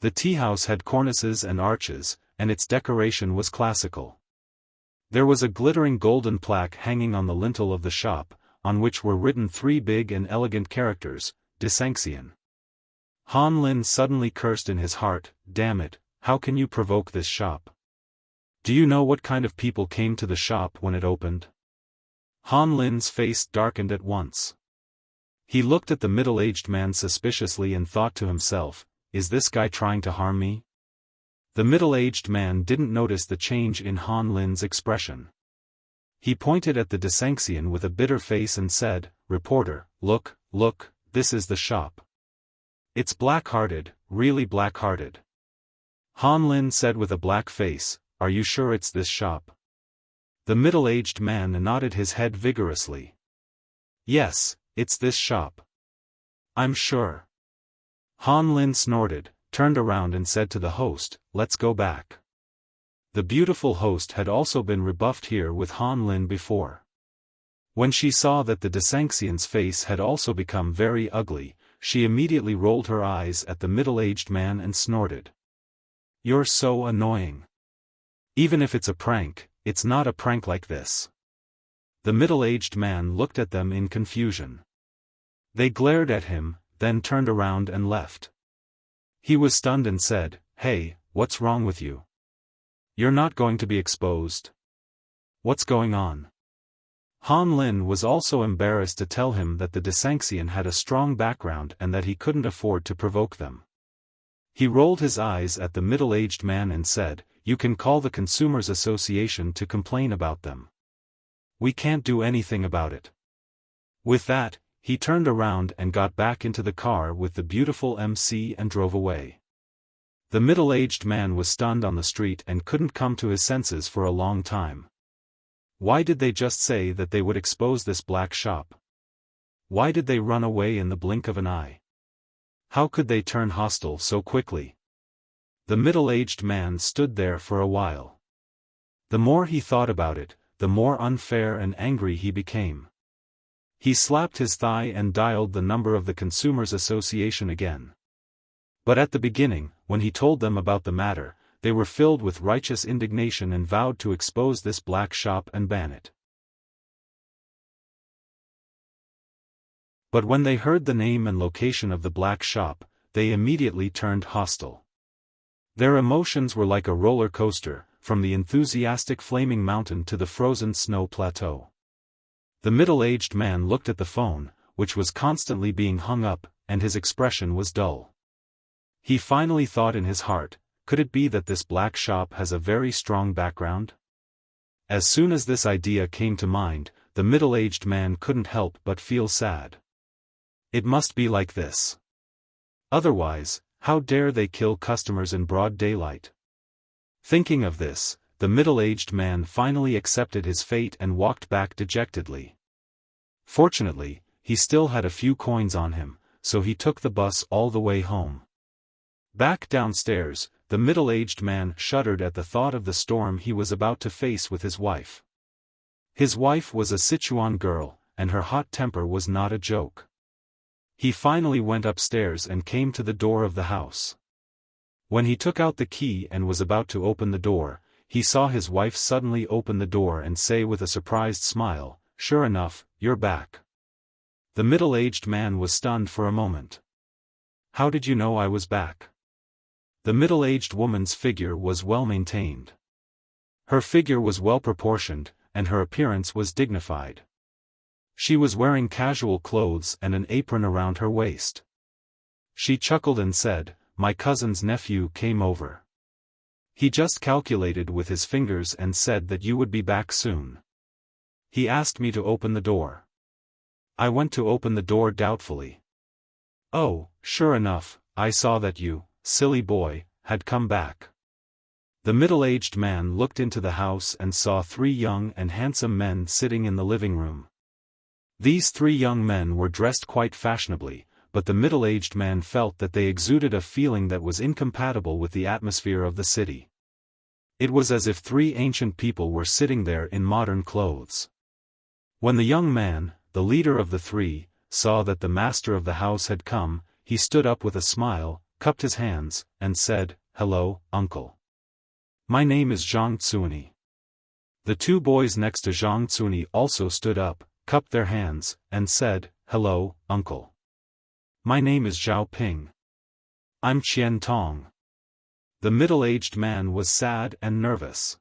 The tea house had cornices and arches, and its decoration was classical. There was a glittering golden plaque hanging on the lintel of the shop, on which were written 3 big and elegant characters, "Desanxian." Han Lin suddenly cursed in his heart, "Damn it, how can you provoke this shop? Do you know what kind of people came to the shop when it opened?" Han Lin's face darkened at once. He looked at the middle-aged man suspiciously and thought to himself, "Is this guy trying to harm me?" The middle-aged man didn't notice the change in Han Lin's expression. He pointed at the Desanxian with a bitter face and said, "Reporter, look, look, this is the shop. It's black-hearted, really black-hearted." Han Lin said with a black face, "Are you sure it's this shop?" The middle-aged man nodded his head vigorously. "Yes, it's this shop. I'm sure." Han Lin snorted, turned around and said to the host, "Let's go back." The beautiful host had also been rebuffed here with Han Lin before. When she saw that the Desanxian's face had also become very ugly, she immediately rolled her eyes at the middle-aged man and snorted. "You're so annoying. Even if it's a prank, it's not a prank like this." The middle-aged man looked at them in confusion. They glared at him, then turned around and left. He was stunned and said, "Hey, what's wrong with you? You're not going to be exposed? What's going on?" Han Lin was also embarrassed to tell him that the Desanxian had a strong background and that he couldn't afford to provoke them. He rolled his eyes at the middle-aged man and said, "You can call the Consumers Association to complain about them. We can't do anything about it." With that, he turned around and got back into the car with the beautiful MC and drove away. The middle-aged man was stunned on the street and couldn't come to his senses for a long time. Why did they just say that they would expose this black shop? Why did they run away in the blink of an eye? How could they turn hostile so quickly? The middle-aged man stood there for a while. The more he thought about it, the more unfair and angry he became. He slapped his thigh and dialed the number of the Consumers Association again. But at the beginning, when he told them about the matter, they were filled with righteous indignation and vowed to expose this black shop and ban it. But when they heard the name and location of the black shop, they immediately turned hostile. Their emotions were like a roller coaster, from the enthusiastic flaming mountain to the frozen snow plateau. The middle-aged man looked at the phone, which was constantly being hung up, and his expression was dull. He finally thought in his heart, could it be that this black shop has a very strong background? As soon as this idea came to mind, the middle-aged man couldn't help but feel sad. It must be like this. Otherwise, how dare they kill customers in broad daylight? Thinking of this, the middle-aged man finally accepted his fate and walked back dejectedly. Fortunately, he still had a few coins on him, so he took the bus all the way home. Back downstairs, the middle-aged man shuddered at the thought of the storm he was about to face with his wife. His wife was a Sichuan girl, and her hot temper was not a joke. He finally went upstairs and came to the door of the house. When he took out the key and was about to open the door, he saw his wife suddenly open the door and say with a surprised smile, "Sure enough, you're back." The middle-aged man was stunned for a moment. "How did you know I was back?" The middle-aged woman's figure was well maintained. Her figure was well proportioned, and her appearance was dignified. She was wearing casual clothes and an apron around her waist. She chuckled and said, "My cousin's nephew came over. He just calculated with his fingers and said that you would be back soon. He asked me to open the door. I went to open the door doubtfully. Oh, sure enough, I saw that you, silly boy, had come back." The middle-aged man looked into the house and saw 3 young and handsome men sitting in the living room. These 3 young men were dressed quite fashionably, but the middle-aged man felt that they exuded a feeling that was incompatible with the atmosphere of the city. It was as if 3 ancient people were sitting there in modern clothes. When the young man, the leader of the 3, saw that the master of the house had come, he stood up with a smile, cupped his hands, and said, "Hello, uncle. My name is Zhang Tsuani." The 2 boys next to Zhang Tsuani also stood up, cupped their hands, and said, "Hello, uncle. My name is Zhao Ping. I'm Qian Tong." The middle-aged man was sad and nervous.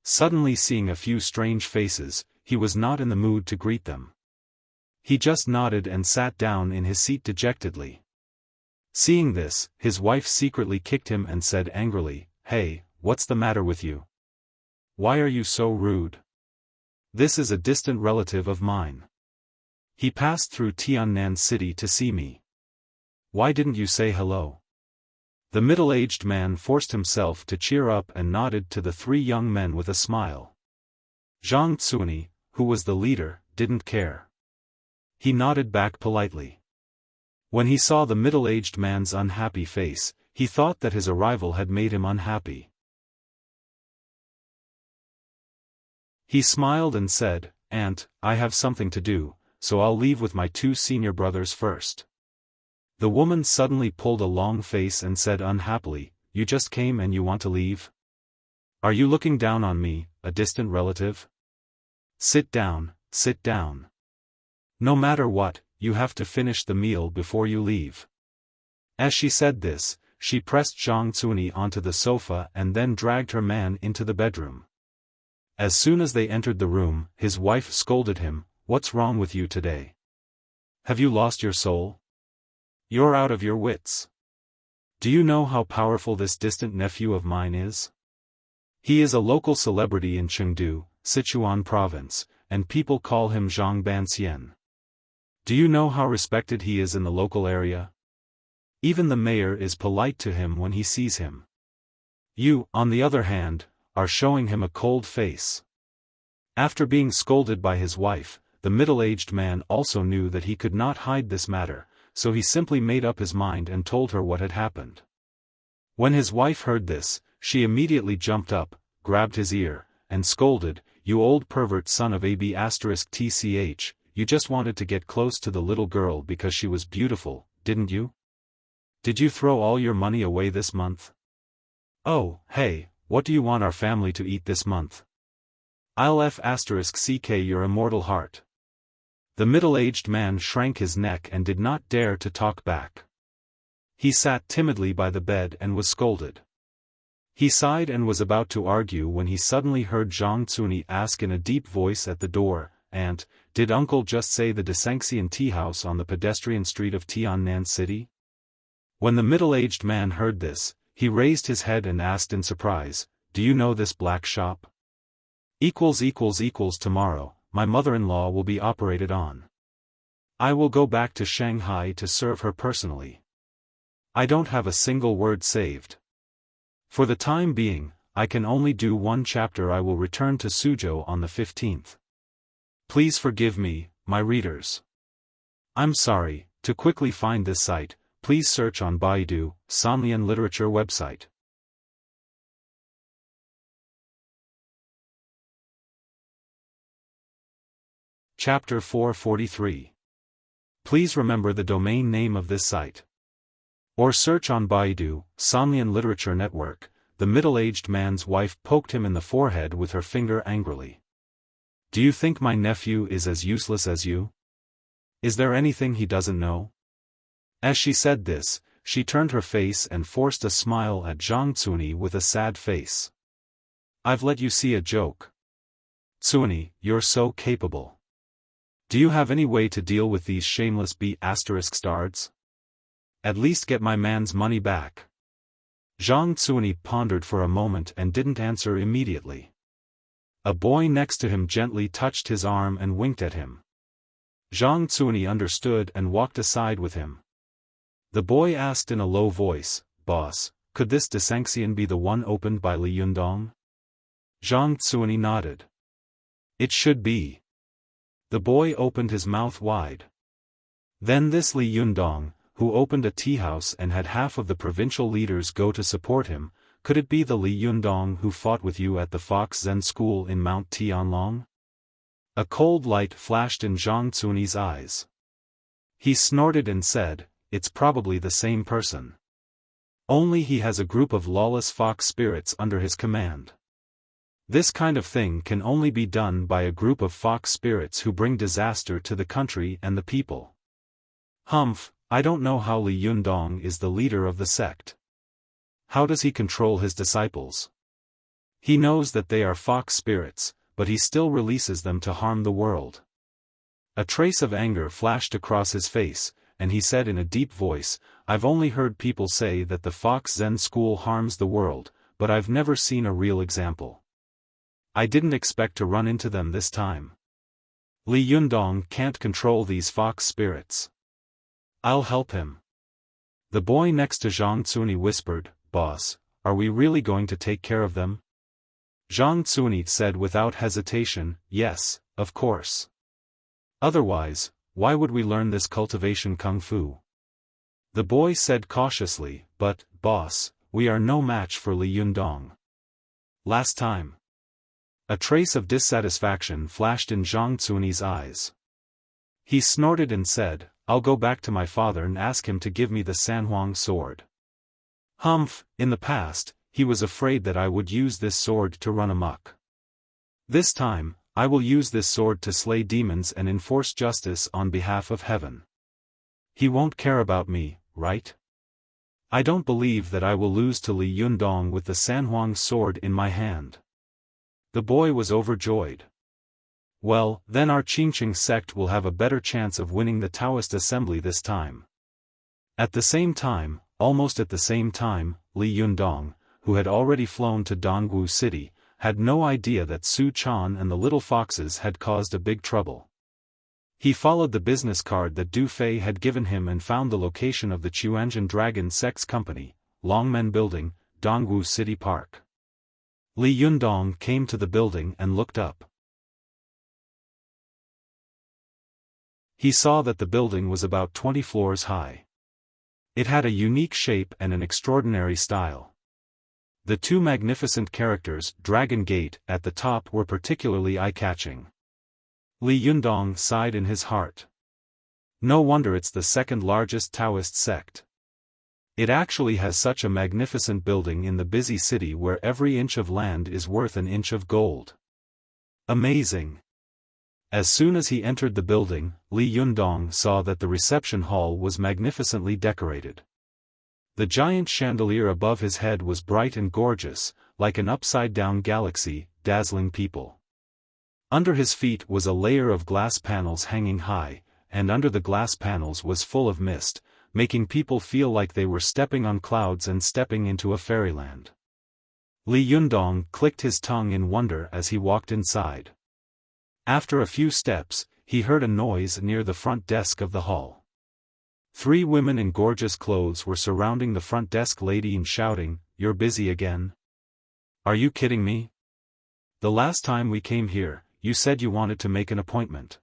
Suddenly seeing a few strange faces, he was not in the mood to greet them. He just nodded and sat down in his seat dejectedly. Seeing this, his wife secretly kicked him and said angrily, "Hey, what's the matter with you? Why are you so rude? This is a distant relative of mine. He passed through Tiannan City to see me. Why didn't you say hello?" The middle-aged man forced himself to cheer up and nodded to the 3 young men with a smile. Zhang Tsuani, who was the leader, didn't care. He nodded back politely. When he saw the middle-aged man's unhappy face, he thought that his arrival had made him unhappy. He smiled and said, "Aunt, I have something to do, so I'll leave with my 2 senior brothers first." The woman suddenly pulled a long face and said unhappily, "You just came and you want to leave? Are you looking down on me, a distant relative? Sit down, sit down. No matter what, you have to finish the meal before you leave." As she said this, she pressed Zhang Tsuani onto the sofa and then dragged her man into the bedroom. As soon as they entered the room, his wife scolded him, "What's wrong with you today? Have you lost your soul? You're out of your wits. Do you know how powerful this distant nephew of mine is? He is a local celebrity in Chengdu, Sichuan province, and people call him Zhang Banxian. Do you know how respected he is in the local area? Even the mayor is polite to him when he sees him. You, on the other hand, are showing him a cold face." After being scolded by his wife, the middle-aged man also knew that he could not hide this matter, so he simply made up his mind and told her what had happened. When his wife heard this, she immediately jumped up, grabbed his ear, and scolded, "You old pervert son of a b*tch, you just wanted to get close to the little girl because she was beautiful, didn't you? Did you throw all your money away this month? Oh, hey, what do you want our family to eat this month? I'll f*ck your immortal heart." The middle-aged man shrank his neck and did not dare to talk back. He sat timidly by the bed and was scolded. He sighed and was about to argue when he suddenly heard Zhang Cuni ask in a deep voice at the door, "Aunt, did uncle just say the Desanxian tea house on the pedestrian street of Tiannan City?" When the middle-aged man heard this, he raised his head and asked in surprise, "Do you know this black shop? Tomorrow, my mother-in-law will be operated on. I will go back to Shanghai to serve her personally. I don't have a single word saved. For the time being, I can only do one chapter. I will return to Suzhou on the 15th. Please forgive me, my readers. I'm sorry." To quickly find this site, please search on Baidu, Sanlian Literature website. Chapter 443. Please remember the domain name of this site. Or search on Baidu, Sanlian Literature Network. The middle-aged man's wife poked him in the forehead with her finger angrily. "Do you think my nephew is as useless as you? Is there anything he doesn't know?" As she said this, she turned her face and forced a smile at Zhang Cuni with a sad face. "I've let you see a joke. Cuni, you're so capable. Do you have any way to deal with these shameless b*stards? At least get my man's money back." Zhang Cuni pondered for a moment and didn't answer immediately. A boy next to him gently touched his arm and winked at him. Zhang Cuni understood and walked aside with him. The boy asked in a low voice, "Boss, could this Desanxian be the one opened by Li Yundong?" Zhang Cuni nodded. "It should be." The boy opened his mouth wide. "Then this Li Yundong, who opened a tea house and had half of the provincial leaders go to support him, could it be the Li Yundong who fought with you at the Fox Zen School in Mount Tianlong?" A cold light flashed in Zhang Cuni's eyes. He snorted and said, "It's probably the same person. Only he has a group of lawless fox spirits under his command. This kind of thing can only be done by a group of fox spirits who bring disaster to the country and the people. Humph, I don't know how Li Yundong is the leader of the sect. How does he control his disciples? He knows that they are fox spirits, but he still releases them to harm the world." A trace of anger flashed across his face, and he said in a deep voice, "I've only heard people say that the Fox Zen School harms the world, but I've never seen a real example. I didn't expect to run into them this time. Li Yundong can't control these fox spirits. I'll help him." The boy next to Zhang Cuni whispered, "Boss, are we really going to take care of them?" Zhang Cuni said without hesitation, "Yes, of course. Otherwise, why would we learn this cultivation kung fu?" The boy said cautiously, "But, boss, we are no match for Li Yundong. Last time." A trace of dissatisfaction flashed in Zhang Cuni's eyes. He snorted and said, "I'll go back to my father and ask him to give me the Sanhuang sword. Humph, in the past, he was afraid that I would use this sword to run amok. This time, I will use this sword to slay demons and enforce justice on behalf of heaven. He won't care about me, right? I don't believe that I will lose to Li Yundong with the Sanhuang sword in my hand." The boy was overjoyed. "Well, then our Qingqing sect will have a better chance of winning the Taoist assembly this time." At the same time, almost at the same time, Li Yundong, who had already flown to Dongwu City, had no idea that Su Chan and the little foxes had caused a big trouble. He followed the business card that Du Fei had given him and found the location of the Chuanjian Dragon Sex Company, Longmen Building, Dongwu City Park. Li Yundong came to the building and looked up. He saw that the building was about 20 floors high. It had a unique shape and an extraordinary style. The two magnificent characters, Dragon Gate, at the top were particularly eye-catching. Li Yundong sighed in his heart. No wonder it's the second largest Taoist sect. It actually has such a magnificent building in the busy city where every inch of land is worth an inch of gold. Amazing! As soon as he entered the building, Li Yundong saw that the reception hall was magnificently decorated. The giant chandelier above his head was bright and gorgeous, like an upside-down galaxy, dazzling people. Under his feet was a layer of glass panels hanging high, and under the glass panels was full of mist, making people feel like they were stepping on clouds and stepping into a fairyland. Li Yundong clicked his tongue in wonder as he walked inside. After a few steps, he heard a noise near the front desk of the hall. 3 women in gorgeous clothes were surrounding the front desk lady and shouting, "You're busy again? Are you kidding me? The last time we came here, you said you wanted to make an appointment.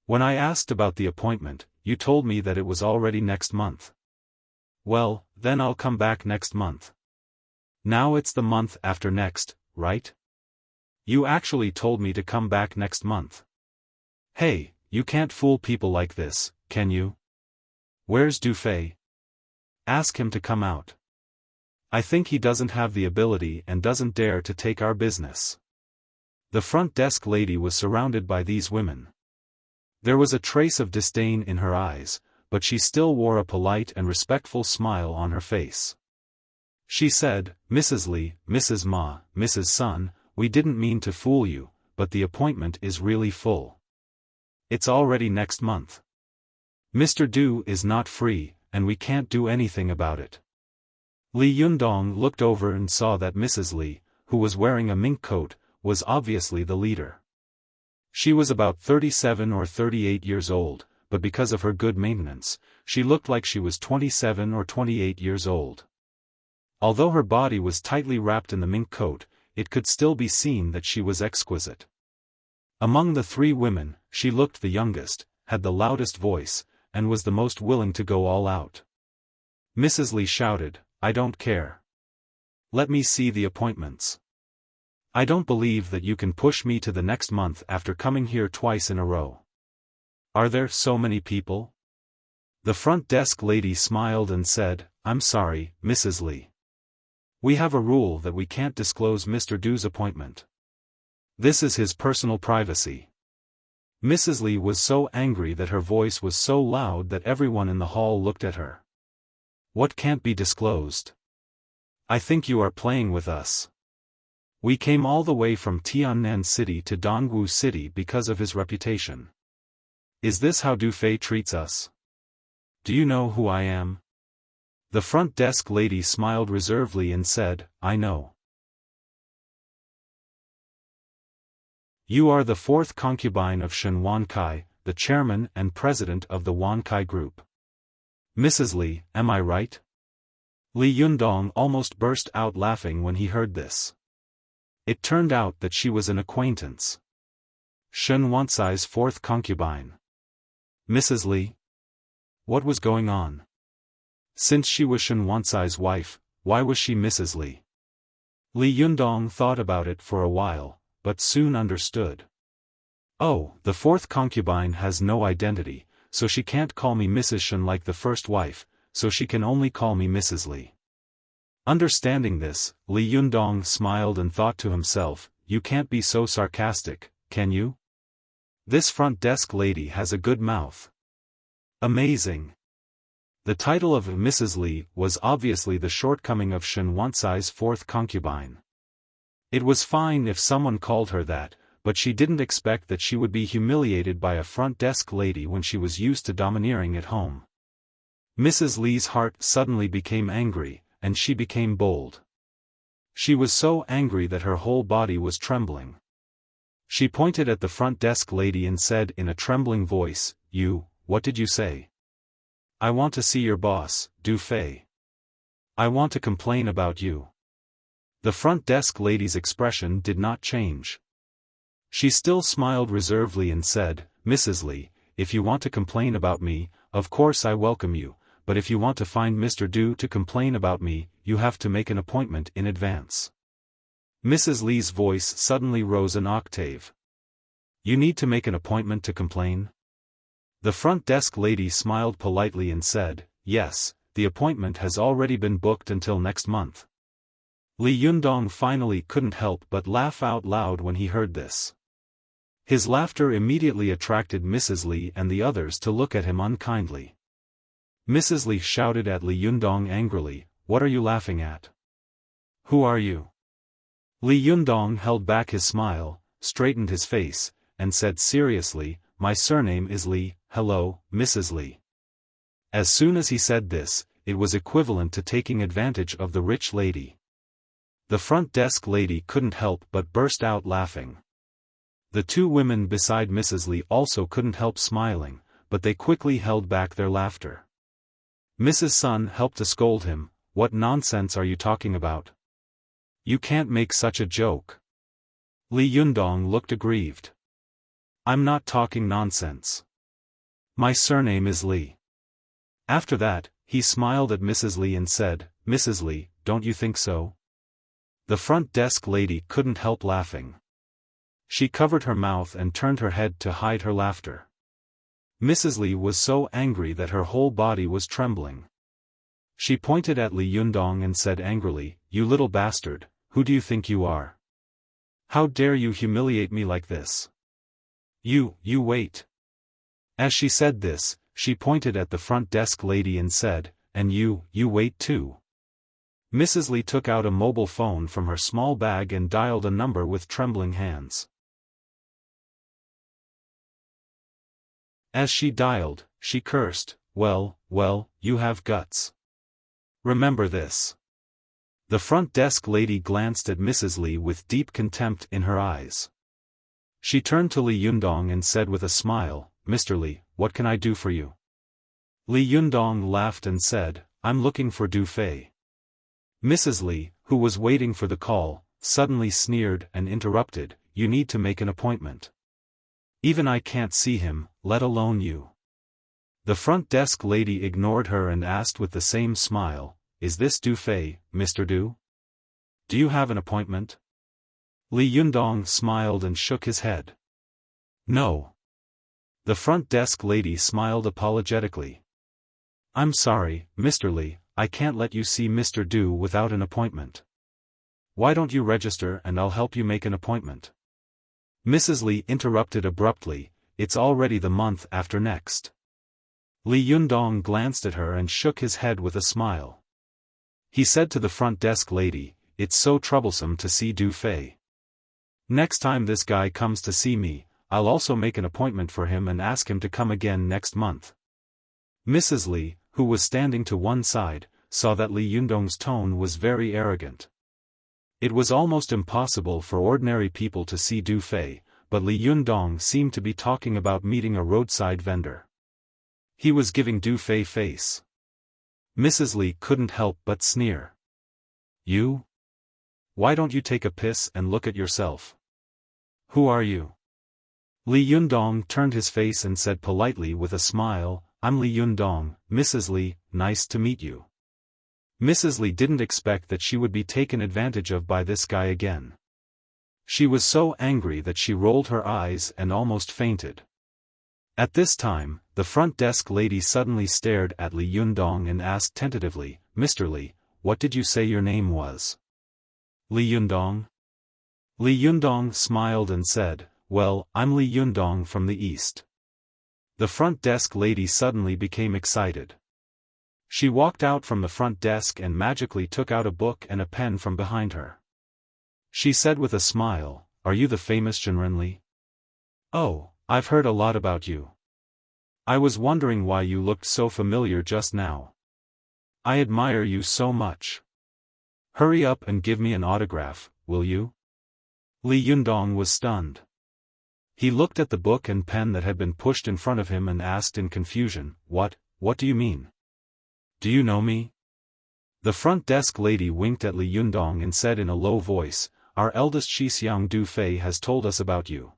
When I asked about the appointment, you told me that it was already next month. Well, then I'll come back next month. Now it's the month after next, right? You actually told me to come back next month. Hey, you can't fool people like this, can you? Where's Du Fei? Ask him to come out. I think he doesn't have the ability and doesn't dare to take our business." The front desk lady was surrounded by these women. There was a trace of disdain in her eyes, but she still wore a polite and respectful smile on her face. She said, "Mrs. Li, Mrs. Ma, Mrs. Sun, we didn't mean to fool you, but the appointment is really full. It's already next month. Mr. Du is not free, and we can't do anything about it." Li Yundong looked over and saw that Mrs. Li, who was wearing a mink coat, was obviously the leader. She was about 37 or 38 years old, but because of her good maintenance, she looked like she was 27 or 28 years old. Although her body was tightly wrapped in the mink coat, it could still be seen that she was exquisite. Among the 3 women, she looked the youngest, had the loudest voice, and was the most willing to go all out. Mrs. Li shouted, "I don't care. Let me see the appointments. I don't believe that you can push me to the next month after coming here twice in a row. Are there so many people?" The front desk lady smiled and said, "I'm sorry, Mrs. Li. We have a rule that we can't disclose Mr. Du's appointment. This is his personal privacy." Mrs. Li was so angry that her voice was so loud that everyone in the hall looked at her. "What can't be disclosed? I think you are playing with us. We came all the way from Tiannan City to Dongwu City because of his reputation. Is this how Du Fei treats us? Do you know who I am?" The front desk lady smiled reservedly and said, "I know. You are the 4th concubine of Shen Wankai, the chairman and president of the Wankai Group. Mrs. Li, am I right?" Li Yundong almost burst out laughing when he heard this. It turned out that she was an acquaintance. Shen Wansai's 4th concubine. Mrs. Li? What was going on? Since she was Shen Wansai's wife, why was she Mrs. Li? Li Yundong thought about it for a while, but soon understood. Oh, the 4th concubine has no identity, so she can't call me Mrs. Shen like the first wife, so she can only call me Mrs. Li. Understanding this, Li Yundong smiled and thought to himself, "You can't be so sarcastic, can you? This front desk lady has a good mouth. Amazing." The title of Mrs. Li was obviously the shortcoming of Shen Wansai's 4th concubine. It was fine if someone called her that, but she didn't expect that she would be humiliated by a front desk lady when she was used to domineering at home. Mrs. Li's heart suddenly became angry, and she became bold. She was so angry that her whole body was trembling. She pointed at the front desk lady and said in a trembling voice, what did you say? I want to see your boss, Du Fei. I want to complain about you. The front desk lady's expression did not change. She still smiled reservedly and said, Mrs. Li, if you want to complain about me, of course I welcome you, but if you want to find Mr. Du to complain about me, you have to make an appointment in advance. Mrs. Li's voice suddenly rose an octave. You need to make an appointment to complain? The front desk lady smiled politely and said, yes, the appointment has already been booked until next month. Li Yundong finally couldn't help but laugh out loud when he heard this. His laughter immediately attracted Mrs. Li and the others to look at him unkindly. Mrs. Li shouted at Li Yundong angrily, what are you laughing at? Who are you? Li Yundong held back his smile, straightened his face, and said seriously, my surname is Li, hello, Mrs. Li. As soon as he said this, it was equivalent to taking advantage of the rich lady. The front desk lady couldn't help but burst out laughing. The two women beside Mrs. Li also couldn't help smiling, but they quickly held back their laughter. Mrs. Sun helped to scold him, what nonsense are you talking about? You can't make such a joke. Li Yundong looked aggrieved. I'm not talking nonsense. My surname is Li. After that, he smiled at Mrs. Li and said, Mrs. Li, don't you think so? The front desk lady couldn't help laughing. She covered her mouth and turned her head to hide her laughter. Mrs. Li was so angry that her whole body was trembling. She pointed at Li Yundong and said angrily, you little bastard, who do you think you are? How dare you humiliate me like this? You wait. As she said this, she pointed at the front desk lady and said, and you wait too. Mrs. Li took out a mobile phone from her small bag and dialed a number with trembling hands. As she dialed, she cursed, well, you have guts. Remember this. The front desk lady glanced at Mrs. Li with deep contempt in her eyes. She turned to Li Yundong and said with a smile, Mr. Li, what can I do for you? Li Yundong laughed and said, I'm looking for Du Fei. Mrs. Li, who was waiting for the call, suddenly sneered and interrupted, you need to make an appointment. Even I can't see him, let alone you. The front desk lady ignored her and asked with the same smile, is this Du Fei, Mr. Du? Do you have an appointment? Li Yundong smiled and shook his head. No. The front desk lady smiled apologetically. I'm sorry, Mr. Li, I can't let you see Mr. Du without an appointment. Why don't you register and I'll help you make an appointment? Mrs. Li interrupted abruptly, it's already the month after next. Li Yundong glanced at her and shook his head with a smile. He said to the front desk lady, it's so troublesome to see Du Fei. Next time this guy comes to see me, I'll also make an appointment for him and ask him to come again next month. Mrs. Li, who was standing to one side, saw that Li Yundong's tone was very arrogant. It was almost impossible for ordinary people to see Du Fei, but Li Yundong seemed to be talking about meeting a roadside vendor. He was giving Du Fei face. Mrs. Li couldn't help but sneer. You? Why don't you take a piss and look at yourself? Who are you? Li Yundong turned his face and said politely with a smile, I'm Li Yundong, Mrs. Li, nice to meet you. Mrs. Li didn't expect that she would be taken advantage of by this guy again. She was so angry that she rolled her eyes and almost fainted. At this time, the front desk lady suddenly stared at Li Yundong and asked tentatively, Mr. Li, what did you say your name was? Li Yundong? Li Yundong smiled and said, well, I'm Li Yundong from the East. The front desk lady suddenly became excited. She walked out from the front desk and magically took out a book and a pen from behind her. She said with a smile, are you the famous Zhenren Li? Oh, I've heard a lot about you. I was wondering why you looked so familiar just now. I admire you so much. Hurry up and give me an autograph, will you? Li Yundong was stunned. He looked at the book and pen that had been pushed in front of him and asked in confusion, What do you mean? Do you know me? The front desk lady winked at Li Yundong and said in a low voice, Our eldest Xixiang Du Fei has told us about you.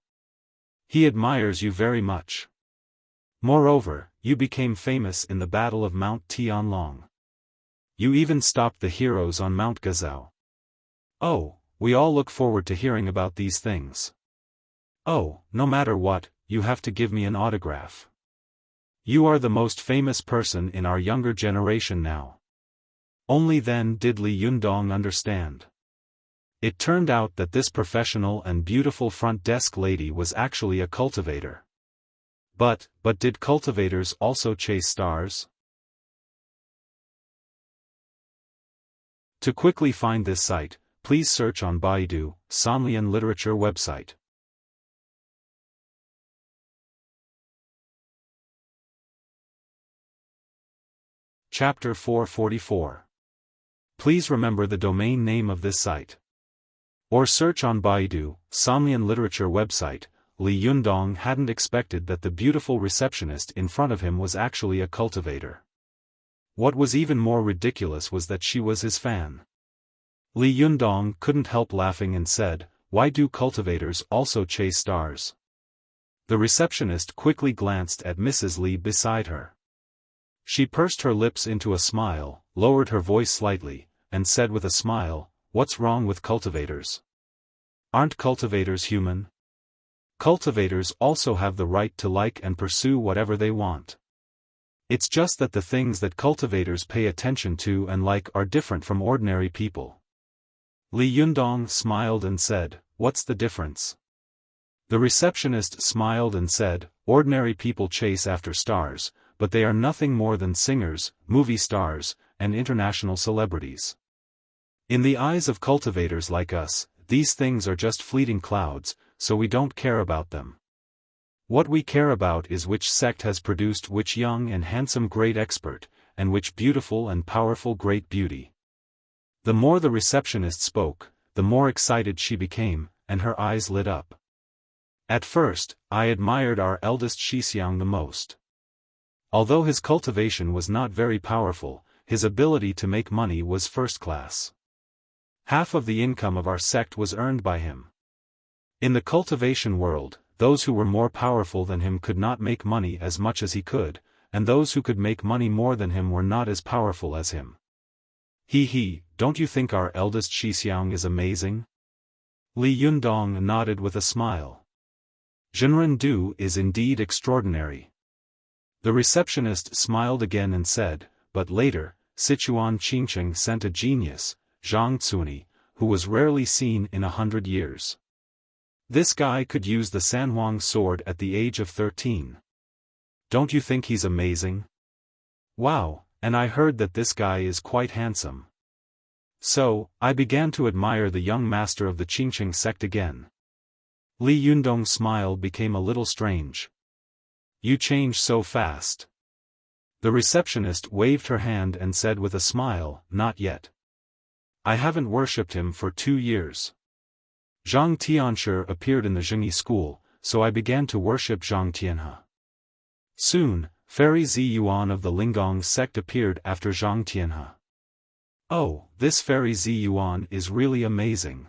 He admires you very much. Moreover, you became famous in the Battle of Mount Tianlong. You even stopped the heroes on Mount Gazao. Oh, we all look forward to hearing about these things. Oh, no matter what, you have to give me an autograph. You are the most famous person in our younger generation now. Only then did Li Yundong understand. It turned out that this professional and beautiful front desk lady was actually a cultivator. But did cultivators also chase stars? To quickly find this site, please search on Baidu, Sanlian Literature website. Chapter 444. Please remember the domain name of this site. Or search on Baidu, Sanlian Literature website. Li Yundong hadn't expected that the beautiful receptionist in front of him was actually a cultivator. What was even more ridiculous was that she was his fan. Li Yundong couldn't help laughing and said, Why do cultivators also chase stars? The receptionist quickly glanced at Mrs. Li beside her. She pursed her lips into a smile, lowered her voice slightly, and said with a smile, What's wrong with cultivators? Aren't cultivators human? Cultivators also have the right to like and pursue whatever they want. It's just that the things that cultivators pay attention to and like are different from ordinary people. Li Yundong smiled and said, What's the difference? The receptionist smiled and said, Ordinary people chase after stars, but they are nothing more than singers, movie stars, and international celebrities. In the eyes of cultivators like us, these things are just fleeting clouds, so we don't care about them. What we care about is which sect has produced which young and handsome great expert, and which beautiful and powerful great beauty. The more the receptionist spoke, the more excited she became, and her eyes lit up. At first, I admired our eldest Xixiang the most. Although his cultivation was not very powerful, his ability to make money was first class. Half of the income of our sect was earned by him. In the cultivation world, those who were more powerful than him could not make money as much as he could, and those who could make money more than him were not as powerful as him. Don't you think our eldest Xixiang is amazing? Li Yundong nodded with a smile. Zhenren Du is indeed extraordinary. The receptionist smiled again and said, But later, Sichuan Qingcheng sent a genius, Zhang Cuni, who was rarely seen in 100 years. This guy could use the Sanhuang sword at the age of 13. Don't you think he's amazing? Wow, and I heard that this guy is quite handsome. So, I began to admire the young master of the Qingcheng sect again. Li Yundong's smile became a little strange. You change so fast. The receptionist waved her hand and said with a smile, Not yet. I haven't worshipped him for 2 years. Zhang Tianshi appeared in the Zhengyi school, so I began to worship Zhang Tianhe. Soon, Fairy Zi Yuan of the Linggong sect appeared after Zhang Tianhe. Oh, this Fairy Zi Yuan is really amazing.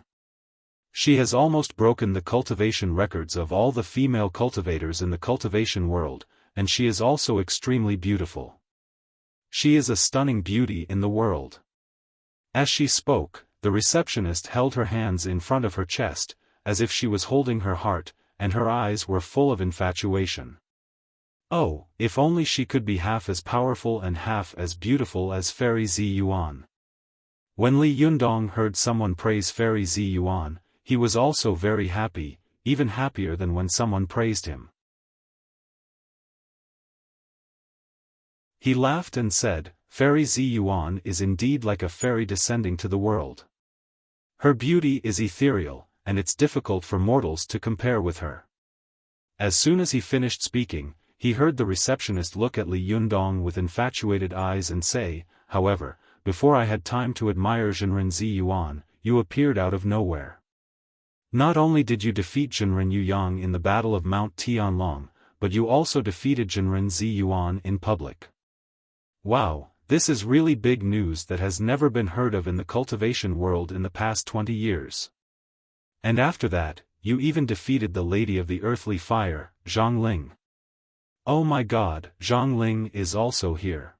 She has almost broken the cultivation records of all the female cultivators in the cultivation world, and she is also extremely beautiful. She is a stunning beauty in the world. As she spoke, the receptionist held her hands in front of her chest, as if she was holding her heart, and her eyes were full of infatuation. Oh, if only she could be half as powerful and half as beautiful as Fairy Zi Yuan. When Li Yundong heard someone praise Fairy Zi Yuan, he was also very happy, even happier than when someone praised him. He laughed and said, Fairy Zi Yuan is indeed like a fairy descending to the world. Her beauty is ethereal, and it's difficult for mortals to compare with her. As soon as he finished speaking, he heard the receptionist look at Li Yundong with infatuated eyes and say, However, before I had time to admire Zhenren Zi Yuan, you appeared out of nowhere. Not only did you defeat Jinren Yuyang in the Battle of Mount Tianlong, but you also defeated Jinren Ziyuan in public. Wow, this is really big news that has never been heard of in the cultivation world in the past 20 years. And after that, you even defeated the Lady of the Earthly Fire, Zhang Ling. Oh my god, Zhang Ling is also here.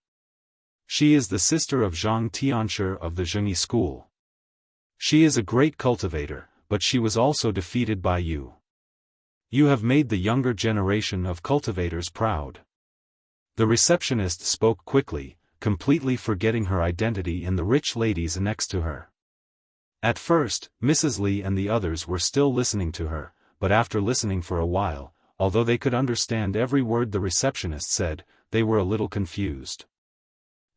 She is the sister of Zhang Tianshi of the Zhengyi school. She is a great cultivator, but she was also defeated by you. You have made the younger generation of cultivators proud. The receptionist spoke quickly, completely forgetting her identity in the rich ladies next to her. At first, Mrs. Li and the others were still listening to her, but after listening for a while, although they could understand every word the receptionist said, they were a little confused.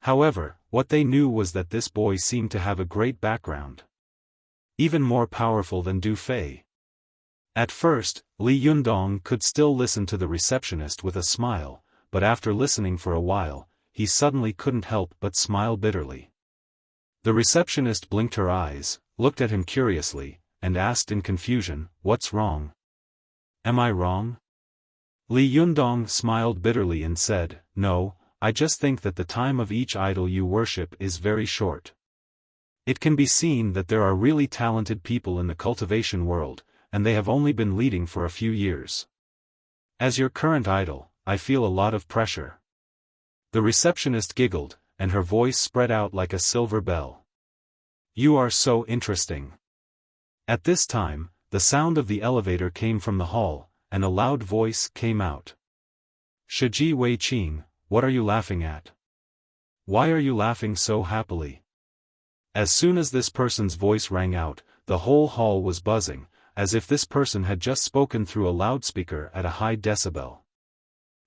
However, what they knew was that this boy seemed to have a great background. Even more powerful than Du Fei. At first, Li Yundong could still listen to the receptionist with a smile, but after listening for a while, he suddenly couldn't help but smile bitterly. The receptionist blinked her eyes, looked at him curiously, and asked in confusion, "What's wrong? Am I wrong?" Li Yundong smiled bitterly and said, "No, I just think that the time of each idol you worship is very short. It can be seen that there are really talented people in the cultivation world, and they have only been leading for a few years. As your current idol, I feel a lot of pressure." The receptionist giggled, and her voice spread out like a silver bell. "You are so interesting." At this time, the sound of the elevator came from the hall, and a loud voice came out. "Shiji Wei Qing, what are you laughing at? Why are you laughing so happily?" As soon as this person's voice rang out, the whole hall was buzzing, as if this person had just spoken through a loudspeaker at a high decibel.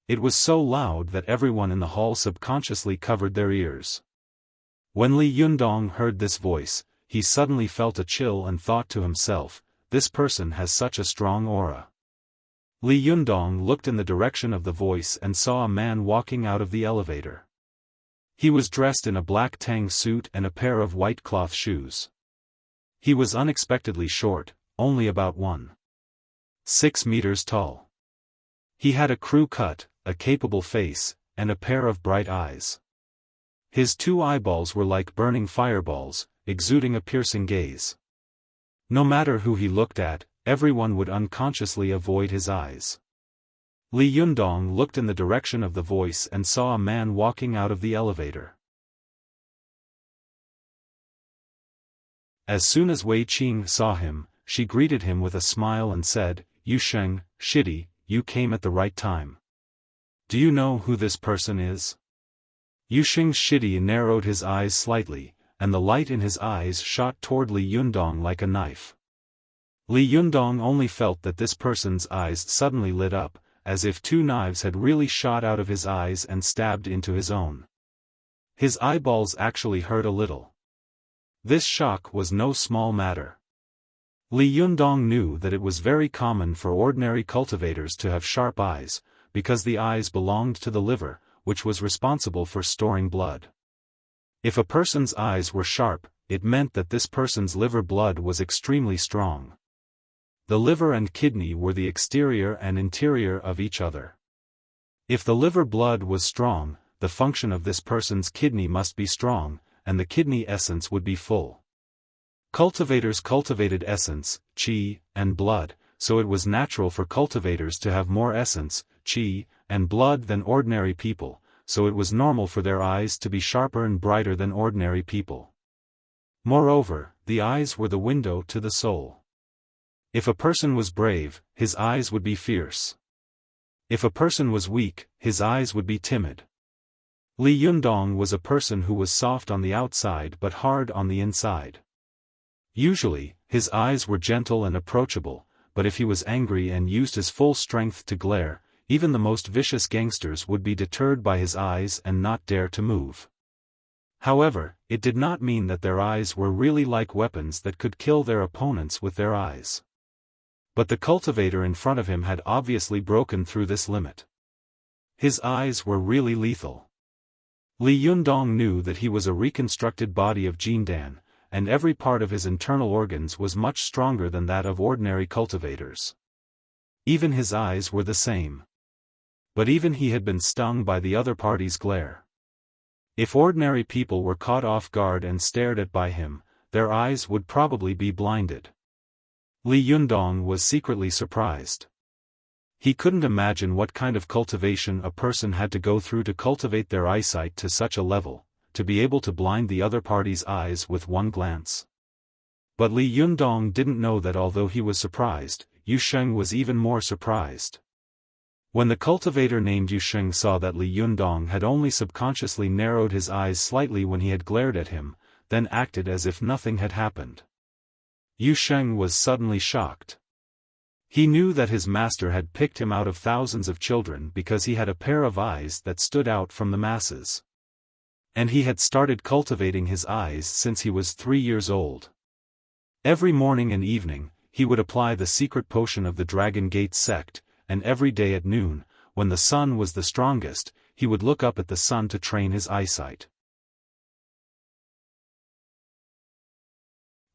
It was so loud that everyone in the hall subconsciously covered their ears. When Li Yundong heard this voice, he suddenly felt a chill and thought to himself, "This person has such a strong aura." Li Yundong looked in the direction of the voice and saw a man walking out of the elevator. He was dressed in a black tang suit and a pair of white cloth shoes. He was unexpectedly short, only about 1.6 meters tall. He had a crew cut, a capable face, and a pair of bright eyes. His two eyeballs were like burning fireballs, exuding a piercing gaze. No matter who he looked at, everyone would unconsciously avoid his eyes. Li Yundong looked in the direction of the voice and saw a man walking out of the elevator. As soon as Wei Qing saw him, she greeted him with a smile and said, "Yu Sheng, Shidi, you came at the right time. Do you know who this person is?" Yu Sheng's Shidi narrowed his eyes slightly, and the light in his eyes shot toward Li Yundong like a knife. Li Yundong only felt that this person's eyes suddenly lit up, as if two knives had really shot out of his eyes and stabbed into his own. His eyeballs actually hurt a little. This shock was no small matter. Li Yundong knew that it was very common for ordinary cultivators to have sharp eyes, because the eyes belonged to the liver, which was responsible for storing blood. If a person's eyes were sharp, it meant that this person's liver blood was extremely strong. The liver and kidney were the exterior and interior of each other. If the liver blood was strong, the function of this person's kidney must be strong, and the kidney essence would be full. Cultivators cultivated essence, qi, and blood, so it was natural for cultivators to have more essence, qi, and blood than ordinary people, so it was normal for their eyes to be sharper and brighter than ordinary people. Moreover, the eyes were the window to the soul. If a person was brave, his eyes would be fierce. If a person was weak, his eyes would be timid. Li Yundong was a person who was soft on the outside but hard on the inside. Usually, his eyes were gentle and approachable, but if he was angry and used his full strength to glare, even the most vicious gangsters would be deterred by his eyes and not dare to move. However, it did not mean that their eyes were really like weapons that could kill their opponents with their eyes. But the cultivator in front of him had obviously broken through this limit. His eyes were really lethal. Li Yundong knew that he was a reconstructed body of Jindan, and every part of his internal organs was much stronger than that of ordinary cultivators. Even his eyes were the same. But even he had been stung by the other party's glare. If ordinary people were caught off guard and stared at by him, their eyes would probably be blinded. Li Yundong was secretly surprised. He couldn't imagine what kind of cultivation a person had to go through to cultivate their eyesight to such a level, to be able to blind the other party's eyes with one glance. But Li Yundong didn't know that although he was surprised, Yu Sheng was even more surprised. When the cultivator named Yu Sheng saw that Li Yundong had only subconsciously narrowed his eyes slightly when he had glared at him, then acted as if nothing had happened. Yu Sheng was suddenly shocked. He knew that his master had picked him out of thousands of children because he had a pair of eyes that stood out from the masses. And he had started cultivating his eyes since he was 3 years old. Every morning and evening, he would apply the secret potion of the Dragon Gate sect, and every day at noon, when the sun was the strongest, he would look up at the sun to train his eyesight.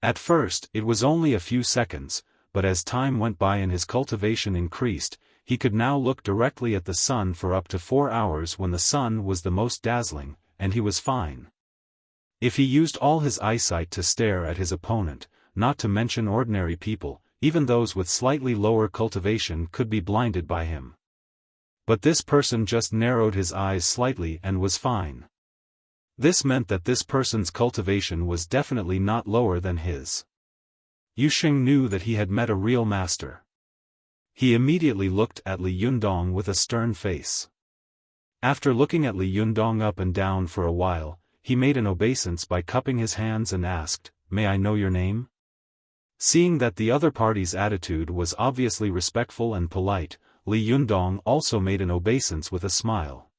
At first, it was only a few seconds, but as time went by and his cultivation increased, he could now look directly at the sun for up to 4 hours when the sun was the most dazzling, and he was fine. If he used all his eyesight to stare at his opponent, not to mention ordinary people, even those with slightly lower cultivation could be blinded by him. But this person just narrowed his eyes slightly and was fine. This meant that this person's cultivation was definitely not lower than his. Yu Sheng knew that he had met a real master. He immediately looked at Li Yundong with a stern face. After looking at Li Yundong up and down for a while, he made an obeisance by cupping his hands and asked, "May I know your name?" Seeing that the other party's attitude was obviously respectful and polite, Li Yundong also made an obeisance with a smile.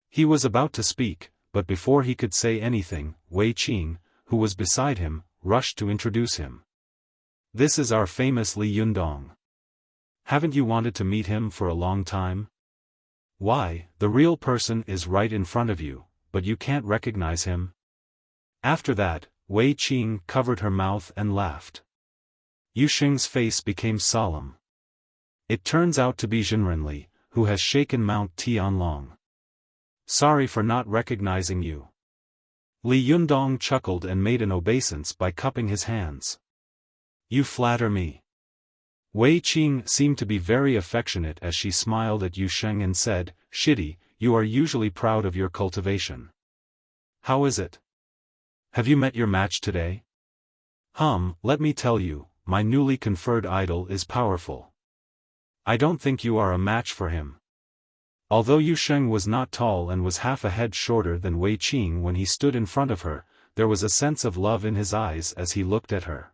He was about to speak, but before he could say anything, Wei Qing, who was beside him, rushed to introduce him. "This is our famous Li Yundong. Haven't you wanted to meet him for a long time? Why, the real person is right in front of you, but you can't recognize him?" After that, Wei Qing covered her mouth and laughed. Yu Sheng's face became solemn. It turns out to be Jinrenli, who has shaken Mount Tianlong. "Sorry for not recognizing you." Li Yundong chuckled and made an obeisance by cupping his hands. "You flatter me." Wei Qing seemed to be very affectionate as she smiled at Yu Sheng and said, "Shitty, you are usually proud of your cultivation. How is it? Have you met your match today?" Let me tell you, my newly conferred idol is powerful. I don't think you are a match for him." Although Yu Sheng was not tall and was half a head shorter than Wei Qing when he stood in front of her, there was a sense of love in his eyes as he looked at her.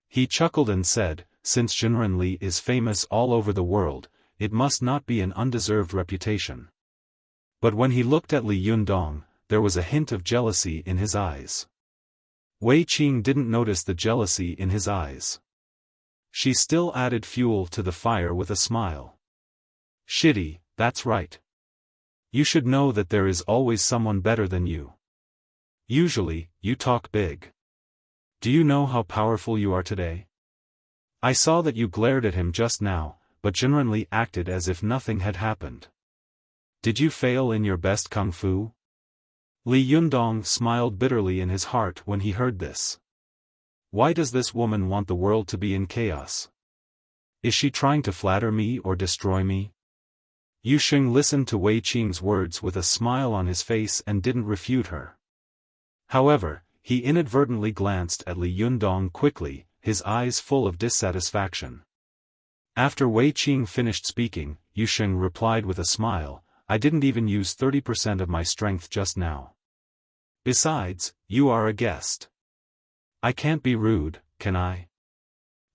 He chuckled and said, "Since Jinrenli is famous all over the world, it must not be an undeserved reputation." But when he looked at Li Yundong, there was a hint of jealousy in his eyes. Wei Qing didn't notice the jealousy in his eyes. She still added fuel to the fire with a smile. "Shitty, that's right. You should know that there is always someone better than you. Usually, you talk big. Do you know how powerful you are today? I saw that you glared at him just now, but Jinrenli acted as if nothing had happened. Did you fail in your best kung fu?" Li Yundong smiled bitterly in his heart when he heard this. Why does this woman want the world to be in chaos? Is she trying to flatter me or destroy me? Yu Sheng listened to Wei Qing's words with a smile on his face and didn't refute her. However, he inadvertently glanced at Li Yundong quickly, his eyes full of dissatisfaction. After Wei Qing finished speaking, Yu Sheng replied with a smile, "I didn't even use 30% of my strength just now. Besides, you are a guest. I can't be rude, can I?"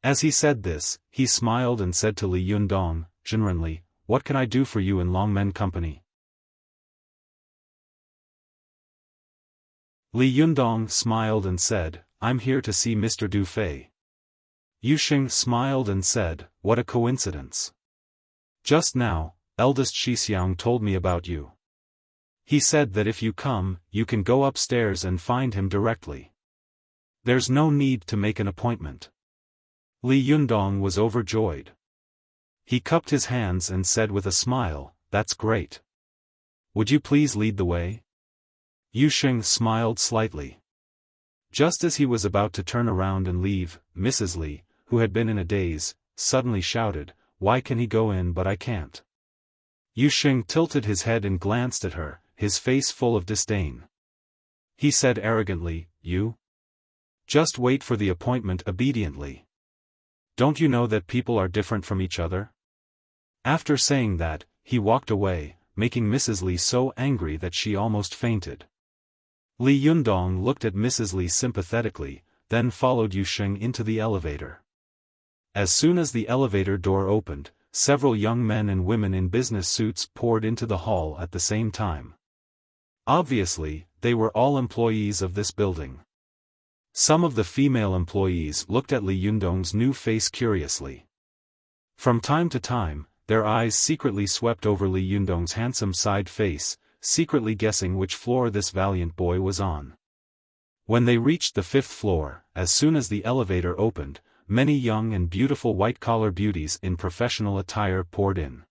As he said this, he smiled and said to Li Yundong, "Jinrenli, what can I do for you in Longmen Company?" Li Yundong smiled and said, "I'm here to see Mr. Du Fei." Yu Sheng smiled and said, "What a coincidence. Just now, eldest Shixiang told me about you. He said that if you come, you can go upstairs and find him directly." There's no need to make an appointment. Li Yundong was overjoyed. He cupped his hands and said with a smile, "That's great. Would you please lead the way?" Yu Sheng smiled slightly. Just as he was about to turn around and leave, Mrs. Li, who had been in a daze, suddenly shouted, "Why can he go in but I can't?" Yu Sheng tilted his head and glanced at her, his face full of disdain. He said arrogantly, "You? Just wait for the appointment obediently. Don't you know that people are different from each other?" After saying that, he walked away, making Mrs. Li so angry that she almost fainted. Li Yundong looked at Mrs. Li sympathetically, then followed Yu Sheng into the elevator. As soon as the elevator door opened, several young men and women in business suits poured into the hall at the same time. Obviously, they were all employees of this building. Some of the female employees looked at Li Yundong's new face curiously. From time to time, their eyes secretly swept over Li Yundong's handsome side face, secretly guessing which floor this valiant boy was on. When they reached the 5th floor, as soon as the elevator opened, many young and beautiful white-collar beauties in professional attire poured in.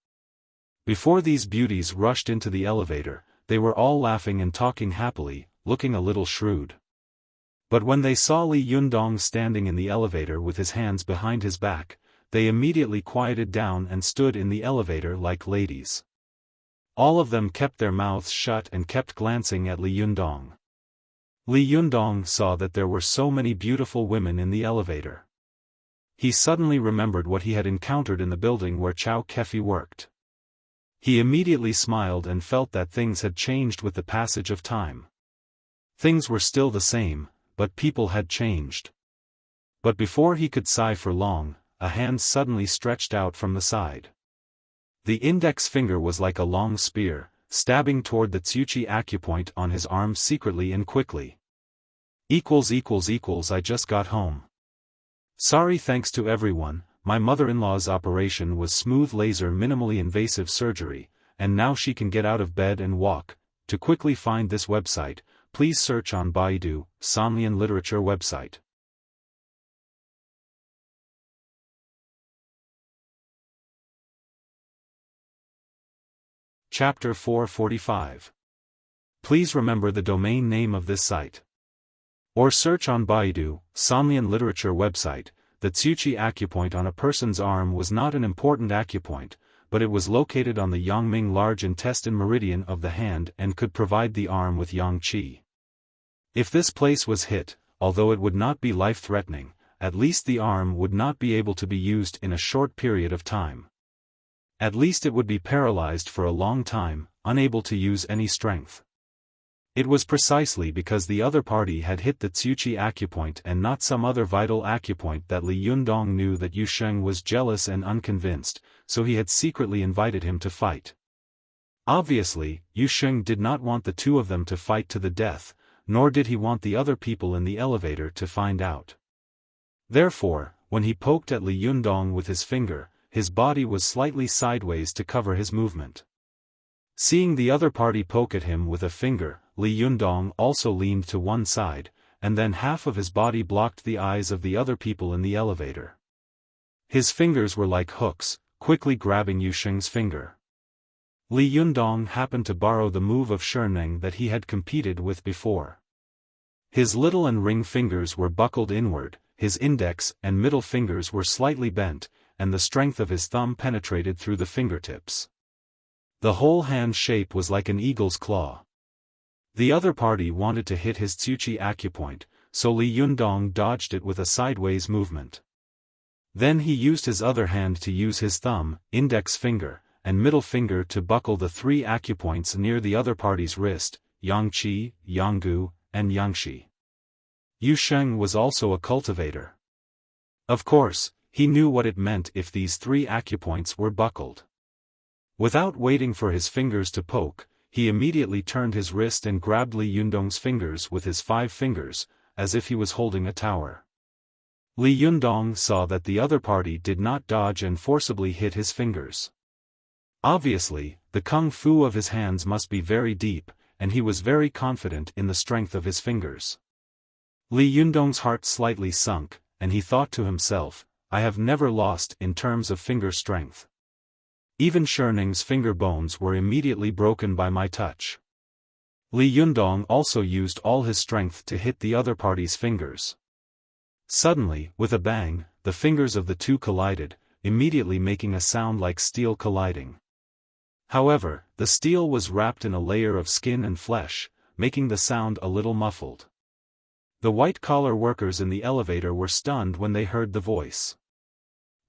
Before these beauties rushed into the elevator, they were all laughing and talking happily, looking a little shrewd. But when they saw Li Yundong standing in the elevator with his hands behind his back, they immediately quieted down and stood in the elevator like ladies. All of them kept their mouths shut and kept glancing at Li Yundong. Li Yundong saw that there were so many beautiful women in the elevator. He suddenly remembered what he had encountered in the building where Chow Kefi worked. He immediately smiled and felt that things had changed with the passage of time. Things were still the same, but people had changed. But before he could sigh for long, a hand suddenly stretched out from the side. The index finger was like a long spear, stabbing toward the Tsuchi acupoint on his arm secretly and quickly. I just got home. Sorry, thanks to everyone, my mother-in-law's operation was smooth laser minimally invasive surgery, and now she can get out of bed and walk. To quickly find this website, please search on Baidu, Sanlian Literature website. Chapter 445. Please remember the domain name of this site. Or search on Baidu, Sanlian Literature website. The Tsuchi acupoint on a person's arm was not an important acupoint, but it was located on the Yangming large intestine meridian of the hand and could provide the arm with yang qi. If this place was hit, although it would not be life-threatening, at least the arm would not be able to be used in a short period of time. At least it would be paralyzed for a long time, unable to use any strength. It was precisely because the other party had hit the Tsuchi acupoint and not some other vital acupoint that Li Yundong knew that Yu Sheng was jealous and unconvinced, so he had secretly invited him to fight. Obviously, Yu Sheng did not want the two of them to fight to the death, nor did he want the other people in the elevator to find out. Therefore, when he poked at Li Yundong with his finger, his body was slightly sideways to cover his movement. Seeing the other party poke at him with a finger, Li Yundong also leaned to one side, and then half of his body blocked the eyes of the other people in the elevator. His fingers were like hooks, quickly grabbing Yu Sheng's finger. Li Yundong happened to borrow the move of Sherneng that he had competed with before. His little and ring fingers were buckled inward, his index and middle fingers were slightly bent, and the strength of his thumb penetrated through the fingertips. The whole hand shape was like an eagle's claw. The other party wanted to hit his Tsuchi acupoint, so Li Yundong dodged it with a sideways movement. Then he used his other hand to use his thumb, index finger, and middle finger to buckle the three acupoints near the other party's wrist, Yangqi, Yanggu, and Yangshi. Yu Sheng was also a cultivator. Of course, he knew what it meant if these three acupoints were buckled. Without waiting for his fingers to poke, he immediately turned his wrist and grabbed Li Yundong's fingers with his 5 fingers, as if he was holding a tower. Li Yundong saw that the other party did not dodge and forcibly hit his fingers. Obviously, the kung fu of his hands must be very deep, and he was very confident in the strength of his fingers. Li Yundong's heart slightly sunk, and he thought to himself, I have never lost in terms of finger strength. Even Sherning's finger bones were immediately broken by my touch. Li Yundong also used all his strength to hit the other party's fingers. Suddenly, with a bang, the fingers of the two collided, immediately making a sound like steel colliding. However, the steel was wrapped in a layer of skin and flesh, making the sound a little muffled. The white-collar workers in the elevator were stunned when they heard the voice.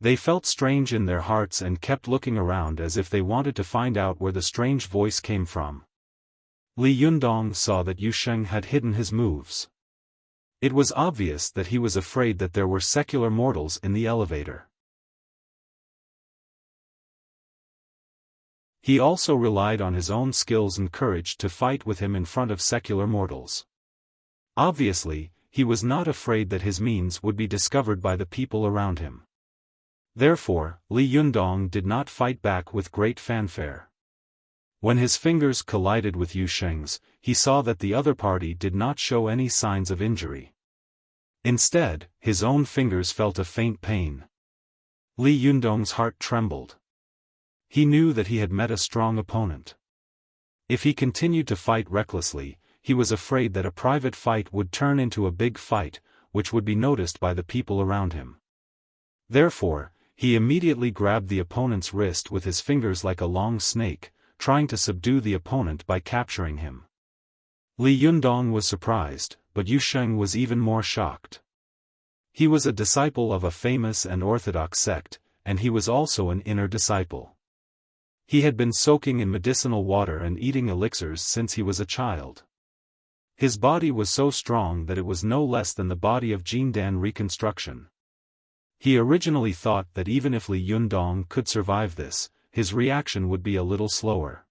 They felt strange in their hearts and kept looking around as if they wanted to find out where the strange voice came from. Li Yundong saw that Yu Sheng had hidden his moves. It was obvious that he was afraid that there were secular mortals in the elevator. He also relied on his own skills and courage to fight with him in front of secular mortals. Obviously, he was not afraid that his means would be discovered by the people around him. Therefore, Li Yundong did not fight back with great fanfare. When his fingers collided with Yu Sheng's, he saw that the other party did not show any signs of injury. Instead, his own fingers felt a faint pain. Li Yundong's heart trembled. He knew that he had met a strong opponent. If he continued to fight recklessly, he was afraid that a private fight would turn into a big fight, which would be noticed by the people around him. Therefore, he immediately grabbed the opponent's wrist with his fingers like a long snake, trying to subdue the opponent by capturing him. Li Yundong was surprised, but Yu Sheng was even more shocked. He was a disciple of a famous and orthodox sect, and he was also an inner disciple. He had been soaking in medicinal water and eating elixirs since he was a child. His body was so strong that it was no less than the body of Jindan reconstruction. He originally thought that even if Li Yundong could survive this, his reaction would be a little slower.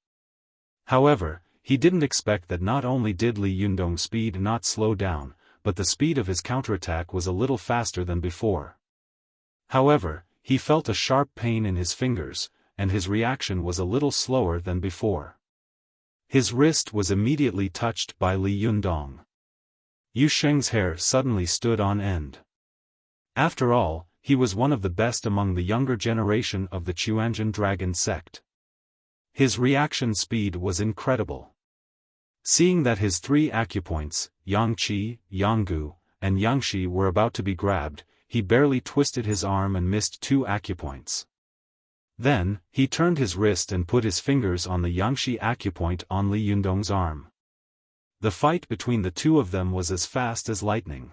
However, he didn't expect that not only did Li Yundong's speed not slow down, but the speed of his counterattack was a little faster than before. However, he felt a sharp pain in his fingers, and his reaction was a little slower than before. His wrist was immediately touched by Li Yundong. Yu Sheng's hair suddenly stood on end. After all, he was one of the best among the younger generation of the Chuanjin dragon sect. His reaction speed was incredible. Seeing that his three acupoints, Yangqi, Yanggu, and Yangshi were about to be grabbed, he barely twisted his arm and missed two acupoints. Then, he turned his wrist and put his fingers on the Yangshi acupoint on Li Yundong's arm. The fight between the two of them was as fast as lightning.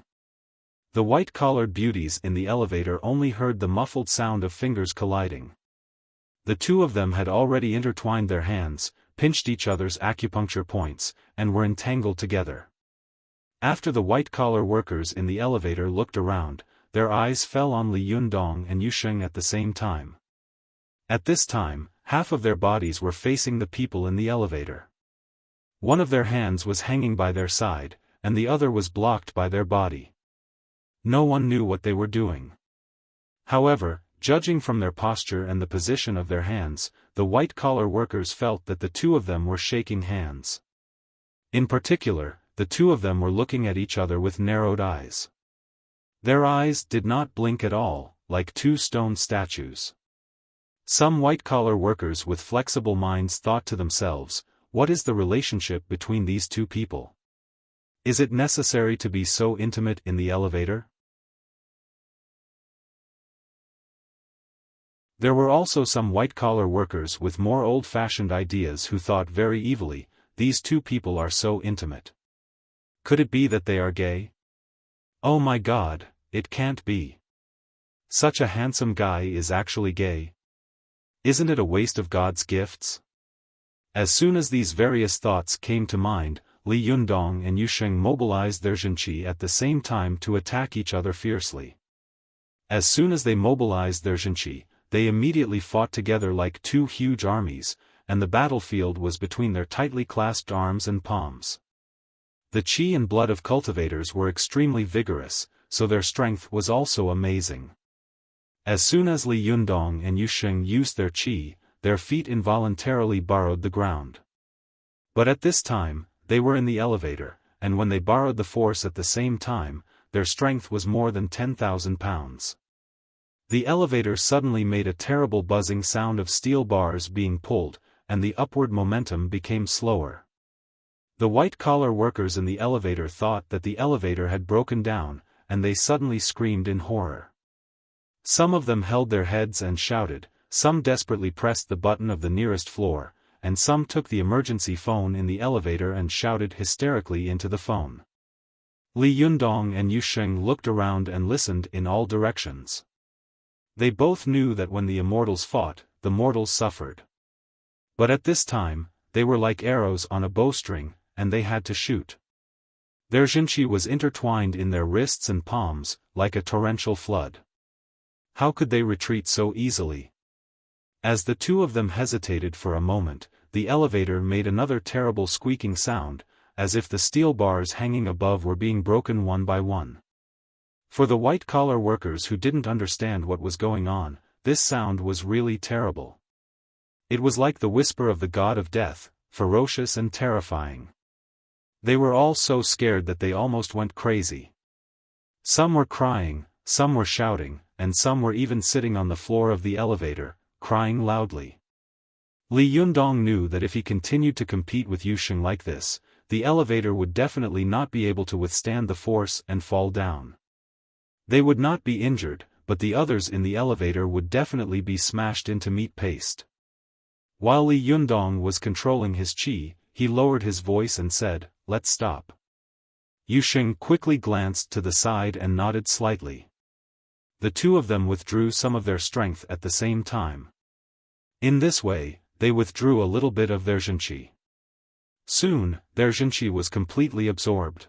The white-collared beauties in the elevator only heard the muffled sound of fingers colliding. The two of them had already intertwined their hands, pinched each other's acupuncture points, and were entangled together. After the white-collar workers in the elevator looked around, their eyes fell on Li Yundong and Yu Sheng at the same time. At this time, half of their bodies were facing the people in the elevator. One of their hands was hanging by their side, and the other was blocked by their body. No one knew what they were doing. However, judging from their posture and the position of their hands, the white-collar workers felt that the two of them were shaking hands. In particular, the two of them were looking at each other with narrowed eyes. Their eyes did not blink at all, like two stone statues. Some white-collar workers with flexible minds thought to themselves, what is the relationship between these two people? Is it necessary to be so intimate in the elevator? There were also some white-collar workers with more old-fashioned ideas who thought very evilly, these two people are so intimate. Could it be that they are gay? Oh my God, it can't be. Such a handsome guy is actually gay. Isn't it a waste of God's gifts? As soon as these various thoughts came to mind, Li Yundong and Yu Sheng mobilized their Zhenqi at the same time to attack each other fiercely. As soon as they mobilized their Zhenqi, they immediately fought together like two huge armies, and the battlefield was between their tightly clasped arms and palms. The qi and blood of cultivators were extremely vigorous, so their strength was also amazing. As soon as Li Yundong and Yu Sheng used their qi, their feet involuntarily borrowed the ground. But at this time, they were in the elevator, and when they borrowed the force at the same time, their strength was more than 10,000 pounds. The elevator suddenly made a terrible buzzing sound of steel bars being pulled, and the upward momentum became slower. The white-collar workers in the elevator thought that the elevator had broken down, and they suddenly screamed in horror. Some of them held their heads and shouted, some desperately pressed the button of the nearest floor, and some took the emergency phone in the elevator and shouted hysterically into the phone. Li Yundong and Yu Sheng looked around and listened in all directions. They both knew that when the immortals fought, the mortals suffered. But at this time, they were like arrows on a bowstring, and they had to shoot. Their jinqi was intertwined in their wrists and palms, like a torrential flood. How could they retreat so easily? As the two of them hesitated for a moment, the elevator made another terrible squeaking sound, as if the steel bars hanging above were being broken one by one. For the white-collar workers who didn't understand what was going on, this sound was really terrible. It was like the whisper of the god of death, ferocious and terrifying. They were all so scared that they almost went crazy. Some were crying, some were shouting, and some were even sitting on the floor of the elevator, crying loudly. Li Yundong knew that if he continued to compete with Yu Sheng like this, the elevator would definitely not be able to withstand the force and fall down. They would not be injured, but the others in the elevator would definitely be smashed into meat paste. While Li Yundong was controlling his qi, he lowered his voice and said, "Let's stop." Yu Sheng quickly glanced to the side and nodded slightly. The two of them withdrew some of their strength at the same time. In this way, they withdrew a little bit of their jinqi. Soon, their jinqi was completely absorbed.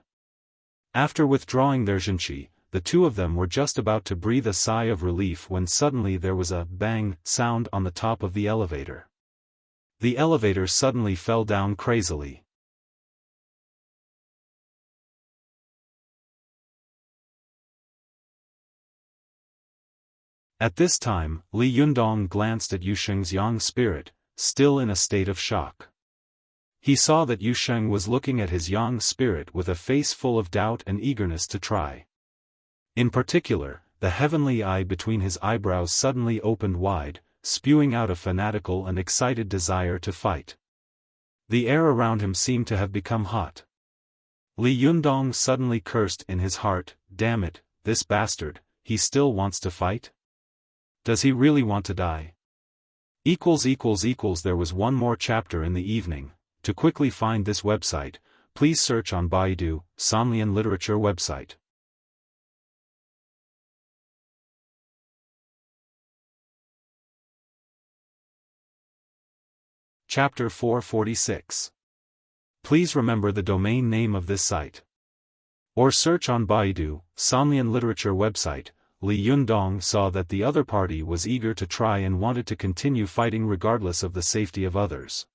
After withdrawing their jinqi, the two of them were just about to breathe a sigh of relief when suddenly there was a bang sound on the top of the elevator. The elevator suddenly fell down crazily. At this time, Li Yundong glanced at Yu Sheng's young spirit, still in a state of shock. He saw that Yu Sheng was looking at his young spirit with a face full of doubt and eagerness to try. In particular, the heavenly eye between his eyebrows suddenly opened wide, spewing out a fanatical and excited desire to fight. The air around him seemed to have become hot. Li Yundong suddenly cursed in his heart, "Damn it, this bastard, he still wants to fight? Does he really want to die?" There was one more chapter in the evening. To quickly find this website, please search on Baidu, Sanlian Literature website. Chapter 446. Please remember the domain name of this site. Or search on Baidu, Sanlian Literature website. Li Yundong saw that the other party was eager to try and wanted to continue fighting regardless of the safety of others.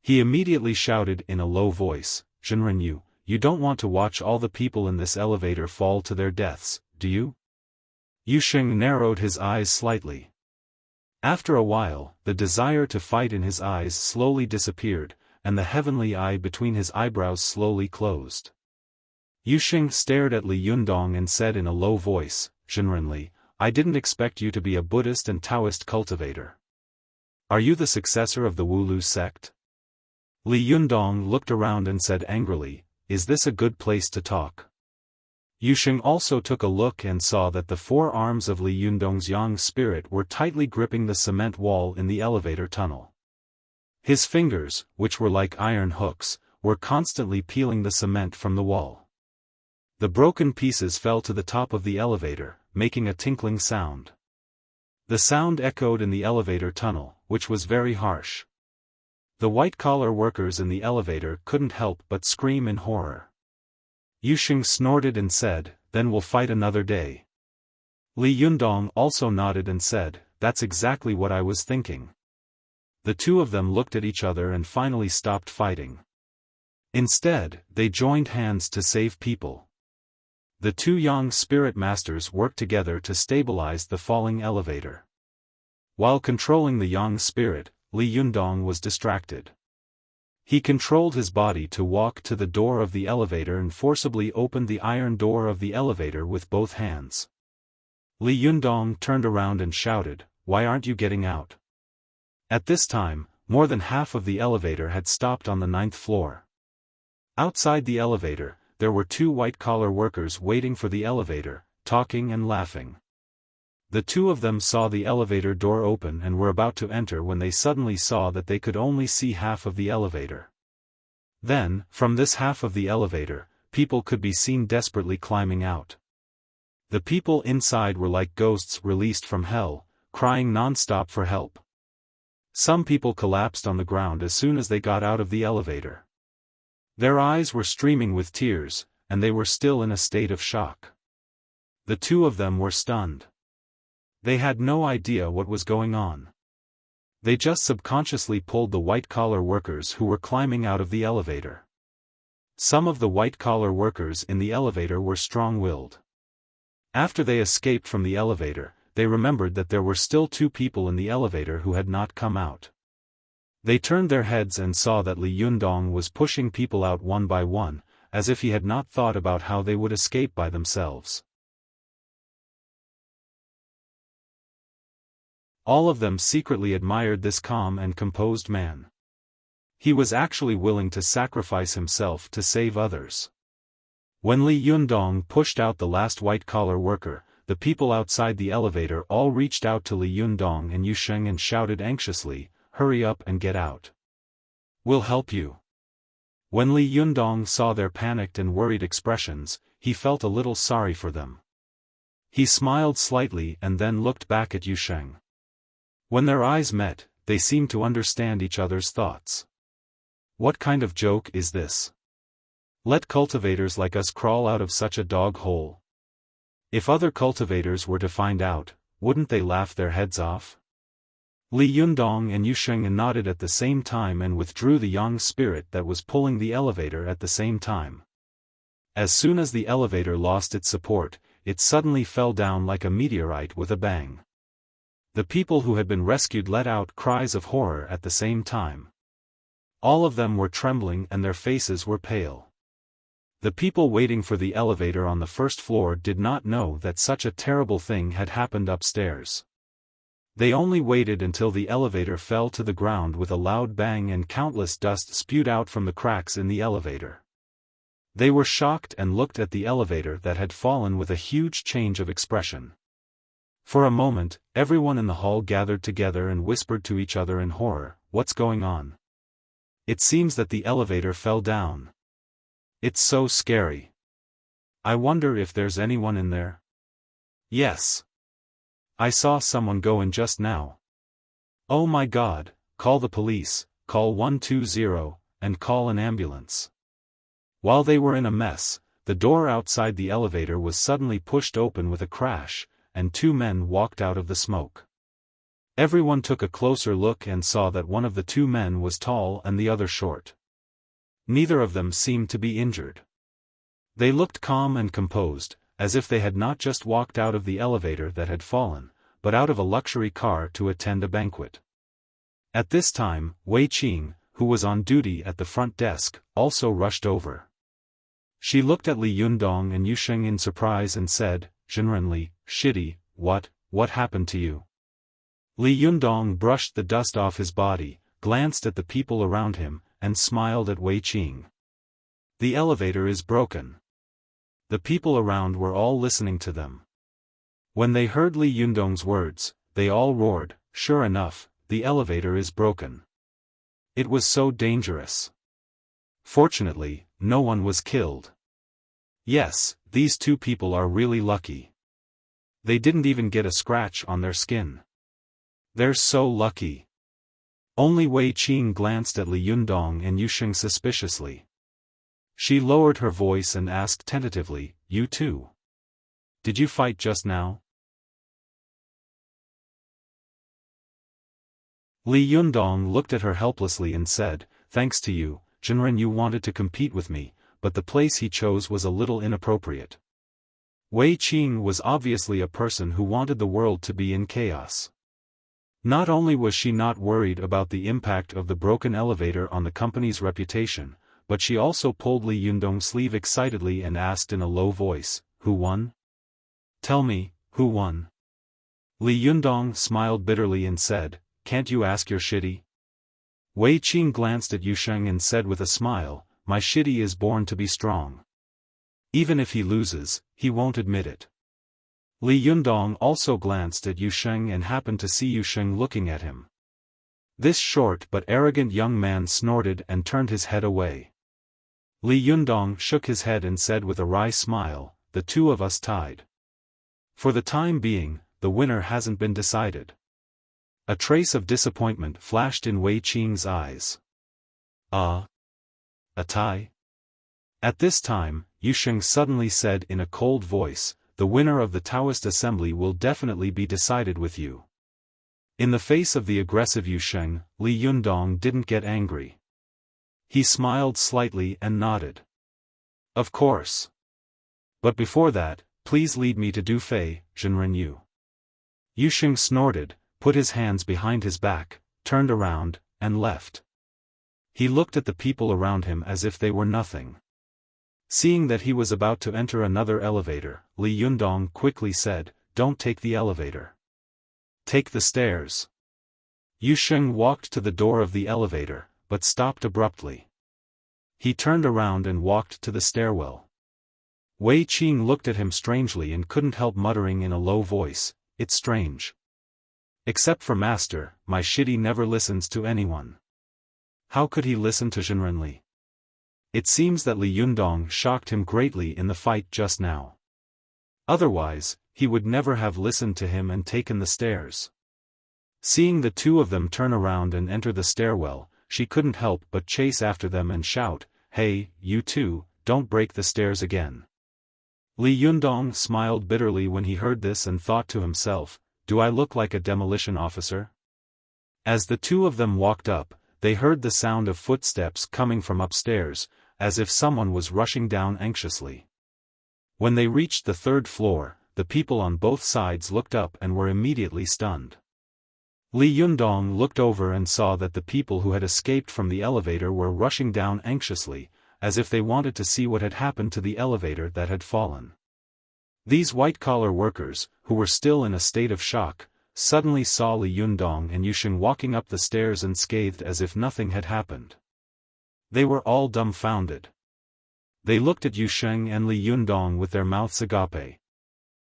He immediately shouted in a low voice, "Zhenren, you don't want to watch all the people in this elevator fall to their deaths, do you?" Yu Sheng narrowed his eyes slightly. After a while, the desire to fight in his eyes slowly disappeared, and the heavenly eye between his eyebrows slowly closed. Yu Sheng stared at Li Yundong and said in a low voice, "Zhenren, I didn't expect you to be a Buddhist and Taoist cultivator. Are you the successor of the Wulu sect?" Li Yundong looked around and said angrily, "Is this a good place to talk?" Yu Sheng also took a look and saw that the four arms of Li Yundong's young spirit were tightly gripping the cement wall in the elevator tunnel. His fingers, which were like iron hooks, were constantly peeling the cement from the wall. The broken pieces fell to the top of the elevator, making a tinkling sound. The sound echoed in the elevator tunnel, which was very harsh. The white-collar workers in the elevator couldn't help but scream in horror. Yu Sheng snorted and said, "Then we'll fight another day." Li Yundong also nodded and said, "That's exactly what I was thinking." The two of them looked at each other and finally stopped fighting. Instead, they joined hands to save people. The two young spirit masters worked together to stabilize the falling elevator. While controlling the young spirit, Li Yundong was distracted. He controlled his body to walk to the door of the elevator and forcibly opened the iron door of the elevator with both hands. Li Yundong turned around and shouted, "Why aren't you getting out?" At this time, more than half of the elevator had stopped on the 9th floor. Outside the elevator, there were 2 white-collar workers waiting for the elevator, talking and laughing. The 2 of them saw the elevator door open and were about to enter when they suddenly saw that they could only see half of the elevator. Then, from this half of the elevator, people could be seen desperately climbing out. The people inside were like ghosts released from hell, crying non-stop for help. Some people collapsed on the ground as soon as they got out of the elevator. Their eyes were streaming with tears, and they were still in a state of shock. The 2 of them were stunned. They had no idea what was going on. They just subconsciously pulled the white-collar workers who were climbing out of the elevator. Some of the white-collar workers in the elevator were strong-willed. After they escaped from the elevator, they remembered that there were still 2 people in the elevator who had not come out. They turned their heads and saw that Li Yundong was pushing people out one by one, as if he had not thought about how they would escape by themselves. All of them secretly admired this calm and composed man. He was actually willing to sacrifice himself to save others. When Li Yundong pushed out the last white-collar worker, the people outside the elevator all reached out to Li Yundong and Yusheng and shouted anxiously, "Hurry up and get out. We'll help you." When Li Yundong saw their panicked and worried expressions, he felt a little sorry for them. He smiled slightly and then looked back at Yusheng. When their eyes met, they seemed to understand each other's thoughts. What kind of joke is this? Let cultivators like us crawl out of such a dog hole. If other cultivators were to find out, wouldn't they laugh their heads off? Li Yundong and Yusheng nodded at the same time and withdrew the young spirit that was pulling the elevator at the same time. As soon as the elevator lost its support, it suddenly fell down like a meteorite with a bang. The people who had been rescued let out cries of horror at the same time. All of them were trembling and their faces were pale. The people waiting for the elevator on the 1st floor did not know that such a terrible thing had happened upstairs. They only waited until the elevator fell to the ground with a loud bang and countless dust spewed out from the cracks in the elevator. They were shocked and looked at the elevator that had fallen with a huge change of expression. For a moment, everyone in the hall gathered together and whispered to each other in horror, "What's going on? It seems that the elevator fell down. It's so scary. I wonder if there's anyone in there." "Yes. I saw someone go in just now." "Oh my God, call the police, call 120, and call an ambulance." While they were in a mess, the door outside the elevator was suddenly pushed open with a crash, and 2 men walked out of the smoke. Everyone took a closer look and saw that one of the 2 men was tall and the other short. Neither of them seemed to be injured. They looked calm and composed, as if they had not just walked out of the elevator that had fallen, but out of a luxury car to attend a banquet. At this time, Wei Qing, who was on duty at the front desk, also rushed over. She looked at Li Yundong and Yusheng in surprise and said, "Zhenrenli, shitty, what happened to you?" Li Yundong brushed the dust off his body, glanced at the people around him, and smiled at Wei Qing. "The elevator is broken." The people around were all listening to them. When they heard Li Yundong's words, they all roared, "Sure enough, the elevator is broken." It was so dangerous. Fortunately, no one was killed. Yes, these 2 people are really lucky. They didn't even get a scratch on their skin. They're so lucky. Only Wei Qing glanced at Li Yundong and Yusheng suspiciously. She lowered her voice and asked tentatively, "You too? Did you fight just now?" Li Yundong looked at her helplessly and said, "Thanks to you, Zhenren, you wanted to compete with me, but the place he chose was a little inappropriate." Wei Qing was obviously a person who wanted the world to be in chaos. Not only was she not worried about the impact of the broken elevator on the company's reputation, but she also pulled Li Yundong's sleeve excitedly and asked in a low voice, "Who won? Tell me, who won?" Li Yundong smiled bitterly and said, "Can't you ask your shitty?" Wei Qing glanced at Yusheng and said with a smile, "My shitty is born to be strong. Even if he loses, he won't admit it." Li Yundong also glanced at Yusheng and happened to see Yusheng looking at him. This short but arrogant young man snorted and turned his head away. Li Yundong shook his head and said with a wry smile, "The two of us tied. For the time being, the winner hasn't been decided." A trace of disappointment flashed in Wei Qing's eyes. A tie? At this time, Yusheng suddenly said in a cold voice, "The winner of the Taoist assembly will definitely be decided with you." In the face of the aggressive Yusheng, Li Yundong didn't get angry. He smiled slightly and nodded. "Of course. But before that, please lead me to Du Fei, Zhenren Yu." Yusheng snorted, put his hands behind his back, turned around, and left. He looked at the people around him as if they were nothing. Seeing that he was about to enter another elevator, Li Yundong quickly said, "Don't take the elevator. Take the stairs." Yusheng walked to the door of the elevator, but stopped abruptly. He turned around and walked to the stairwell. Wei Qing looked at him strangely and couldn't help muttering in a low voice, "It's strange. Except for Master, my shitty never listens to anyone. How could he listen to Zhenrenli?" It seems that Li Yundong shocked him greatly in the fight just now. Otherwise, he would never have listened to him and taken the stairs. Seeing the two of them turn around and enter the stairwell, she couldn't help but chase after them and shout, "Hey, you two, don't break the stairs again." Li Yundong smiled bitterly when he heard this and thought to himself, "Do I look like a demolition officer?" As the two of them walked up, they heard the sound of footsteps coming from upstairs, as if someone was rushing down anxiously. When they reached the third floor, the people on both sides looked up and were immediately stunned. Li Yundong looked over and saw that the people who had escaped from the elevator were rushing down anxiously, as if they wanted to see what had happened to the elevator that had fallen. These white-collar workers, who were still in a state of shock, suddenly saw Li Yundong and Yusheng walking up the stairs unscathed as if nothing had happened. They were all dumbfounded. They looked at Yusheng and Li Yundong with their mouths agape.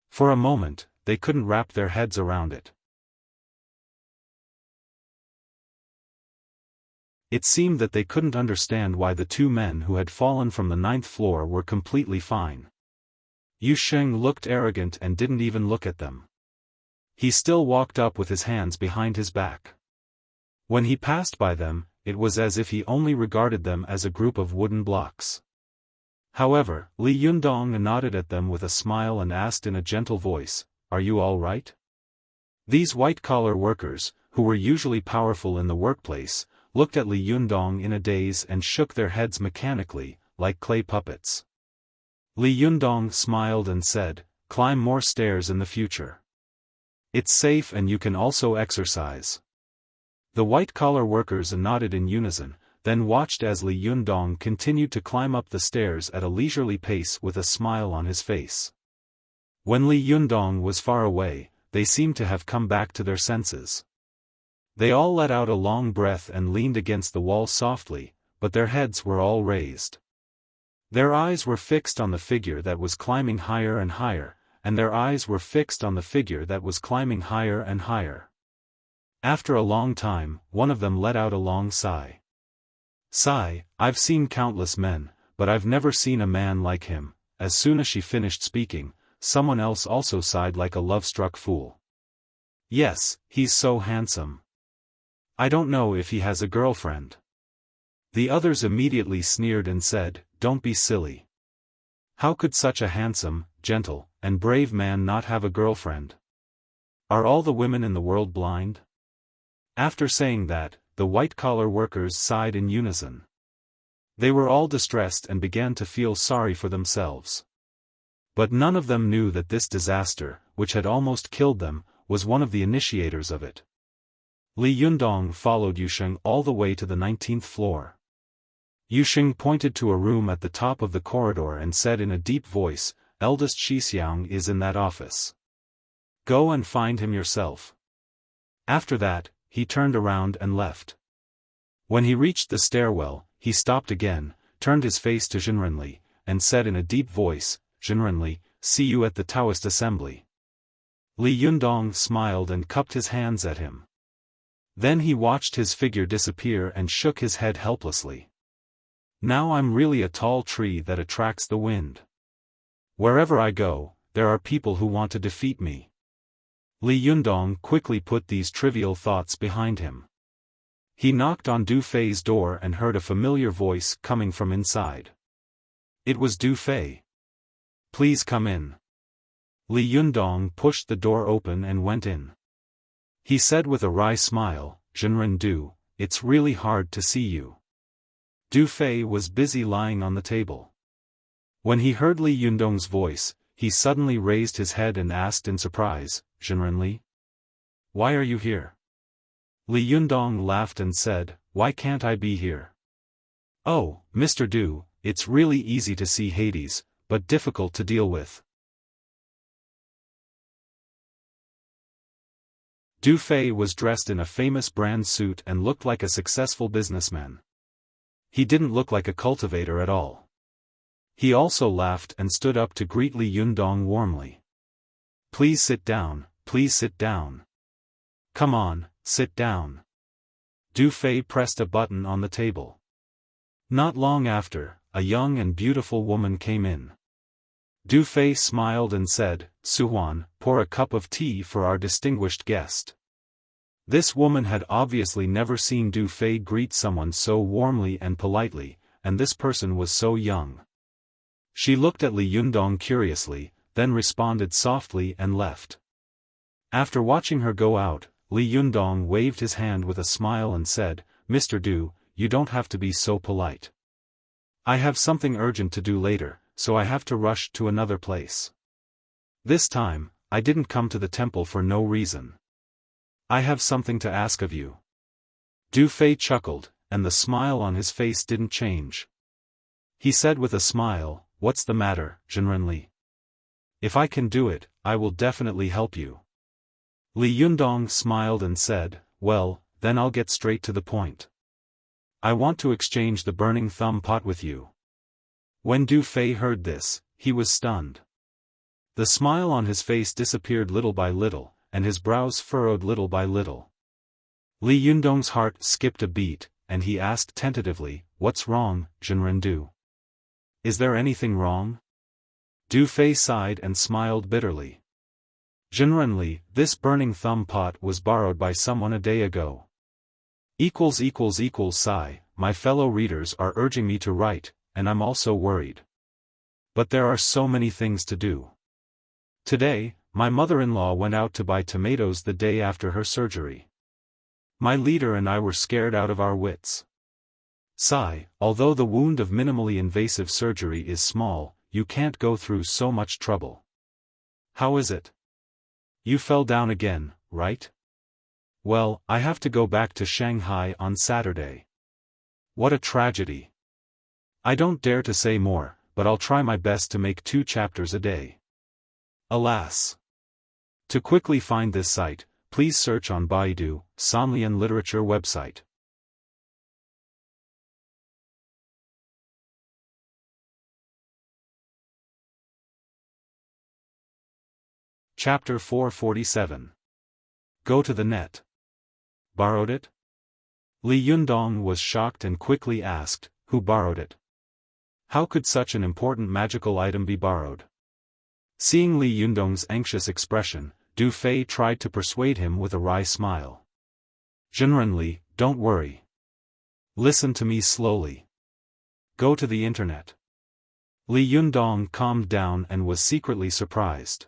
For a moment, they couldn't wrap their heads around it. It seemed that they couldn't understand why the two men who had fallen from the 9th floor were completely fine. Yusheng looked arrogant and didn't even look at them. He still walked up with his hands behind his back. When he passed by them, it was as if he only regarded them as a group of wooden blocks. However, Li Yundong nodded at them with a smile and asked in a gentle voice, "Are you all right?" These white-collar workers, who were usually powerful in the workplace, looked at Li Yundong in a daze and shook their heads mechanically, like clay puppets. Li Yundong smiled and said, "Climb more stairs in the future. It's safe and you can also exercise." The white-collar workers nodded in unison, then watched as Li Yundong continued to climb up the stairs at a leisurely pace with a smile on his face. When Li Yundong was far away, they seemed to have come back to their senses. They all let out a long breath and leaned against the wall softly, but their heads were all raised. Their eyes were fixed on the figure that was climbing higher and higher, and their eyes were fixed on the figure that was climbing higher and higher. After a long time, one of them let out a long sigh. "Sigh, I've seen countless men, but I've never seen a man like him." As soon as she finished speaking, someone else also sighed like a love-struck fool. "Yes, he's so handsome. I don't know if he has a girlfriend." The others immediately sneered and said, "Don't be silly. How could such a handsome, gentle, and brave man not have a girlfriend? Are all the women in the world blind?" After saying that, the white-collar workers sighed in unison. They were all distressed and began to feel sorry for themselves. But none of them knew that this disaster, which had almost killed them, was one of the initiators of it. Li Yundong followed Yusheng all the way to the 19th floor. Yusheng pointed to a room at the top of the corridor and said in a deep voice, "Eldest Shixiang is in that office. Go and find him yourself." After that, he turned around and left. When he reached the stairwell, he stopped again, turned his face to Zhenrenli, and said in a deep voice, "Zhenrenli, see you at the Taoist assembly." Li Yundong smiled and cupped his hands at him. Then he watched his figure disappear and shook his head helplessly. "Now I'm really a tall tree that attracts the wind. Wherever I go, there are people who want to defeat me." Li Yundong quickly put these trivial thoughts behind him. He knocked on Du Fei's door and heard a familiar voice coming from inside. It was Du Fei. "Please come in." Li Yundong pushed the door open and went in. He said with a wry smile, "Zhenren Du, it's really hard to see you." Du Fei was busy lying on the table. When he heard Li Yundong's voice, he suddenly raised his head and asked in surprise, "Zhenrenli? Why are you here?" Li Yundong laughed and said, "Why can't I be here?" "Oh, Mr. Du, it's really easy to see Hades, but difficult to deal with." Du Fei was dressed in a famous brand suit and looked like a successful businessman. He didn't look like a cultivator at all. He also laughed and stood up to greet Li Yundong warmly. "Please sit down, please sit down. Come on, sit down." Du Fei pressed a button on the table. Not long after, a young and beautiful woman came in. Du Fei smiled and said, "Suhuan, pour a cup of tea for our distinguished guest." This woman had obviously never seen Du Fei greet someone so warmly and politely, and this person was so young. She looked at Li Yundong curiously, then responded softly and left. After watching her go out, Li Yundong waved his hand with a smile and said, "Mr. Du, you don't have to be so polite. I have something urgent to do later, so I have to rush to another place. This time, I didn't come to the temple for no reason. I have something to ask of you." Du Fei chuckled, and the smile on his face didn't change. He said with a smile, "What's the matter, Zhenrenli? If I can do it, I will definitely help you." Li Yundong smiled and said, "Well, then I'll get straight to the point. I want to exchange the burning thumb pot with you." When Du Fei heard this, he was stunned. The smile on his face disappeared little by little, and his brows furrowed little by little. Li Yundong's heart skipped a beat, and he asked tentatively, "What's wrong, Zhenren Du? Is there anything wrong?" Du Fei sighed and smiled bitterly. "Zhenrenli, this burning thumb pot was borrowed by someone a day ago." Sigh, my fellow readers are urging me to write, and I'm also worried. But there are so many things to do. Today, my mother-in-law went out to buy tomatoes the day after her surgery. My leader and I were scared out of our wits. Sigh, although the wound of minimally invasive surgery is small, you can't go through so much trouble. How is it? You fell down again, right? Well, I have to go back to Shanghai on Saturday. What a tragedy. I don't dare to say more, but I'll try my best to make 2 chapters a day. Alas. To quickly find this site, please search on Baidu, Sanlian Literature website. Chapter 447. Go to the net. Borrowed it? Li Yundong was shocked and quickly asked, "Who borrowed it? How could such an important magical item be borrowed?" Seeing Li Yundong's anxious expression, Du Fei tried to persuade him with a wry smile. "Zhenrenli, don't worry. Listen to me slowly. Go to the internet." Li Yundong calmed down and was secretly surprised.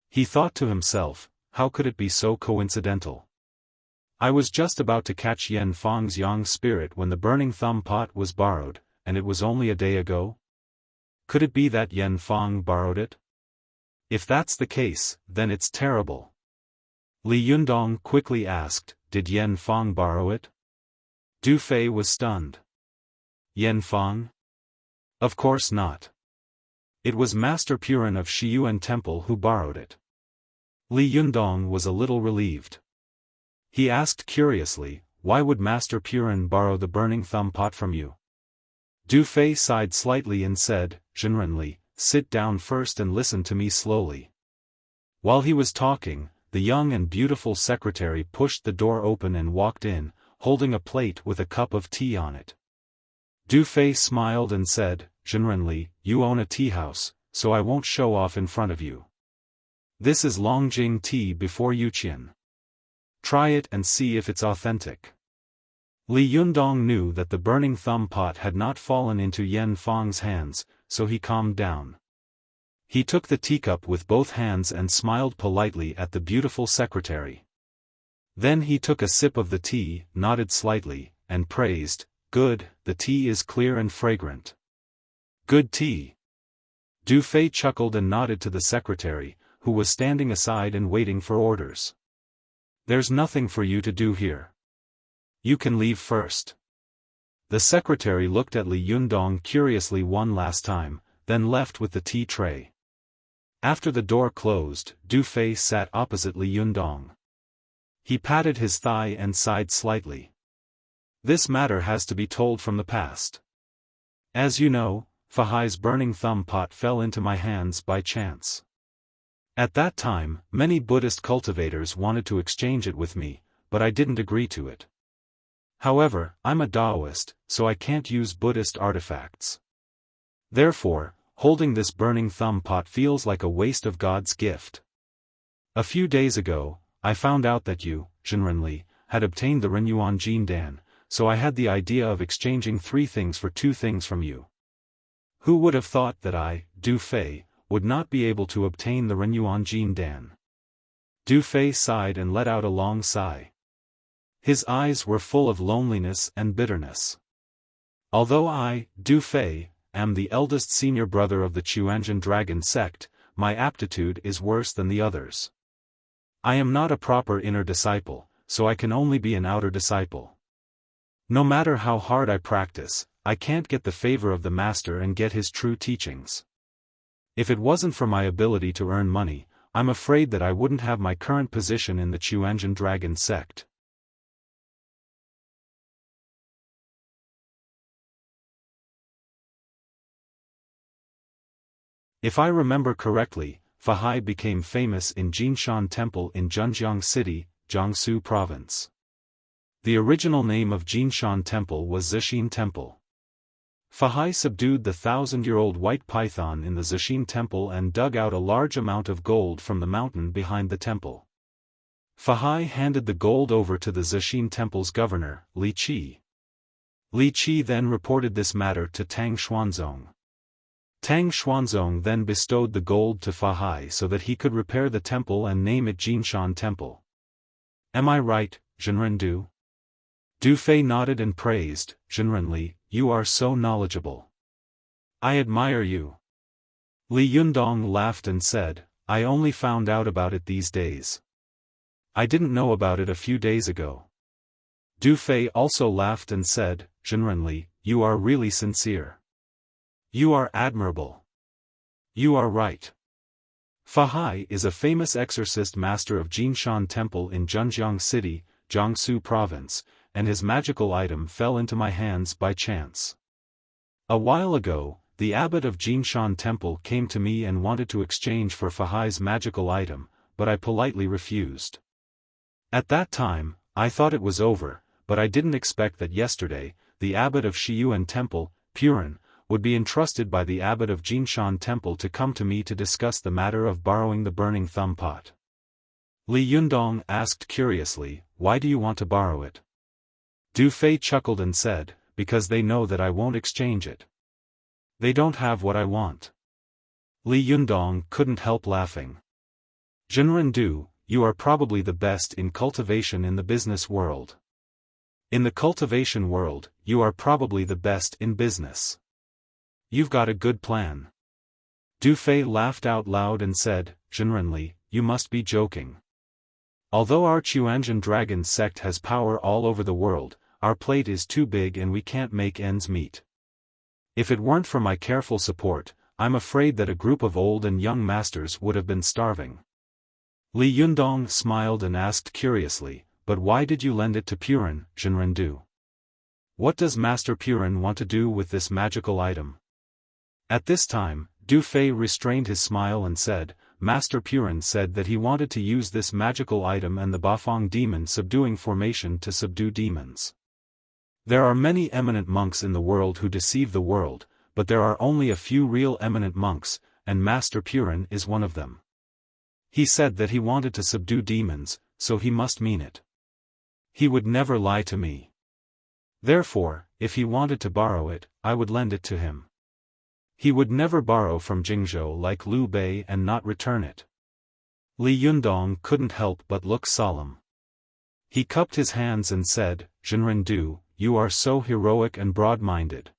He thought to himself, how could it be so coincidental? I was just about to catch Yan Fang's young spirit when the burning thumb pot was borrowed, and it was only a day ago? Could it be that Yan Fang borrowed it? If that's the case, then it's terrible. Li Yundong quickly asked, did Yan Fang borrow it? Du Fei was stunned. Yan Fang? Of course not. It was Master Purin of Shiyuan Temple who borrowed it. Li Yundong was a little relieved. He asked curiously, why would Master Purin borrow the burning thumb pot from you? Du Fei sighed slightly and said, Zhenrenli, sit down first and listen to me slowly. While he was talking, the young and beautiful secretary pushed the door open and walked in, holding a plate with a cup of tea on it. Du Fei smiled and said, Zhenrenli, you own a tea house, so I won't show off in front of you. This is Longjing tea before Yuqian. Try it and see if it's authentic. Li Yundong knew that the burning thumb pot had not fallen into Yan Fang's hands, so he calmed down. He took the teacup with both hands and smiled politely at the beautiful secretary. Then he took a sip of the tea, nodded slightly, and praised, good, the tea is clear and fragrant. Good tea. Du Fei chuckled and nodded to the secretary, who was standing aside and waiting for orders. There's nothing for you to do here. You can leave first. The secretary looked at Li Yundong curiously one last time, then left with the tea tray. After the door closed, Du Fei sat opposite Li Yundong. He patted his thigh and sighed slightly. This matter has to be told from the past. As you know, Fahai's burning thumb pot fell into my hands by chance. At that time, many Buddhist cultivators wanted to exchange it with me, but I didn't agree to it. However, I'm a Taoist, so I can't use Buddhist artifacts. Therefore, holding this burning thumb pot feels like a waste of God's gift. A few days ago, I found out that you, Zhenrenli, had obtained the Renyuan Jin Dan, so I had the idea of exchanging 3 things for 2 things from you. Who would have thought that I, Du Fei, would not be able to obtain the Renyuan Jin Dan? Du Fei sighed and let out a long sigh. His eyes were full of loneliness and bitterness. Although I, Du Fei, am the eldest senior brother of the Chuanjian dragon sect, my aptitude is worse than the others. I am not a proper inner disciple, so I can only be an outer disciple. No matter how hard I practice, I can't get the favor of the master and get his true teachings. If it wasn't for my ability to earn money, I'm afraid that I wouldn't have my current position in the Chuanjian dragon sect. If I remember correctly, Fahai became famous in Jinshan Temple in Zhenjiang City, Jiangsu Province. The original name of Jinshan Temple was Zixin Temple. Fahai subdued the 1,000-year-old white python in the Zixin Temple and dug out a large amount of gold from the mountain behind the temple. Fahai handed the gold over to the Zixin Temple's governor, Li Qi. Li Qi then reported this matter to Tang Xuanzong. Tang Xuanzong then bestowed the gold to Fahai so that he could repair the temple and name it Jinshan Temple. Am I right, Zhenrendu? Du Fei nodded and praised, Zhenrenli, you are so knowledgeable. I admire you. Li Yundong laughed and said, I only found out about it these days. I didn't know about it a few days ago. Du Fei also laughed and said, Zhenrenli, you are really sincere. You are admirable. You are right. Fahai is a famous exorcist master of Jinshan Temple in Zhenjiang City, Jiangsu Province, and his magical item fell into my hands by chance. A while ago, the abbot of Jinshan Temple came to me and wanted to exchange for Fahai's magical item, but I politely refused. At that time, I thought it was over, but I didn't expect that yesterday, the abbot of Shiyuan Temple, Purin, would be entrusted by the abbot of Jinshan Temple to come to me to discuss the matter of borrowing the burning thumb pot. Li Yundong asked curiously, why do you want to borrow it? Du Fei chuckled and said, because they know that I won't exchange it. They don't have what I want. Li Yundong couldn't help laughing. Zhenrendu, you are probably the best in cultivation in the business world. In the cultivation world, you are probably the best in business. You've got a good plan. Du Fei laughed out loud and said, Zhenrenli, you must be joking. Although our Chuanjian dragon sect has power all over the world, our plate is too big and we can't make ends meet. If it weren't for my careful support, I'm afraid that a group of old and young masters would have been starving. Li Yundong smiled and asked curiously, but why did you lend it to Purin, Zhenrendu? What does Master Purin want to do with this magical item? At this time, Du Fei restrained his smile and said, Master Purin said that he wanted to use this magical item and the Bafang demon subduing formation to subdue demons. There are many eminent monks in the world who deceive the world, but there are only a few real eminent monks, and Master Purin is one of them. He said that he wanted to subdue demons, so he must mean it. He would never lie to me. Therefore, if he wanted to borrow it, I would lend it to him. He would never borrow from Jingzhou like Liu Bei and not return it. Li Yundong couldn't help but look solemn. He cupped his hands and said, Zhenrendu, you are so heroic and broad-minded.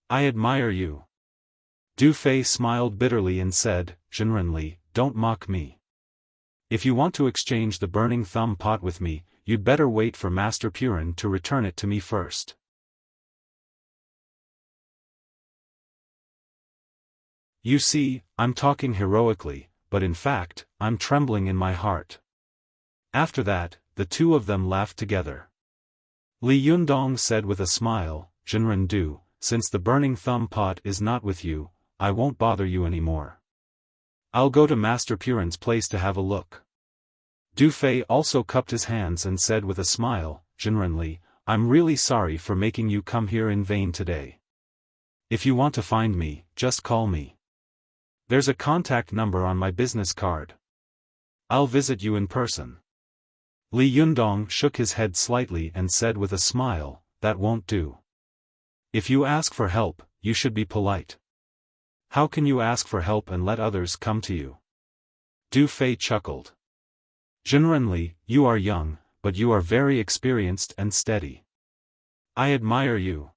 I admire you. Du Fei smiled bitterly and said, Zhenrenli, don't mock me. If you want to exchange the burning thumb pot with me, you'd better wait for Master Purin to return it to me first. You see, I'm talking heroically, but in fact, I'm trembling in my heart. After that, the two of them laughed together. Li Yundong said with a smile, Zhenrendu, since the burning thumb pot is not with you, I won't bother you anymore. I'll go to Master Purin's place to have a look. Du Fei also cupped his hands and said with a smile, Zhenrenli, I'm really sorry for making you come here in vain today. If you want to find me, just call me. There's a contact number on my business card. I'll visit you in person. Li Yundong shook his head slightly and said with a smile, that won't do. If you ask for help, you should be polite. How can you ask for help and let others come to you? Du Fei chuckled. Zhenrenli, you are young, but you are very experienced and steady. I admire you.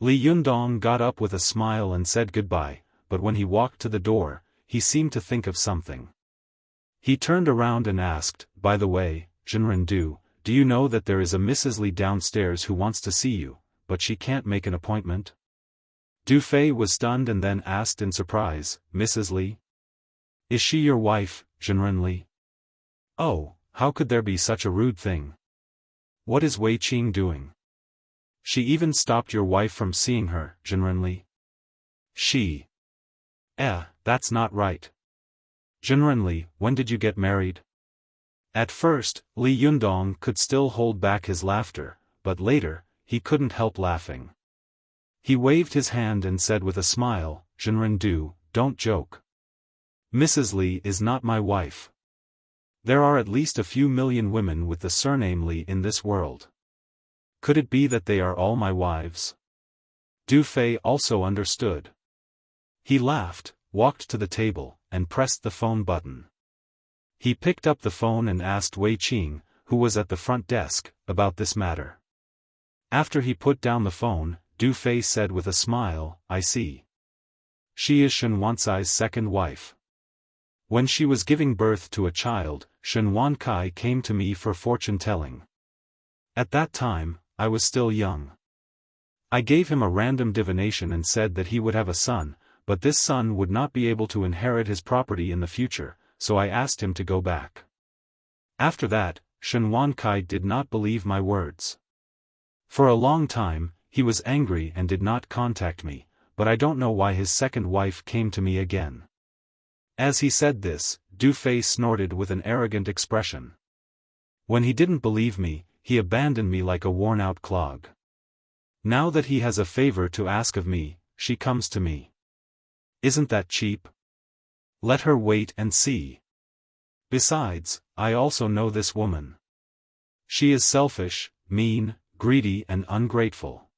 Li Yundong got up with a smile and said goodbye, but when he walked to the door, he seemed to think of something. He turned around and asked, by the way, Zhenrendu, do you know that there is a Mrs. Li downstairs who wants to see you, but she can't make an appointment? Du Fei was stunned and then asked in surprise, Mrs. Li? Is she your wife, Zhenrenli? Oh, how could there be such a rude thing? What is Wei Qing doing? She even stopped your wife from seeing her, Zhenrenli. She. That's not right. Zhenrenli, when did you get married? At first, Li Yundong could still hold back his laughter, but later, he couldn't help laughing. He waved his hand and said with a smile, Zhenrendu, don't joke. Mrs. Li is not my wife. There are at least a few million women with the surname Li in this world. Could it be that they are all my wives? Du Fei also understood. He laughed, walked to the table, and pressed the phone button. He picked up the phone and asked Wei Qing, who was at the front desk, about this matter. After he put down the phone, Du Fei said with a smile, I see. She is Shen Wancai's second wife. When she was giving birth to a child, Shen Wancai came to me for fortune-telling. At that time, I was still young. I gave him a random divination and said that he would have a son, but this son would not be able to inherit his property in the future, so I asked him to go back. After that, Shen Wancai did not believe my words. For a long time, he was angry and did not contact me, but I don't know why his second wife came to me again. As he said this, Du Fei snorted with an arrogant expression. When he didn't believe me, he abandoned me like a worn-out clog. Now that he has a favor to ask of me, she comes to me. Isn't that cheap? Let her wait and see. Besides, I also know this woman. She is selfish, mean, greedy and ungrateful.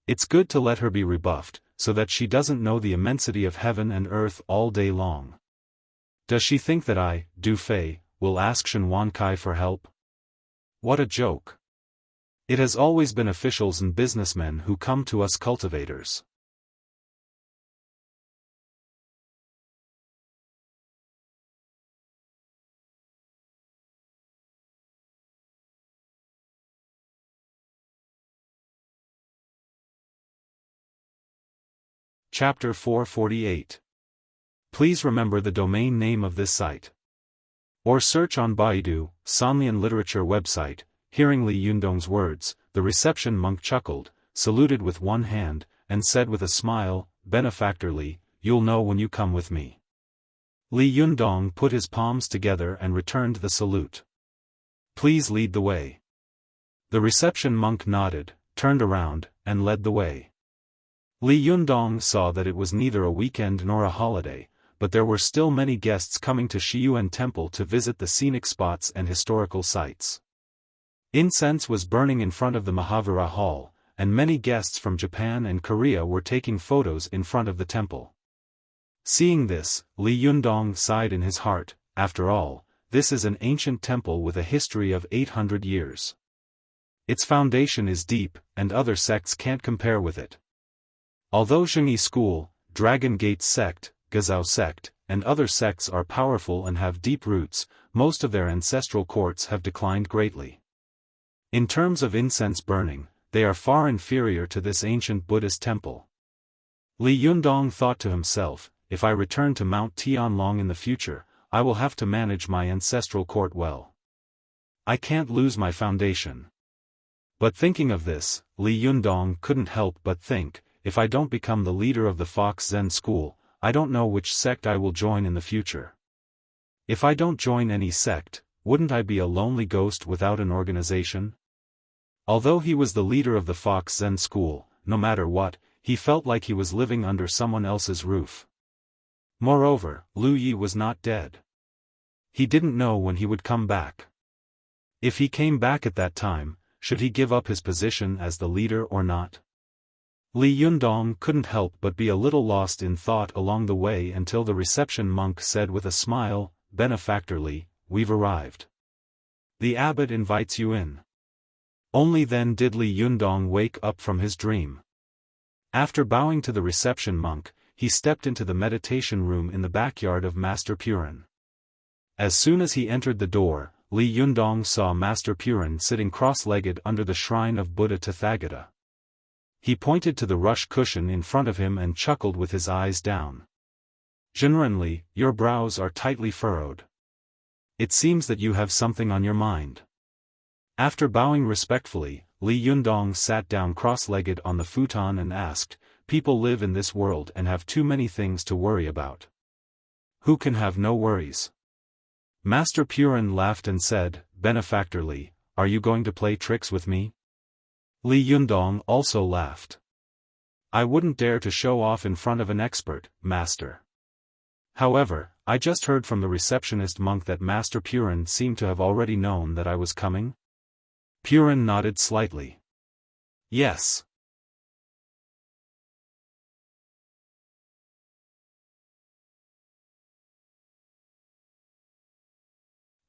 It's good to let her be rebuffed, so that she doesn't know the immensity of heaven and earth all day long. Does she think that I, Du Fei, will ask Shen Wancai for help? What a joke. It has always been officials and businessmen who come to us cultivators. Chapter 448. Please remember the domain name of this site. Or search on Baidu, Sanlian Literature website. Hearing Li Yundong's words, the reception monk chuckled, saluted with one hand, and said with a smile, "Benefactor Li, you'll know when you come with me." Li Yundong put his palms together and returned the salute. "Please lead the way." The reception monk nodded, turned around, and led the way. Li Yundong saw that it was neither a weekend nor a holiday, but there were still many guests coming to Shiyuan Temple to visit the scenic spots and historical sites. Incense was burning in front of the Mahavira Hall, and many guests from Japan and Korea were taking photos in front of the temple. Seeing this, Li Yundong sighed in his heart. After all, this is an ancient temple with a history of 800 years. Its foundation is deep, and other sects can't compare with it. Although Zhengyi School, Dragon Gate Sect, Gazao Sect, and other sects are powerful and have deep roots, most of their ancestral courts have declined greatly. In terms of incense burning, they are far inferior to this ancient Buddhist temple. Li Yundong thought to himself, if I return to Mount Tianlong in the future, I will have to manage my ancestral court well. I can't lose my foundation. But thinking of this, Li Yundong couldn't help but think, if I don't become the leader of the Fox Zen school, I don't know which sect I will join in the future. If I don't join any sect, wouldn't I be a lonely ghost without an organization? Although he was the leader of the Fox Zen school, no matter what, he felt like he was living under someone else's roof. Moreover, Lu Yi was not dead. He didn't know when he would come back. If he came back at that time, should he give up his position as the leader or not? Li Yundong couldn't help but be a little lost in thought along the way until the reception monk said with a smile, "Benefactor Li, we've arrived. The abbot invites you in." Only then did Li Yundong wake up from his dream. After bowing to the reception monk, he stepped into the meditation room in the backyard of Master Purin. As soon as he entered the door, Li Yundong saw Master Purin sitting cross-legged under the shrine of Buddha Tathagata. He pointed to the rush cushion in front of him and chuckled with his eyes down. "Generally, your brows are tightly furrowed. It seems that you have something on your mind." After bowing respectfully, Li Yundong sat down cross-legged on the futon and asked, "People live in this world and have too many things to worry about. Who can have no worries?" Master Purin laughed and said, "Benefactor Li, are you going to play tricks with me?" Li Yundong also laughed. "I wouldn't dare to show off in front of an expert, Master. However, I just heard from the receptionist monk that Master Purin seemed to have already known that I was coming." Purin nodded slightly. "Yes."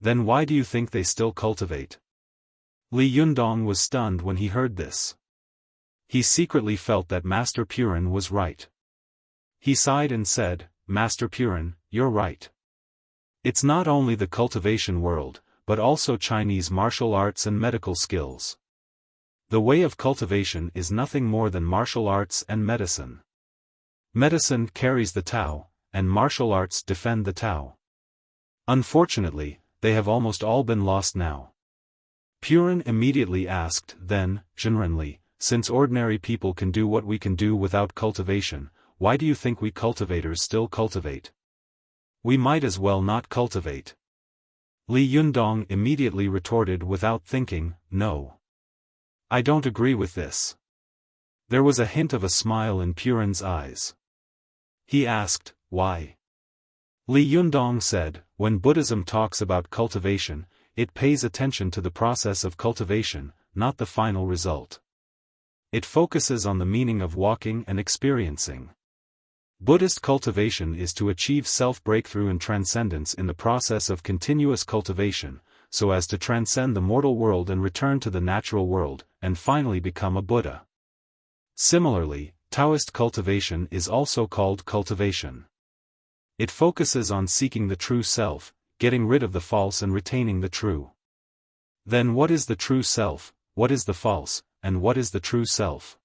"Then why do you think they still cultivate?" Li Yundong was stunned when he heard this. He secretly felt that Master Purin was right. He sighed and said, "Master Purin, you're right. It's not only the cultivation world, but also Chinese martial arts and medical skills. The way of cultivation is nothing more than martial arts and medicine. Medicine carries the Tao, and martial arts defend the Tao. Unfortunately, they have almost all been lost now." Purin immediately asked, "Then, Zhenrenli, since ordinary people can do what we can do without cultivation, why do you think we cultivators still cultivate? We might as well not cultivate." Li Yundong immediately retorted without thinking, "No. I don't agree with this." There was a hint of a smile in Purin's eyes. He asked, "Why?" Li Yundong said, "When Buddhism talks about cultivation, it pays attention to the process of cultivation, not the final result. It focuses on the meaning of walking and experiencing. Buddhist cultivation is to achieve self-breakthrough and transcendence in the process of continuous cultivation, so as to transcend the mortal world and return to the natural world, and finally become a Buddha. Similarly, Taoist cultivation is also called cultivation. It focuses on seeking the true self, getting rid of the false and retaining the true. Then what is the true self, what is the false, and what is the true self?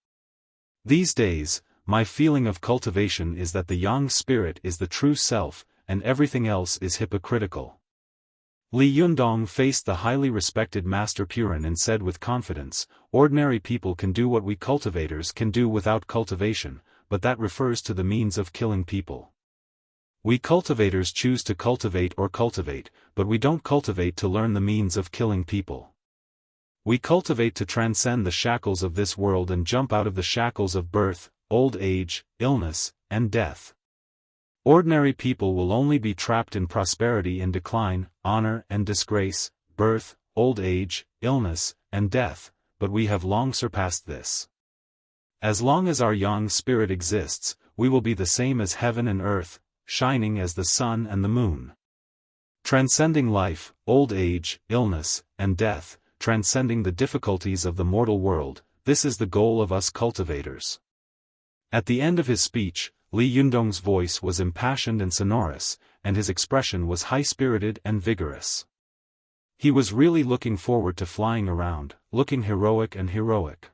These days, my feeling of cultivation is that the yang spirit is the true self, and everything else is hypocritical. Li Yundong faced the highly respected Master Purin and said with confidence, ordinary people can do what we cultivators can do without cultivation, but that refers to the means of killing people. We cultivators choose to cultivate or cultivate, but we don't cultivate to learn the means of killing people. We cultivate to transcend the shackles of this world and jump out of the shackles of birth, old age, illness, and death. Ordinary people will only be trapped in prosperity and decline, honor and disgrace, birth, old age, illness, and death, but we have long surpassed this. As long as our yang spirit exists, we will be the same as heaven and earth, shining as the sun and the moon. Transcending life, old age, illness, and death, transcending the difficulties of the mortal world, this is the goal of us cultivators. At the end of his speech, Li Yundong's voice was impassioned and sonorous, and his expression was high-spirited and vigorous. He was really looking forward to flying around, looking heroic and heroic.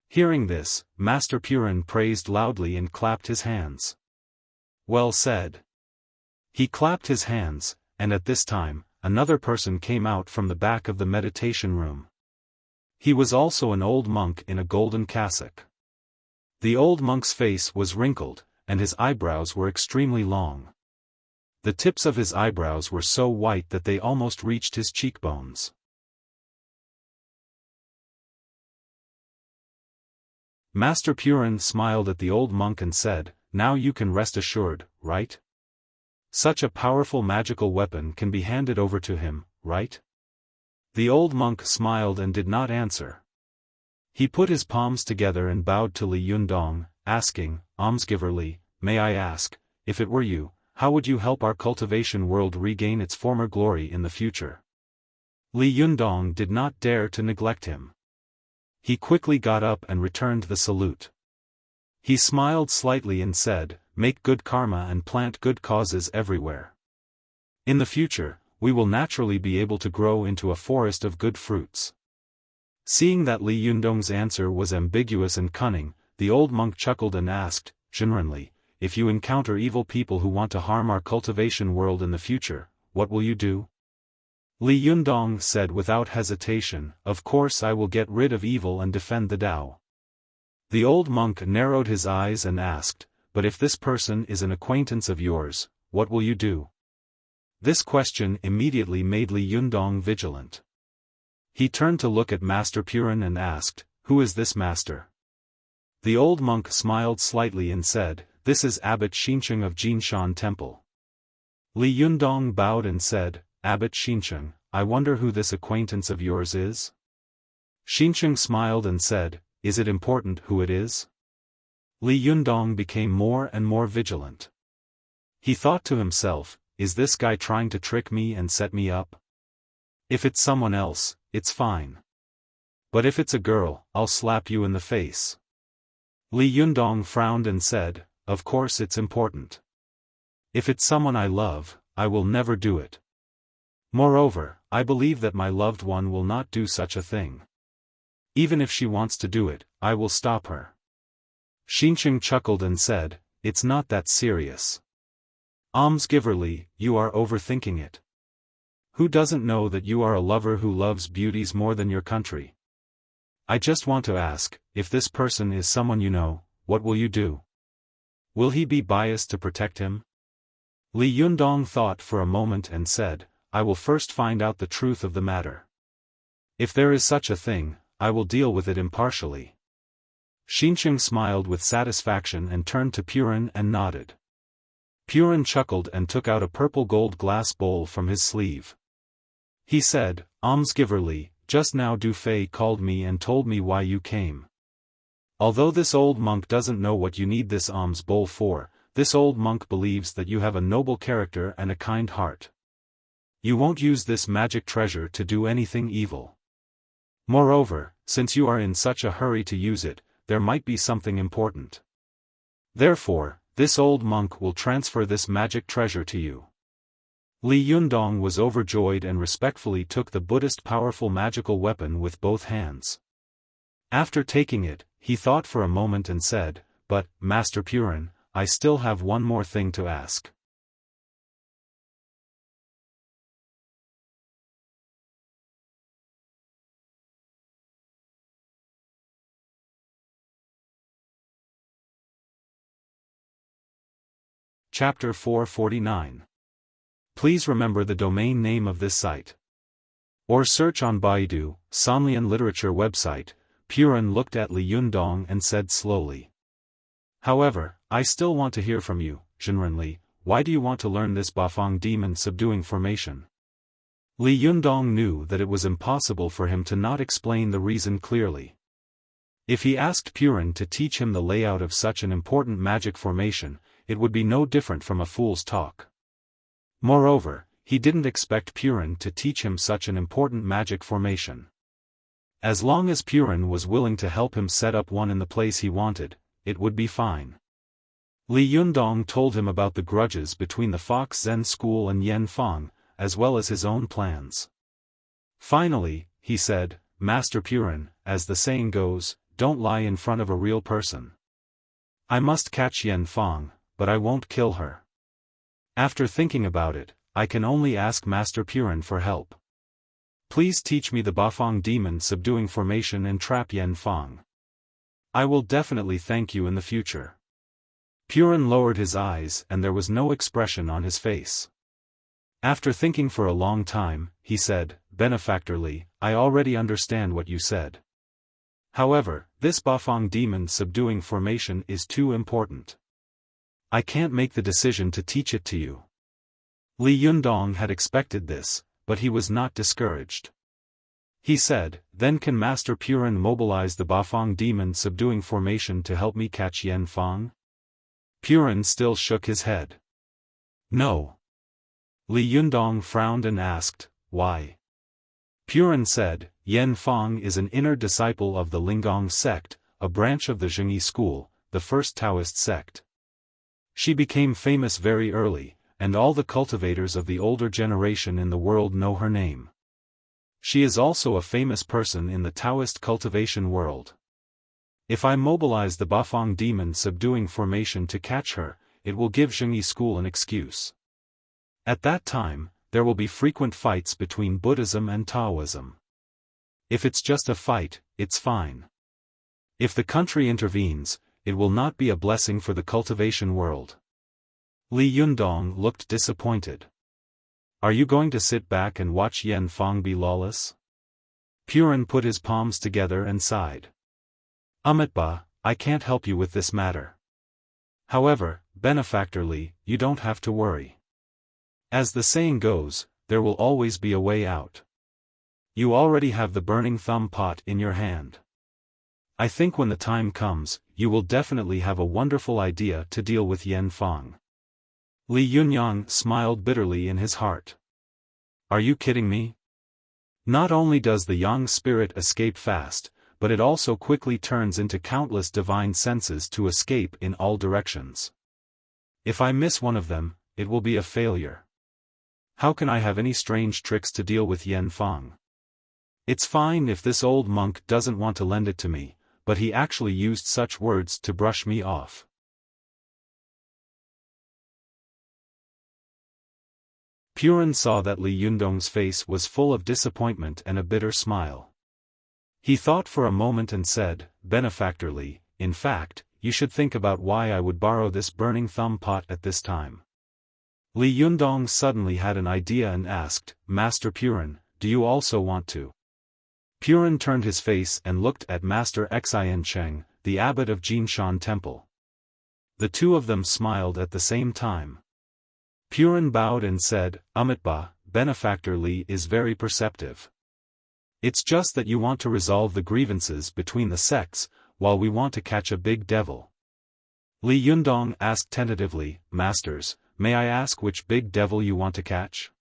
Hearing this, Master Purin praised loudly and clapped his hands. Well said. He clapped his hands, and at this time, another person came out from the back of the meditation room. He was also an old monk in a golden cassock. The old monk's face was wrinkled, and his eyebrows were extremely long. The tips of his eyebrows were so white that they almost reached his cheekbones. Master Purin smiled at the old monk and said, "Now you can rest assured, right? Such a powerful magical weapon can be handed over to him, right?" The old monk smiled and did not answer. He put his palms together and bowed to Li Yundong, asking, "Almsgiver Li, may I ask, if it were you, how would you help our cultivation world regain its former glory in the future?" Li Yundong did not dare to neglect him. He quickly got up and returned the salute. He smiled slightly and said, "Make good karma and plant good causes everywhere. In the future, we will naturally be able to grow into a forest of good fruits." Seeing that Li Yundong's answer was ambiguous and cunning, the old monk chuckled and asked, "Generally, if you encounter evil people who want to harm our cultivation world in the future, what will you do?" Li Yundong said without hesitation, "Of course I will get rid of evil and defend the Tao." The old monk narrowed his eyes and asked, "But if this person is an acquaintance of yours, what will you do?" This question immediately made Li Yundong vigilant. He turned to look at Master Purin and asked, "Who is this master?" The old monk smiled slightly and said, "This is Abbot Xincheng of Jinshan Temple." Li Yundong bowed and said, "Abbot Xincheng, I wonder who this acquaintance of yours is?" Xincheng smiled and said, "Is it important who it is?" Li Yundong became more and more vigilant. He thought to himself, "Is this guy trying to trick me and set me up? If it's someone else, it's fine. But if it's a girl, I'll slap you in the face." Li Yundong frowned and said, "Of course it's important. If it's someone I love, I will never do it. Moreover, I believe that my loved one will not do such a thing. Even if she wants to do it, I will stop her." Xincheng chuckled and said, "It's not that serious. Almsgiver Li, you are overthinking it. Who doesn't know that you are a lover who loves beauties more than your country? I just want to ask, if this person is someone you know, what will you do? Will he be biased to protect him?" Li Yundong thought for a moment and said, "I will first find out the truth of the matter. If there is such a thing, I will deal with it impartially." Xincheng smiled with satisfaction and turned to Purin and nodded. Purin chuckled and took out a purple gold glass bowl from his sleeve. He said, "Almsgiver Li, just now Du Fei called me and told me why you came. Although this old monk doesn't know what you need this alms bowl for, this old monk believes that you have a noble character and a kind heart. You won't use this magic treasure to do anything evil. Moreover, since you are in such a hurry to use it, there might be something important. Therefore, this old monk will transfer this magic treasure to you." Li Yundong was overjoyed and respectfully took the Buddhist powerful magical weapon with both hands. After taking it, he thought for a moment and said, but, Master Purin, I still have one more thing to ask. Chapter 449. Please remember the domain name of this site. Or search on Baidu, Sanlian Literature website. Purin looked at Li Yundong and said slowly. However, I still want to hear from you, Zhenrenli. Why do you want to learn this Bafang demon subduing formation? Li Yundong knew that it was impossible for him to not explain the reason clearly. If he asked Purin to teach him the layout of such an important magic formation, it would be no different from a fool's talk. Moreover, he didn't expect Purin to teach him such an important magic formation. As long as Purin was willing to help him set up one in the place he wanted, it would be fine. Li Yundong told him about the grudges between the Fox Zen school and Yanfang, as well as his own plans. Finally, he said, Master Purin, as the saying goes, don't lie in front of a real person. I must catch Yanfang, but I won't kill her. After thinking about it, I can only ask Master Purin for help. Please teach me the Bafang demon subduing formation and trap Yanfang. I will definitely thank you in the future. Purin lowered his eyes and there was no expression on his face. After thinking for a long time, he said, Benefactorly, I already understand what you said. However, this Bafang demon subduing formation is too important. I can't make the decision to teach it to you. Li Yundong had expected this, but he was not discouraged. He said, Then can Master Purin mobilize the Bafang demon subduing formation to help me catch Yanfang? Purin still shook his head. No. Li Yundong frowned and asked, Why? Purin said, Yanfang is an inner disciple of the Linggong sect, a branch of the Zhengyi school, the first Taoist sect. She became famous very early, and all the cultivators of the older generation in the world know her name. She is also a famous person in the Taoist cultivation world. If I mobilize the Bafang demon subduing formation to catch her, it will give Zhengyi school an excuse. At that time, there will be frequent fights between Buddhism and Taoism. If it's just a fight, it's fine. If the country intervenes, it will not be a blessing for the cultivation world. Li Yundong looked disappointed. Are you going to sit back and watch Yanfang be lawless? Purin put his palms together and sighed. Amitba, I can't help you with this matter. However, benefactorly, you don't have to worry. As the saying goes, there will always be a way out. You already have the burning thumb pot in your hand. I think when the time comes, you will definitely have a wonderful idea to deal with Yanfang. Li Yunyang smiled bitterly in his heart. Are you kidding me? Not only does the yang spirit escape fast, but it also quickly turns into countless divine senses to escape in all directions. If I miss one of them, it will be a failure. How can I have any strange tricks to deal with Yanfang? It's fine if this old monk doesn't want to lend it to me, but he actually used such words to brush me off. Purin saw that Li Yundong's face was full of disappointment and a bitter smile. He thought for a moment and said, Benefactorly, in fact, you should think about why I would borrow this burning thumb pot at this time. Li Yundong suddenly had an idea and asked, Master Purin, do you also want to? Purin turned his face and looked at Master Xian Cheng, the abbot of Jinshan Temple. The two of them smiled at the same time. Purin bowed and said, Amitba, Benefactor Li is very perceptive. It's just that you want to resolve the grievances between the sects, while we want to catch a big devil. Li Yundong asked tentatively, Masters, may I ask which big devil you want to catch?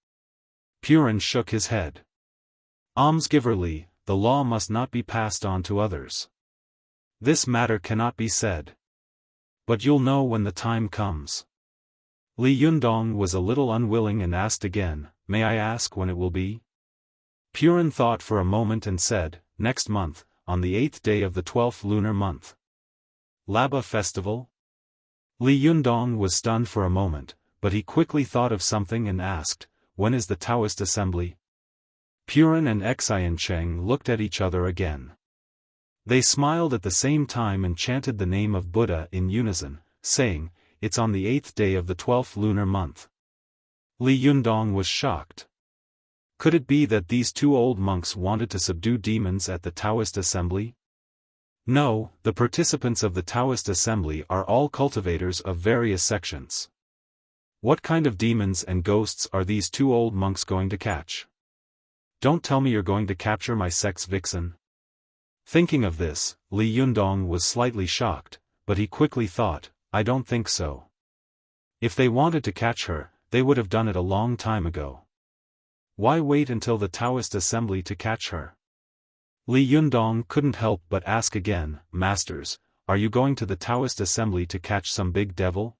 Purin shook his head. Almsgiver Li, the law must not be passed on to others. This matter cannot be said. But you'll know when the time comes. Li Yundong was a little unwilling and asked again, may I ask when it will be? Purin thought for a moment and said, next month, on the 8th day of the 12th lunar month. Laba Festival? Li Yundong was stunned for a moment, but he quickly thought of something and asked, when is the Taoist assembly? Purin and Xiancheng looked at each other again. They smiled at the same time and chanted the name of Buddha in unison, saying, it's on the 8th day of the 12th lunar month. Li Yundong was shocked. Could it be that these two old monks wanted to subdue demons at the Taoist assembly? No, the participants of the Taoist assembly are all cultivators of various sections. What kind of demons and ghosts are these two old monks going to catch? Don't tell me you're going to capture my sex vixen. Thinking of this, Li Yundong was slightly shocked, but he quickly thought, I don't think so. If they wanted to catch her, they would have done it a long time ago. Why wait until the Taoist assembly to catch her? Li Yundong couldn't help but ask again, Masters, are you going to the Taoist assembly to catch some big devil?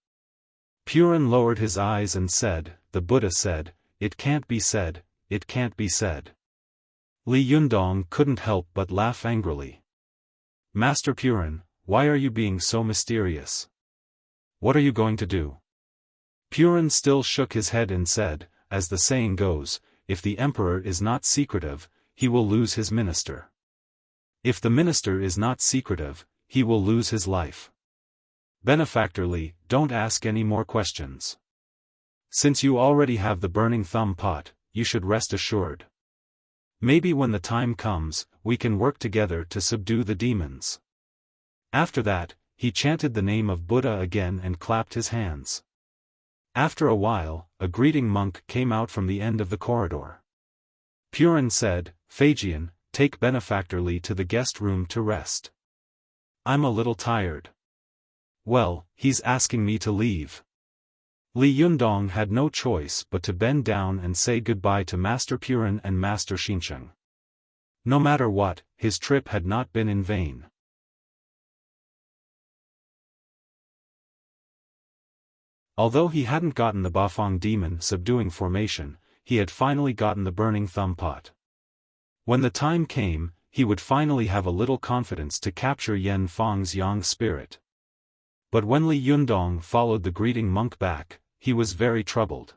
Purin lowered his eyes and said, the Buddha said, it can't be said, it can't be said. Li Yundong couldn't help but laugh angrily. Master Purin, why are you being so mysterious? What are you going to do? Purin still shook his head and said, as the saying goes, if the emperor is not secretive, he will lose his minister. If the minister is not secretive, he will lose his life. Benefactor Li, don't ask any more questions. Since you already have the burning thumb pot, you should rest assured. Maybe when the time comes, we can work together to subdue the demons. After that, he chanted the name of Buddha again and clapped his hands. After a while, a greeting monk came out from the end of the corridor. Purin said, Phagian, take Benefactor Li to the guest room to rest. I'm a little tired. Well, he's asking me to leave. Li Yundong had no choice but to bend down and say goodbye to Master Purin and Master Xincheng. No matter what, his trip had not been in vain. Although he hadn't gotten the Bafang demon subduing formation, he had finally gotten the burning thumb pot. When the time came, he would finally have a little confidence to capture Yen Fang's yang spirit. But when Li Yundong followed the greeting monk back, he was very troubled.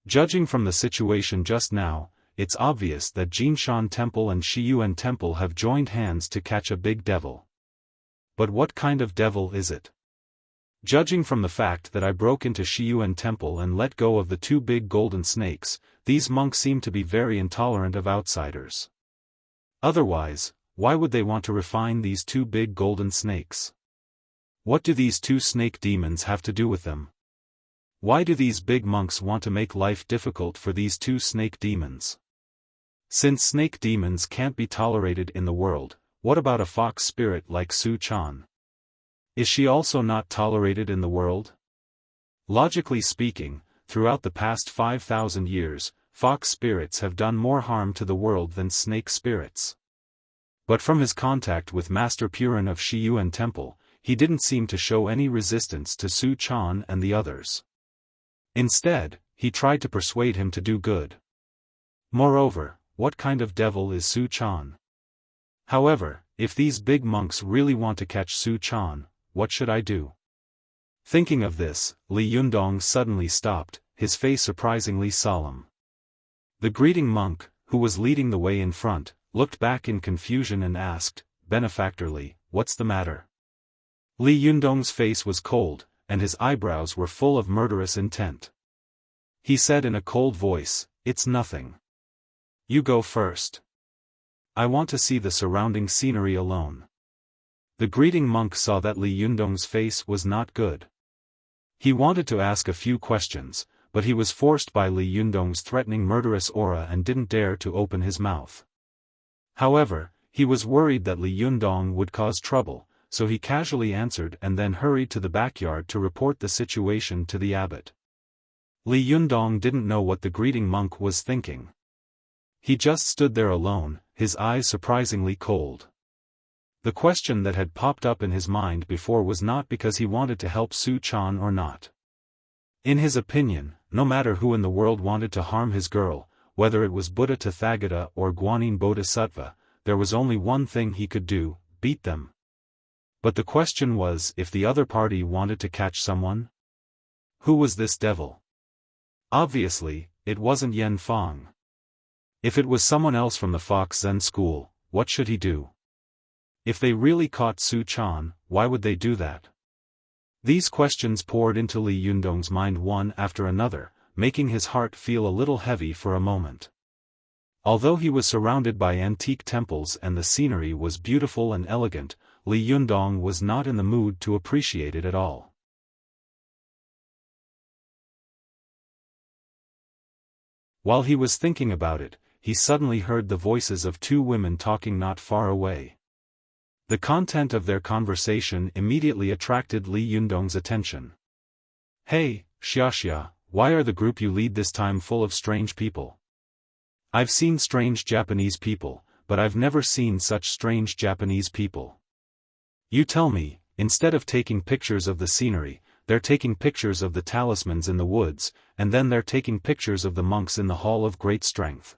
Judging from the situation just now, it's obvious that Jinshan Temple and Shiyuan Temple have joined hands to catch a big devil. But what kind of devil is it? Judging from the fact that I broke into Shiyuan Temple and let go of the two big golden snakes, these monks seem to be very intolerant of outsiders. Otherwise, why would they want to refine these two big golden snakes? What do these two snake demons have to do with them? Why do these big monks want to make life difficult for these two snake demons? Since snake demons can't be tolerated in the world, what about a fox spirit like Su Chan? Is she also not tolerated in the world? Logically speaking, throughout the past 5,000 years, fox spirits have done more harm to the world than snake spirits. But from his contact with Master Purin of Shiyuan Temple, he didn't seem to show any resistance to Su Chan and the others. Instead, he tried to persuade him to do good. Moreover, what kind of devil is Su Chan? However, if these big monks really want to catch Su Chan, what should I do? Thinking of this, Li Yundong suddenly stopped, his face surprisingly solemn. The greeting monk, who was leading the way in front, looked back in confusion and asked, Benefactor Li, what's the matter? Li Yundong's face was cold, and his eyebrows were full of murderous intent. He said in a cold voice, it's nothing. You go first. I want to see the surrounding scenery alone. The greeting monk saw that Li Yundong's face was not good. He wanted to ask a few questions, but he was forced by Li Yundong's threatening murderous aura and didn't dare to open his mouth. However, he was worried that Li Yundong would cause trouble, so he casually answered and then hurried to the backyard to report the situation to the abbot. Li Yundong didn't know what the greeting monk was thinking. He just stood there alone, his eyes surprisingly cold. The question that had popped up in his mind before was not because he wanted to help Su Chan or not. In his opinion, no matter who in the world wanted to harm his girl, whether it was Buddha Tathagata or Guanyin Bodhisattva, there was only one thing he could do, beat them. But the question was if the other party wanted to catch someone? Who was this devil? Obviously, it wasn't Yan Fang. If it was someone else from the Fox Zen school, what should he do? If they really caught Su Chan, why would they do that? These questions poured into Li Yundong's mind one after another, making his heart feel a little heavy for a moment. Although he was surrounded by antique temples and the scenery was beautiful and elegant, Li Yundong was not in the mood to appreciate it at all. While he was thinking about it, he suddenly heard the voices of two women talking not far away. The content of their conversation immediately attracted Li Yundong's attention. "Hey, Xiaofan, why are the group you lead this time full of strange people? I've seen strange Japanese people, but I've never seen such strange Japanese people. You tell me, instead of taking pictures of the scenery, they're taking pictures of the talismans in the woods, and then they're taking pictures of the monks in the Hall of Great Strength.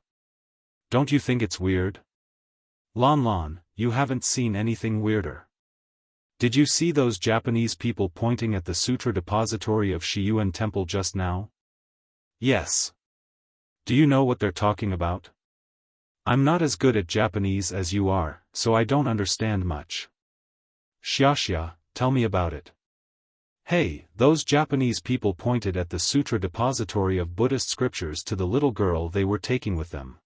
Don't you think it's weird? Lan, you haven't seen anything weirder. Did you see those Japanese people pointing at the sutra depository of Shiyuan Temple just now? Yes. Do you know what they're talking about? I'm not as good at Japanese as you are, so I don't understand much. Xiaofan, tell me about it." Hey, those Japanese people pointed at the sutra depository of Buddhist scriptures to the little girl they were taking with them.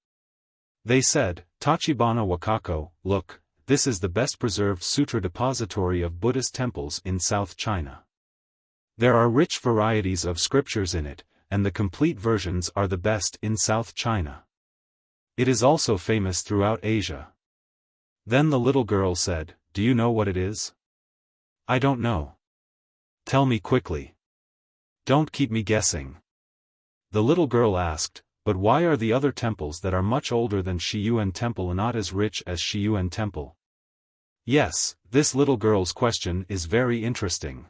They said, "Tachibana Wakako, look, this is the best preserved sutra depository of Buddhist temples in South China. There are rich varieties of scriptures in it, and the complete versions are the best in South China. It is also famous throughout Asia." Then the little girl said, "Do you know what it is?" "I don't know." "Tell me quickly. Don't keep me guessing." The little girl asked, "But why are the other temples that are much older than Shiyuan Temple not as rich as Shiyuan Temple?" Yes, this little girl's question is very interesting.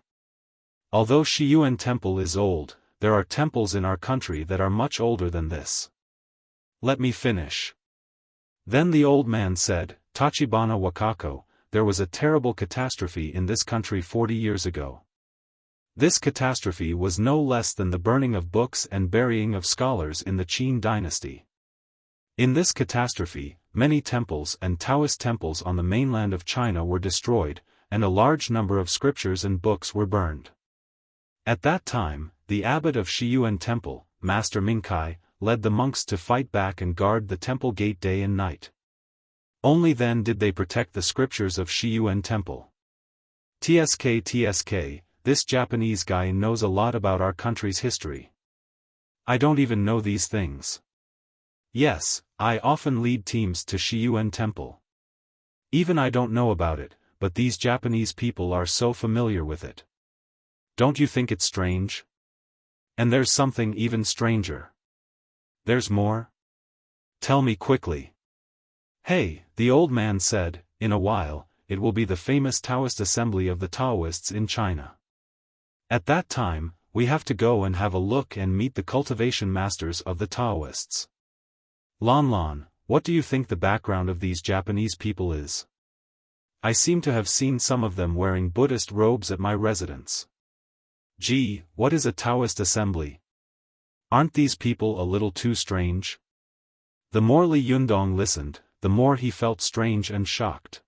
Although Shiyuan Temple is old, there are temples in our country that are much older than this. Let me finish. Then the old man said, "Tachibana Wakako, there was a terrible catastrophe in this country 40 years ago. This catastrophe was no less than the burning of books and burying of scholars in the Qin dynasty. In this catastrophe, many temples and Taoist temples on the mainland of China were destroyed, and a large number of scriptures and books were burned. At that time, the abbot of Shiyuan Temple, Master Mingkai, led the monks to fight back and guard the temple gate day and night. Only then did they protect the scriptures of Shiyuan Temple. TSK, this Japanese guy knows a lot about our country's history. I don't even know these things. Yes, I often lead teams to Shiyuan Temple. Even I don't know about it, but these Japanese people are so familiar with it. Don't you think it's strange? And there's something even stranger. There's more? Tell me quickly." "Hey," the old man said, "in a while, it will be the famous Taoist assembly of the Taoists in China. At that time, we have to go and have a look and meet the cultivation masters of the Taoists. Lan, what do you think the background of these Japanese people is? I seem to have seen some of them wearing Buddhist robes at my residence. Gee, what is a Taoist assembly? Aren't these people a little too strange?" The more Li Yundong listened, the more he felt strange and shocked.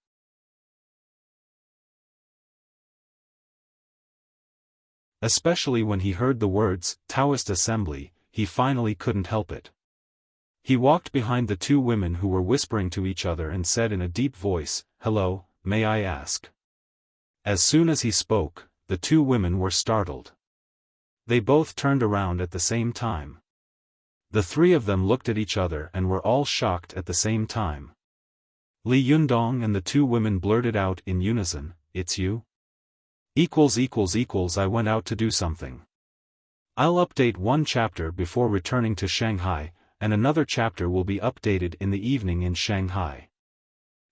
Especially when he heard the words, Taoist assembly, he finally couldn't help it. He walked behind the two women who were whispering to each other and said in a deep voice, "Hello, may I ask?" As soon as he spoke, the two women were startled. They both turned around at the same time. The three of them looked at each other and were all shocked at the same time. Li Yundong and the two women blurted out in unison, "It's you?" I went out to do something. I'll update one chapter before returning to Shanghai, and another chapter will be updated in the evening in Shanghai.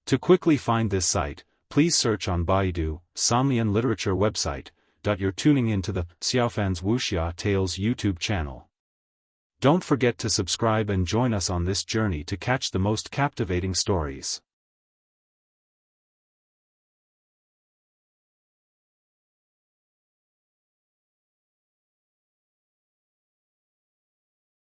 To quickly find this site, please search on Baidu, Somnian Literature website. You're tuning into the Xiaofan's Wuxia Tales YouTube channel. Don't forget to subscribe and join us on this journey to catch the most captivating stories.